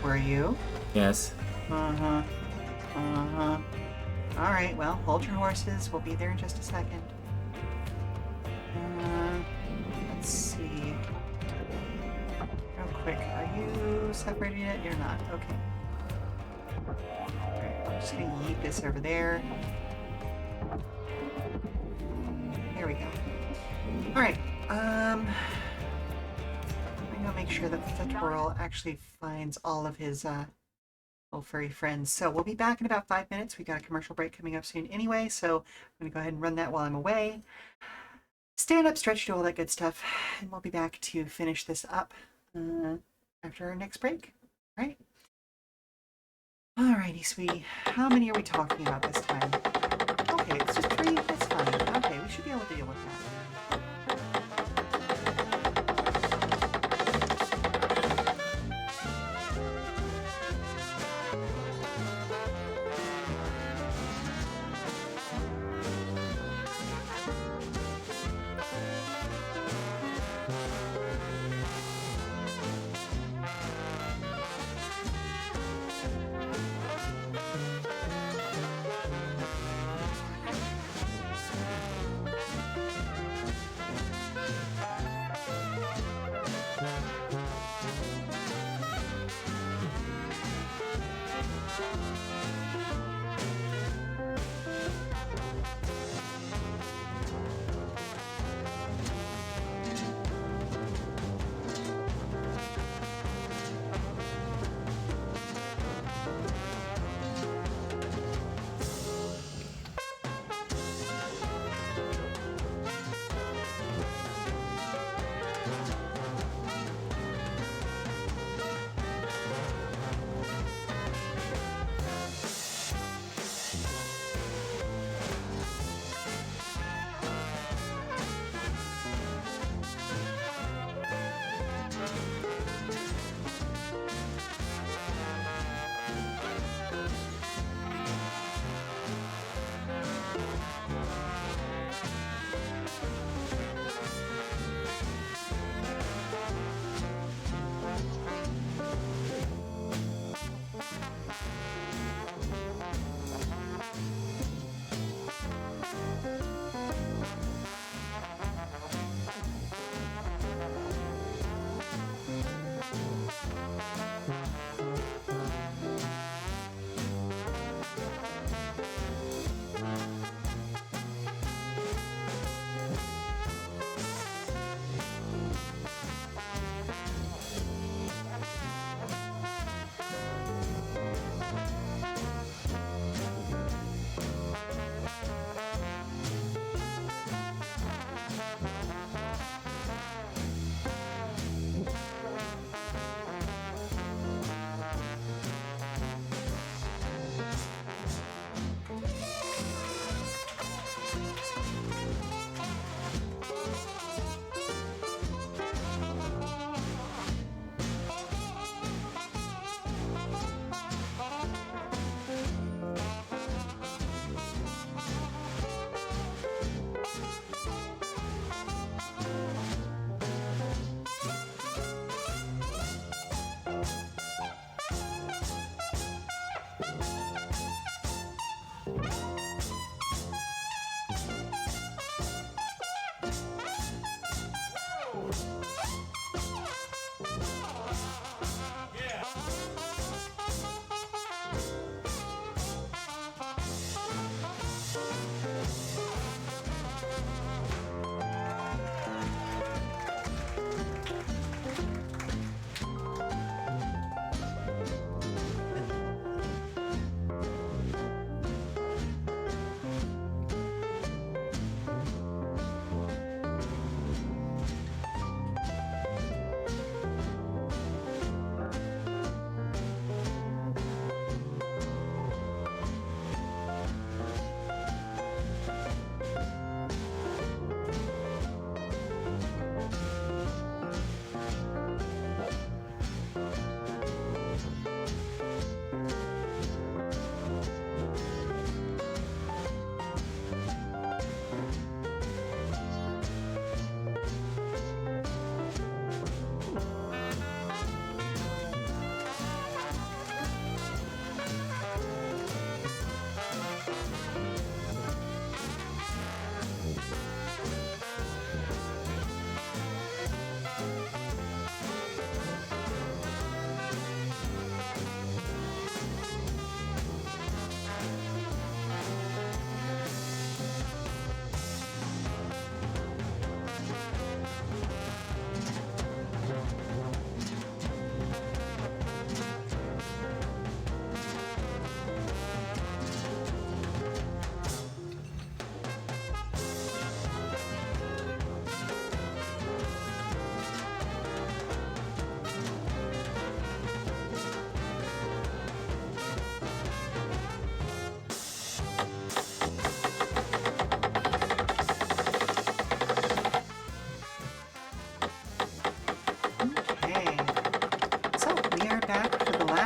Were you? Yes. Uh-huh. Uh-huh. Alright, well, hold your horses. We'll be there in just a second. Let's see. Real quick, are you separated yet? You're not. Okay. Alright, I'm just gonna yeet this over there. There we go. Alright, I'm gonna make sure that the twirl actually finds all of his, little furry friends. So we'll be back in about 5 minutes. We've got a commercial break coming up soon anyway, so I'm gonna go ahead and run that while I'm away. Stand up, stretch, do all that good stuff, and we'll be back to finish this up after our next break. All right? Alrighty, sweetie. How many are we talking about this time? Okay, it's just 3. That's fine. Okay, we should be able to deal with that.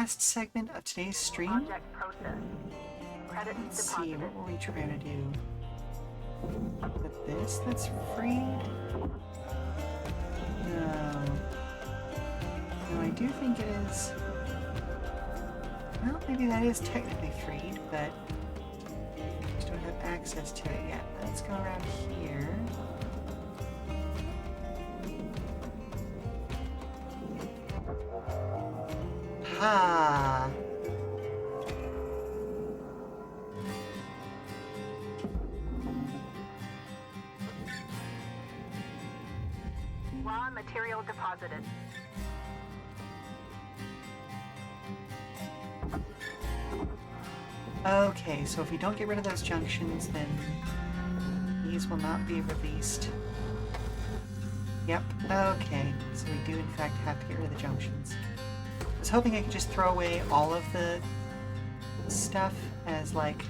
last segment of today's stream. Object processed. Credits Let's see, deposited. what were we trying to do? With this that's freed? No. No, I do think it is... Well, maybe that is technically freed, but I just don't have access to it yet. Let's go around here. Ha! Raw material deposited. Okay, so if we don't get rid of those junctions, then these will not be released. Yep, okay. So we do in fact have to get rid of the junctions. I was hoping I could just throw away all of the stuff as like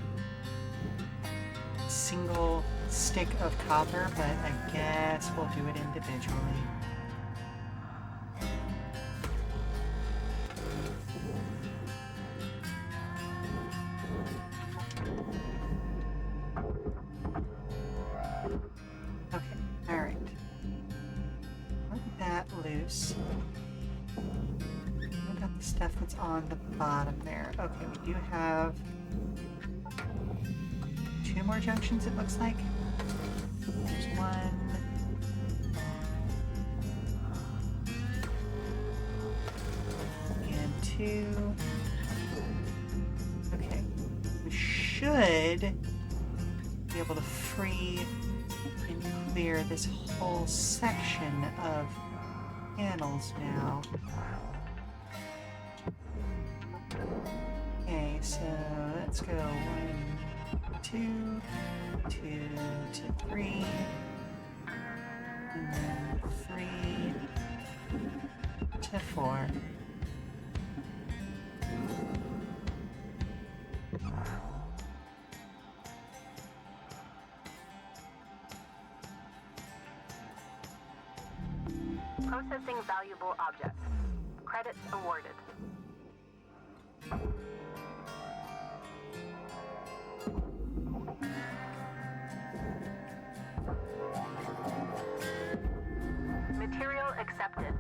single stick of copper, but I guess we'll do it individually. Okay, alright. Let that loose. What about the stuff that's on the bottom there? Okay, we do have 2 more junctions, it looks like. There's 1. And 2. Okay. We should be able to free and clear this whole section of panels now. Okay, so let's go 1, 2, 2 to 3, and then 3 to 4. Processing valuable objects. Credits awarded. Material accepted.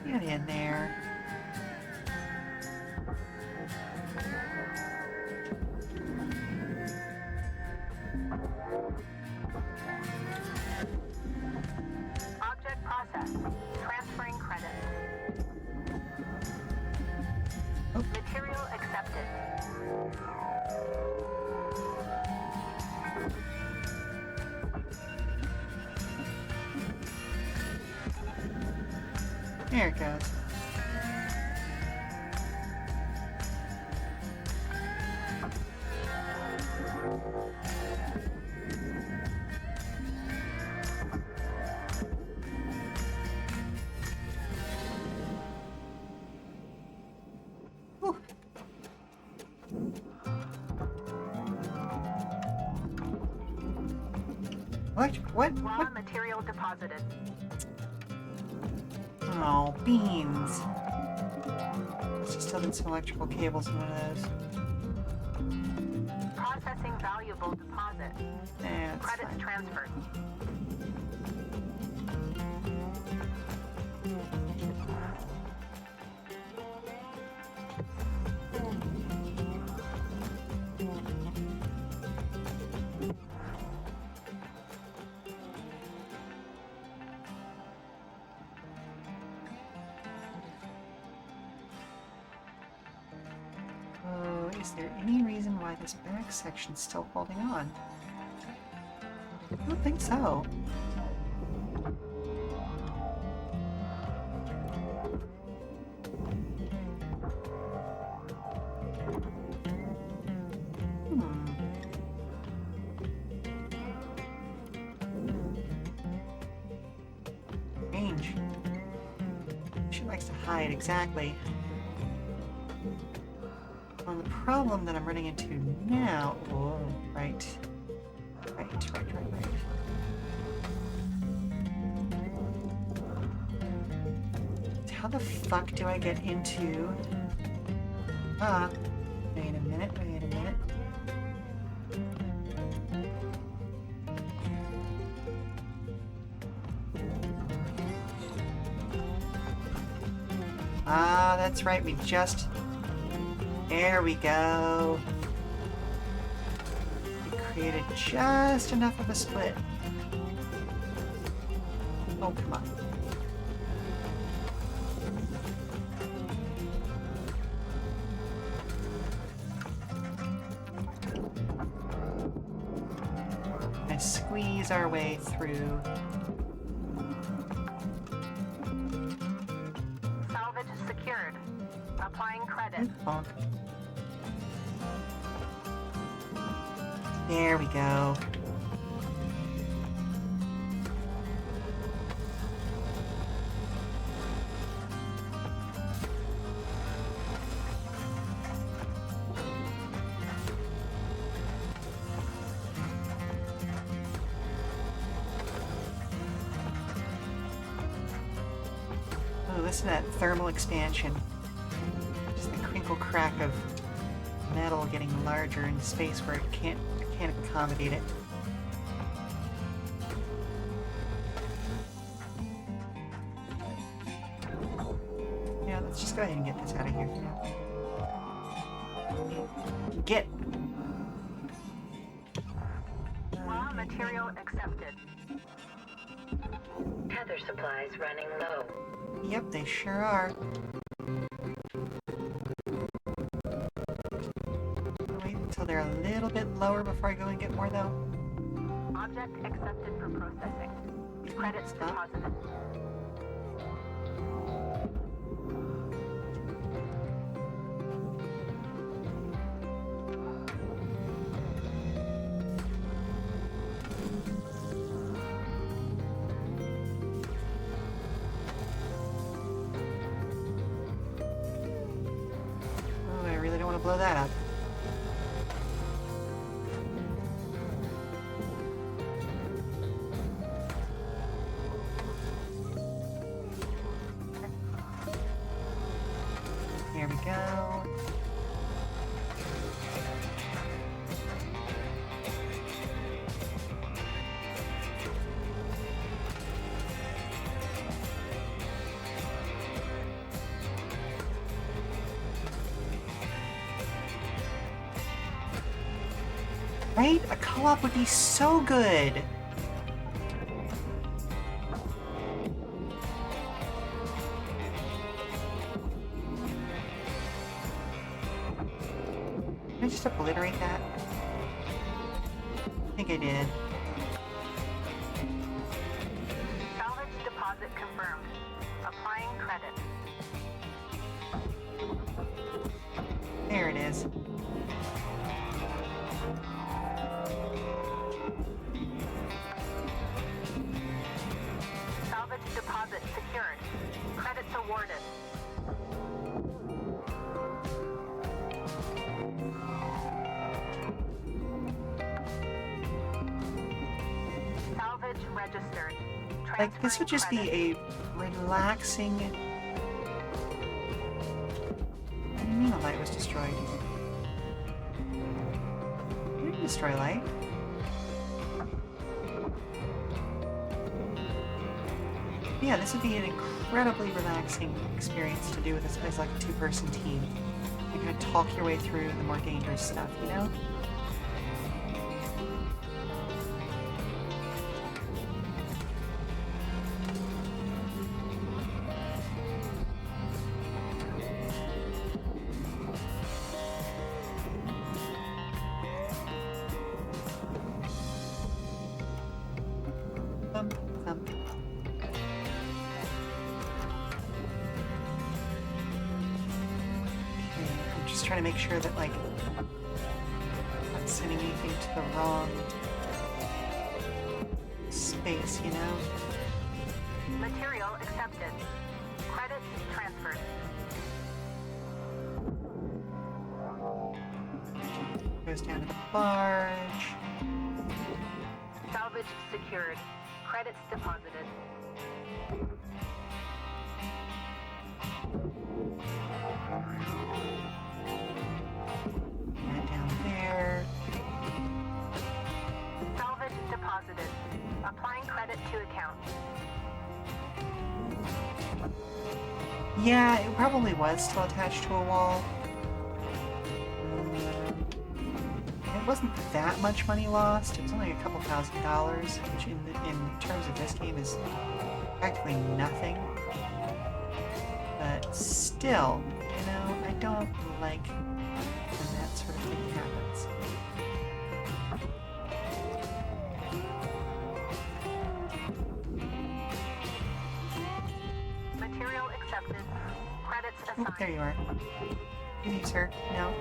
Get in there. Object processed. Transferring credits. Oh. Material accepted. There it goes. Whew. What? Raw material deposited. Oh, beans. Must have still been some electrical cables in one of those. Processing valuable deposit. That's Credits fine. transferred. Oh, is there any reason why this back section's still holding on? I don't think so. Strange. She likes to hide, exactly. Well, the problem that I'm running into now... Oh, right. Right. How the fuck do I get into... wait a minute. That's right, we just... There we go. We created just enough of a split. Oh, come on. And squeeze our way through. Salvage secured. Applying credit. Bonk. There we go. Oh, listen to that thermal expansion. Just the crinkle crack of metal getting larger in space where it can't accommodate it. Yeah, let's just go ahead and get this out of here now. Get! Raw material accepted. Tether supplies running low. Yep, they sure are. Wait until they're a little bit lower before I go and get more, though. Object accepted for processing. Credits Stop. deposited. Oh, I really don't want to blow that up. There we go. Right? A co-op would be so good. Did I just obliterate that? I think I did. Salvage deposit confirmed. Applying credit. There it is. Salvage deposit secured. Credits awarded. Salvage registered. Like, this would just be Transferring a relaxing... What do you mean the light was destroyed? You didn't destroy light. Yeah, this would be an incredibly relaxing experience to do with this as like a two-person team. You can talk your way through the more dangerous stuff, you know? Thump, thump. Okay, I'm just trying to make sure that, like, I'm not sending anything to the wrong space, you know? Material accepted. Credits transferred. Goes down to the barge. Salvage secured. Credits deposited. That down there. Salvage deposited. Applying credit to account. Yeah, it probably was still attached to a wall. It wasn't that much money lost. It was only a couple $1,000s, which in terms of this game is practically nothing. But still, you know, I don't like when that sort of thing happens. Material accepted. Credits Oh, assigned. there you are. You, sir. No.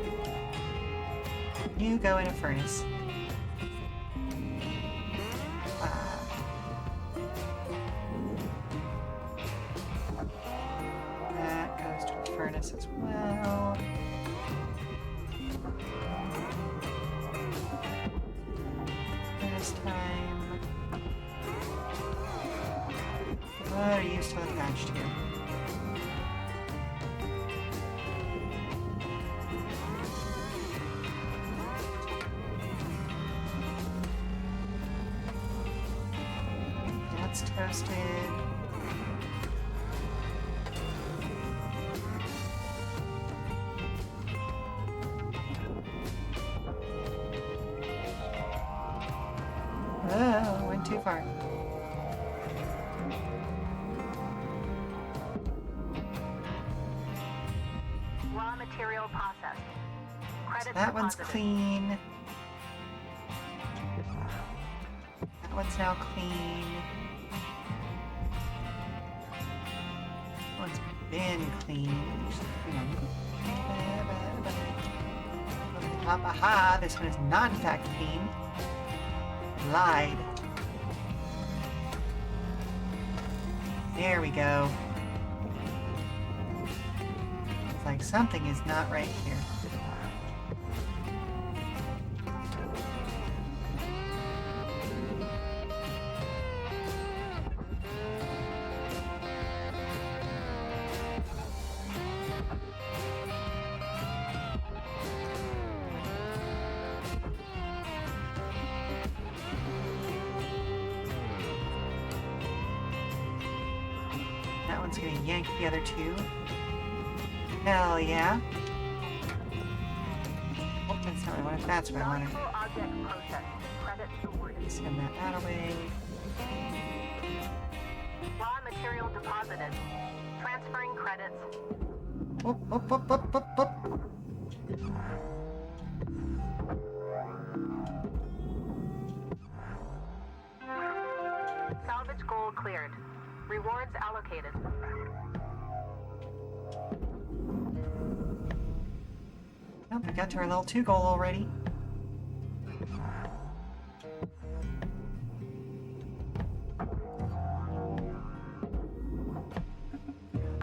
You go in a furnace. That goes to a furnace as well. This time. What are you still attached to? That's toasted. Oh, went too far. Raw material processed. Credits That one's deposited. clean. That one's now clean. That one's been clean. Aha, this one is not in fact clean. Lied. There we go. It's like something is not right here. That one's gonna yank the other two. Hell yeah. Oh, that's not what I wanted. That's what I wanted. Valuable object processed. Credits awarded. Send that away. Raw material deposited. Transferring credits. Whoop, whoop, whoop, whoop, whoop, whoop. Salvage goal cleared. Rewards allocated. Oh, we got to our level 2 goal already.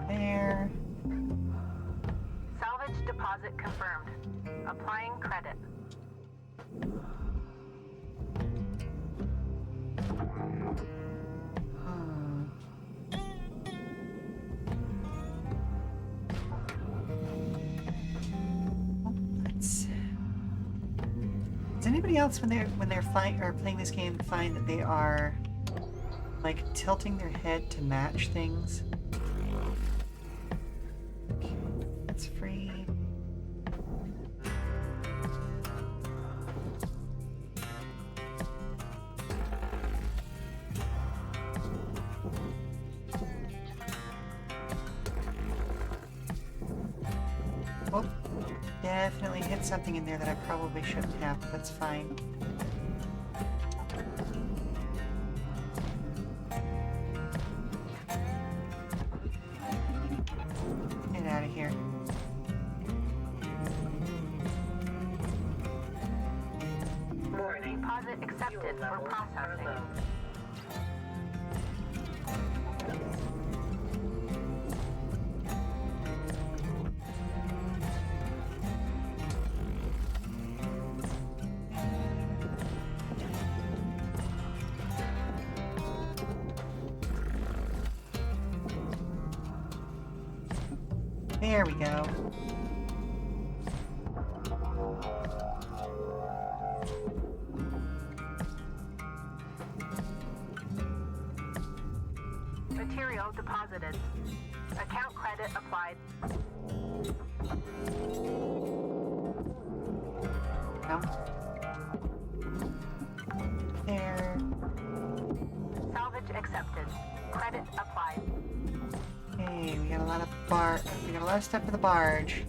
There. Salvage deposit confirmed. Applying credit. Hmm. Oh, let's. Does anybody else when they're flying or playing this game find that they are like tilting their head to match things? Okay, that's free. Oh, definitely hit something in there that I probably shouldn't have, but that's fine. Get out of here. Warning. Deposit accepted Fuel for levels are processing. low. There we go. Material deposited. Account credit applied. No. There. Salvage accepted. Credit applied. Hey, we got a lot of stuff for the barge.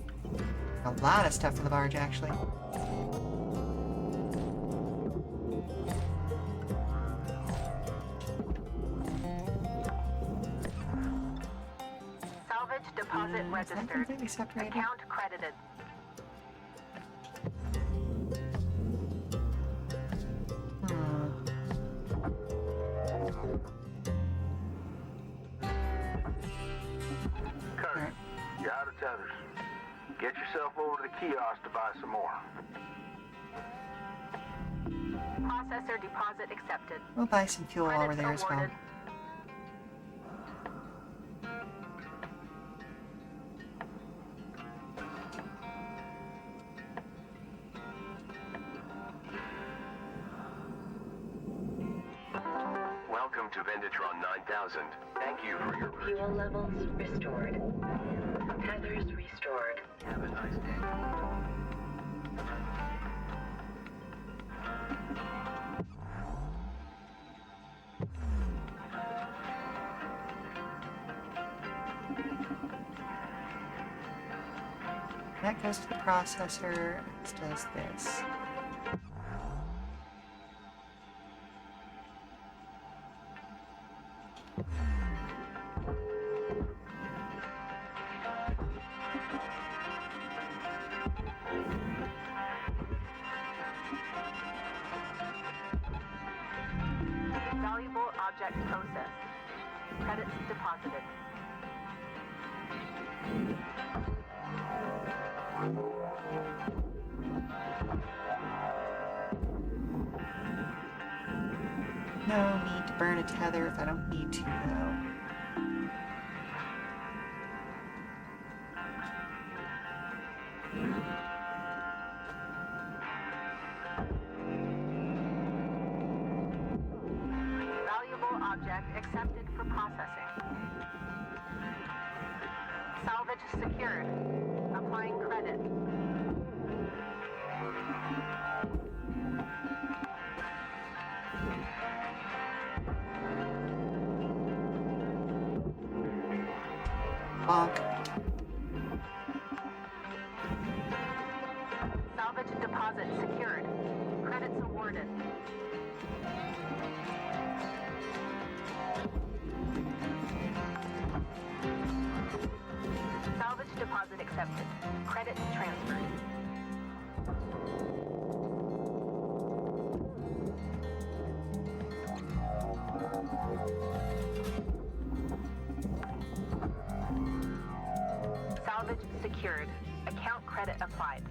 A lot of stuff for the barge, actually. Salvage deposit Is that registered. completely separated? Account credited. Kurt, you're out of tethers. Get yourself over to the kiosk to buy some more. Processor deposit accepted. We'll buy some fuel while we're Credits there as well. awarded. Welcome to Venditron 9000. Thank you for your purchase. Fuel levels restored. Tethers restored. Have a nice day. That goes to the processor. This does this. Valuable object processed. Credits deposited. No need to burn a tether if I don't need to, though. Valuable object accepted for processing. Salvage secured. Applying credit. Bonk. Salvage deposit secured. Credits awarded. Salvage deposit accepted. Credit transferred. Salvage secured. Account credit applied.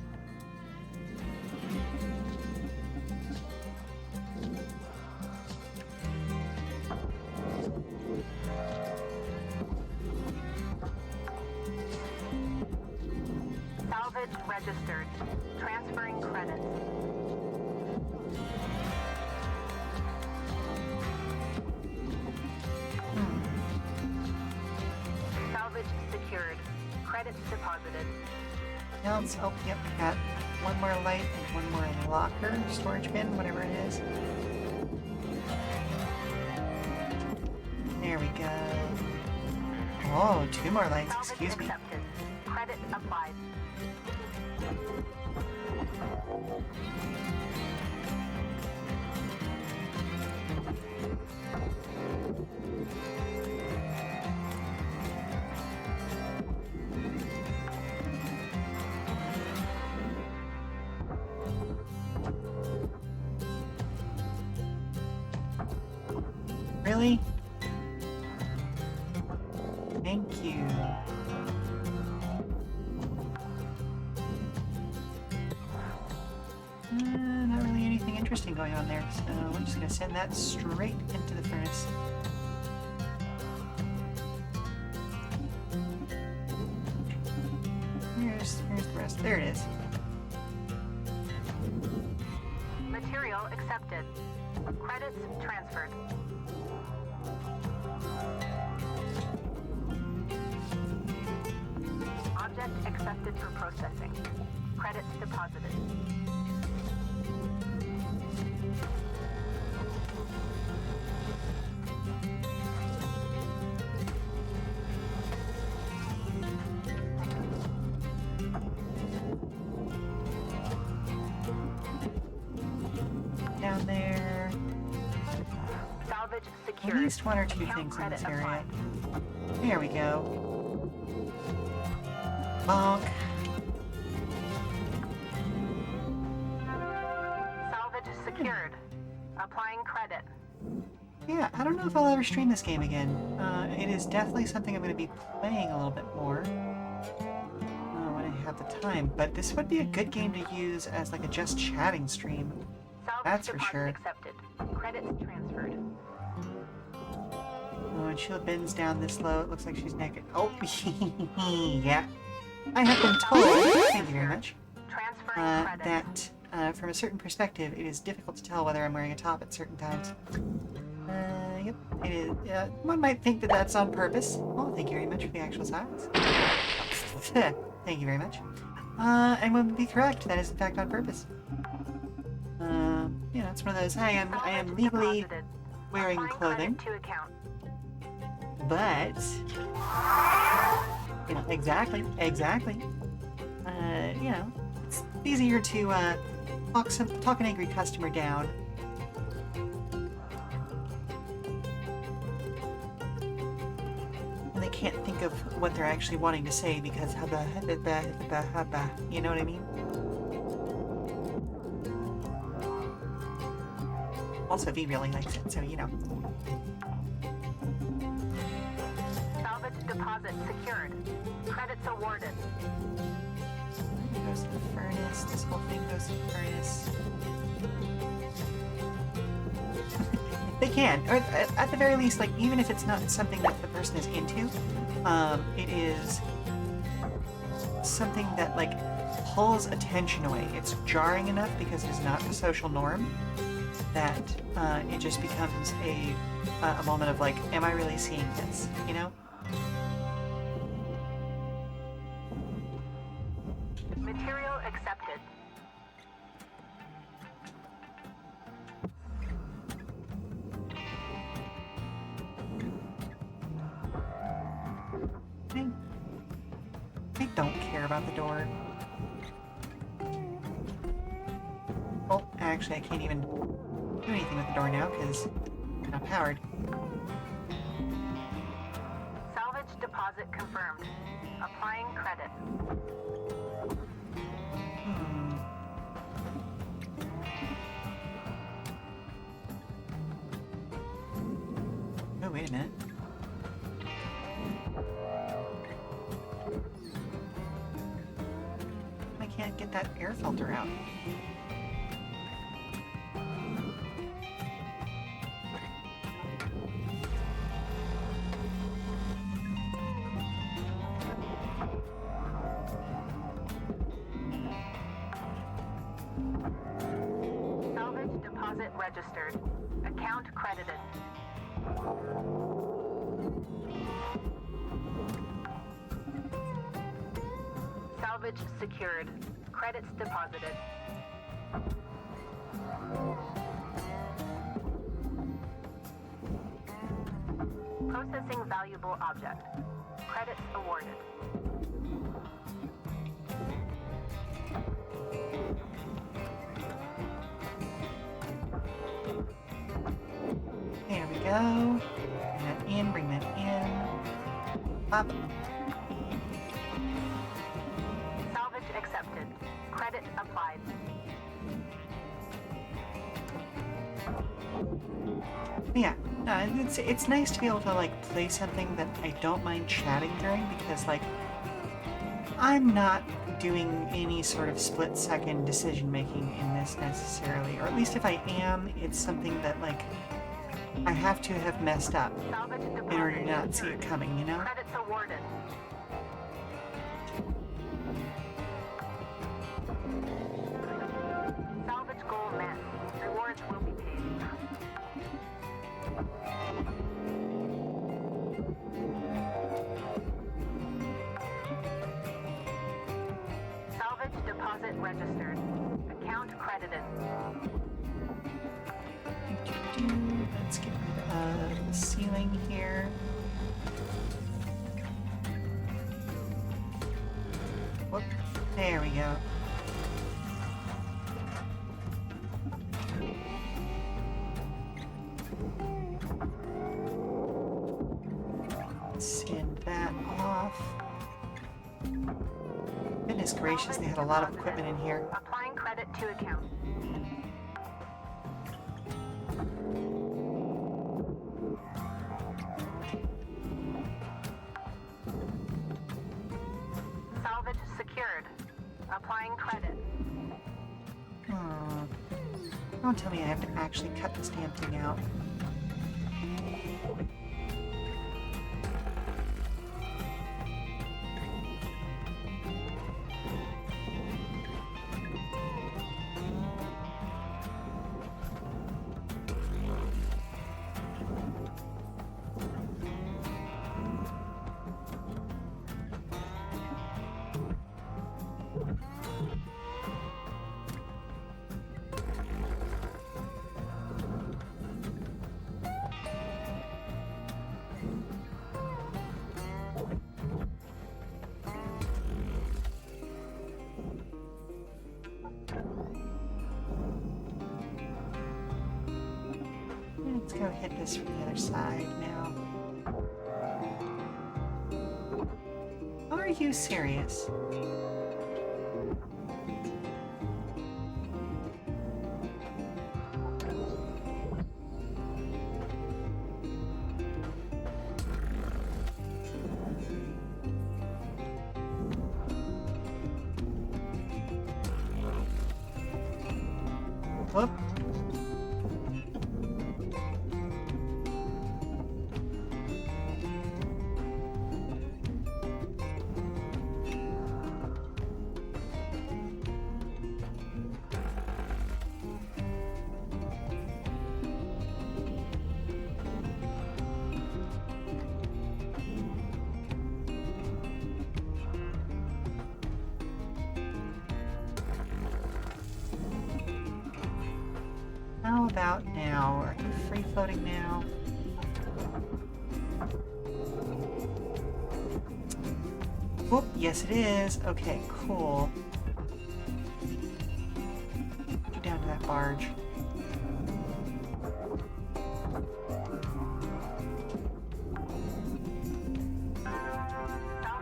Salvage registered. Transferring credits. Salvage secured. Credits deposited. Else, oh, yep, we got one more light and one more locker, storage bin, whatever it is. There we go. Oh, two more lights, Salvage excuse me. accepted. Credit applied. Really? Thank you. Not really anything interesting going on there, so we're just gonna send that straight into the furnace. us. There it is. Material accepted. Credits transferred. Object accepted for processing. Credits deposited. Down there. Salvage At secured. least one or two Account things in this credit area. applied. There we go. Bonk. Salvage secured. Applying credit. Yeah, I don't know if I'll ever stream this game again. It is definitely something I'm going to be playing a little bit more when I have the time. But this would be a good game to use as like a just chatting stream. Salvage That's for deposit sure. accepted. Credits transferred. Oh, and Sheila bends down this low. It looks like she's naked. Oh, yeah. I have been told, thank you very much, Transferring credits. that from a certain perspective, it is difficult to tell whether I'm wearing a top at certain times. Yep, it is. One might think that that's on purpose. Oh, thank you very much for the actual size. Thank you very much. And one would be correct. That is in fact on purpose. You know, it's one of those. I am Salvage legally deposited. wearing Applying clothing, credit to account. but you know, exactly. You know, it's easier to talk an angry customer down. And they can't think of what they're actually wanting to say because you know what I mean? Also, V really likes it, so you know. Salvage deposit secured. Credits awarded. It goes to the furnace. This whole thing goes to the furnace. They can, or at the very least, like even if it's not something that the person is into, it is something that like pulls attention away. It's jarring enough because it is not the social norm that it just becomes a moment of like, am I really seeing this? You know? Material accepted. I don't care about the door. Oh, actually, I can't even do anything with the door now because it's not powered. Salvage deposit confirmed. Applying credit. Oh, wait a minute. I can't get that air filter out. Salvage deposit registered. Account credited. Salvage secured. Credits deposited. Processing valuable object. Credits awarded. There we go. Bring that in, bring that in. Pop. Salvage accepted. Credit applied. Yeah, it's nice to be able to like play something that I don't mind chatting during because like I'm not doing any sort of split-second decision making in this necessarily, or at least if I am, it's something that like I have to have messed up Salvage in deposit order to not see secured. it coming, you know? Credits awarded. registered. Account credited. Let's get rid of the ceiling here. Whoop. There we go. Send that off. Goodness gracious, they had a lot of equipment in here. Applying credit to account. Salvage secured. Applying credit. Don't tell me I have to actually cut this damn thing out. Let's go hit this from the other side now. Are you serious? Whoop. How about now? Are you free floating now? Whoop, yes it is. Okay, cool. Get down to that barge.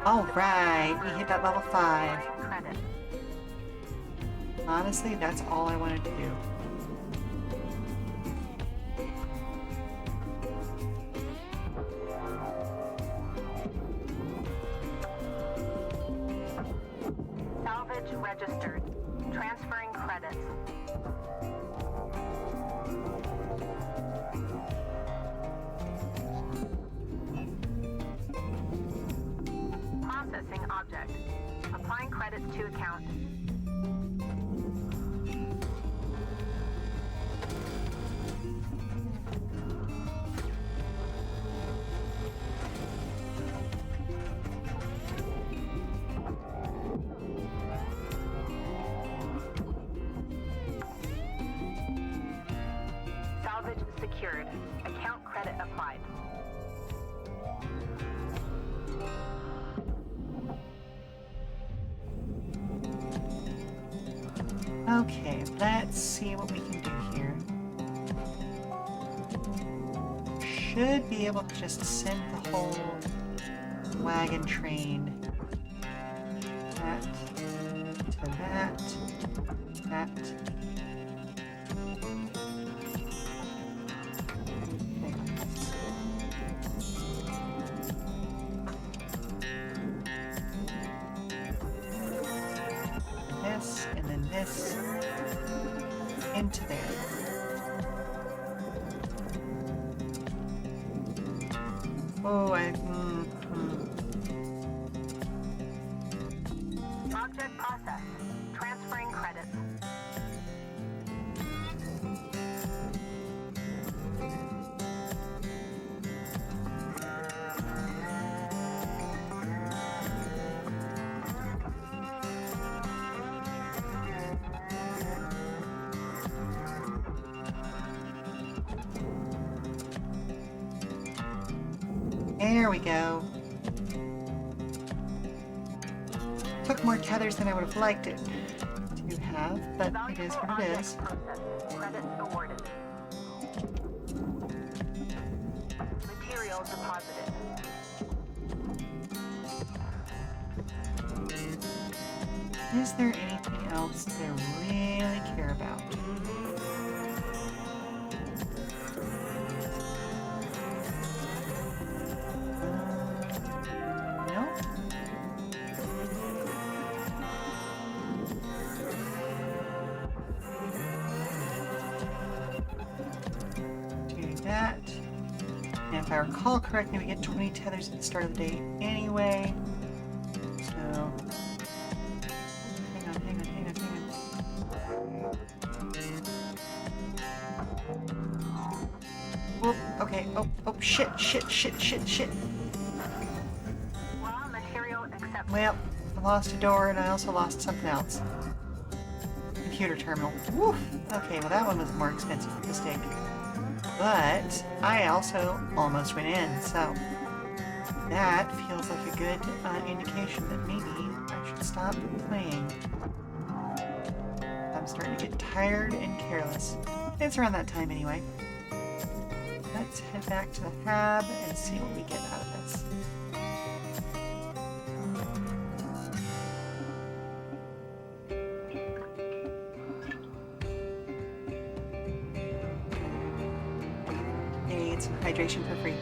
Alright, we hit that level 5. Credit. Honestly, that's all I wanted to do. Salvage registered. Transferring credits. Processing object. Applying credits to account. Salvage secured. Account credit applied. Okay, let's see what we can do here. Should be able to just send the whole wagon train that to that, that. This, and then this, into there. Oh, Object processed. Transferring credits. There we go. Took more tethers than I would have liked it to have, but it is what it is. Credit awarded. Material deposited. Is there anything else that I really care about? No? Do that. And if I recall correctly, we get 20 tethers at the start of the day anyway. So... Hang on. Whoop, okay. Oh, shit. Raw material accepted. Well, I lost a door and I also lost something else. Computer terminal. Woof! Okay, well that one was a more expensive mistake. But I also almost went in, so that feels like a good indication that maybe I should stop playing. I'm starting to get tired and careless. It's around that time anyway. Let's head back to the hab and see what we get out of this. Hey, it's some hydration for free.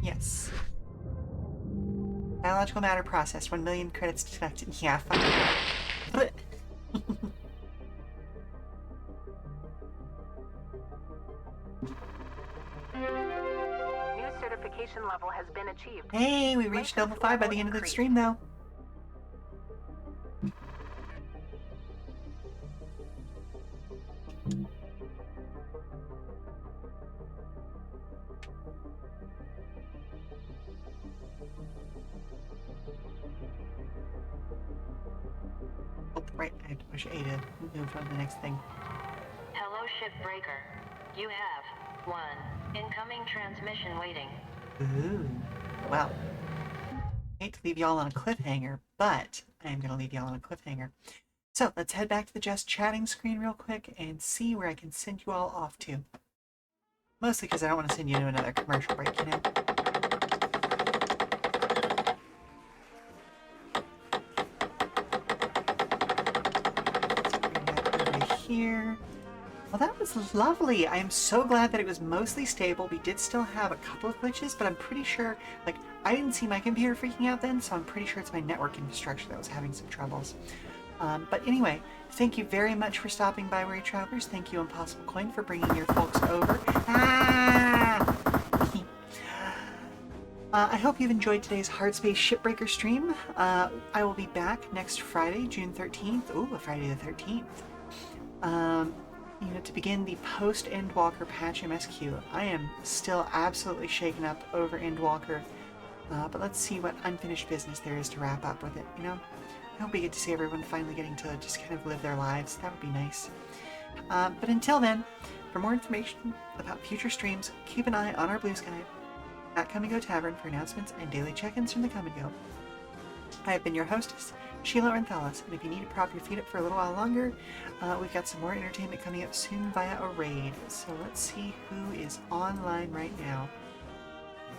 Yes. Biological matter processed. 1 million credits deducted. Yeah, fuck it. But New certification level has been achieved. hey, we reached level 5 by the end of the stream, though. Oh, right, I have to push A to move on to the next thing. Hello, Shipbreaker. You have 1 incoming transmission waiting. Ooh. Well, I hate to leave y'all on a cliffhanger, but I am going to leave y'all on a cliffhanger. So let's head back to the just chatting screen real quick and see where I can send you all off to. Mostly because I don't want to send you to another commercial break, you know? Here. Well, that was lovely. I am so glad that it was mostly stable. We did still have a couple of glitches, but I'm pretty sure, like, I didn't see my computer freaking out then, so I'm pretty sure it's my network infrastructure that was having some troubles. But anyway, thank you very much for stopping by, Weary Travelers. Thank you, Impossible Coin, for bringing your folks over. Ah! I hope you've enjoyed today's Hardspace Shipbreaker stream. I will be back next Friday, June 13th. Ooh, Friday the 13th. To begin the post-Endwalker patch MSQ. I am still absolutely shaken up over Endwalker, but let's see what unfinished business there is to wrap up with it, you know? I hope we get to see everyone finally getting to just kind of live their lives. That would be nice. But until then, for more information about future streams, keep an eye on our Blue Sky at Come and Go Tavern for announcements and daily check-ins from the Come and Go. I have been your hostess, Sheila Ornthalis, and if you need to prop your feet up for a little while longer, we've got some more entertainment coming up soon via a raid. So let's see who is online right now.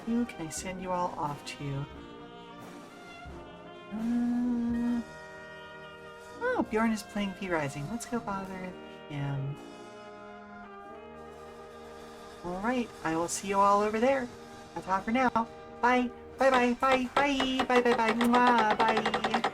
Who can I send you all off to? Oh, Bjorn is playing V-Rising. Let's go bother him. Alright, I will see you all over there. That's all for now. Bye. Bye bye bye bye bye bye bye bye bye.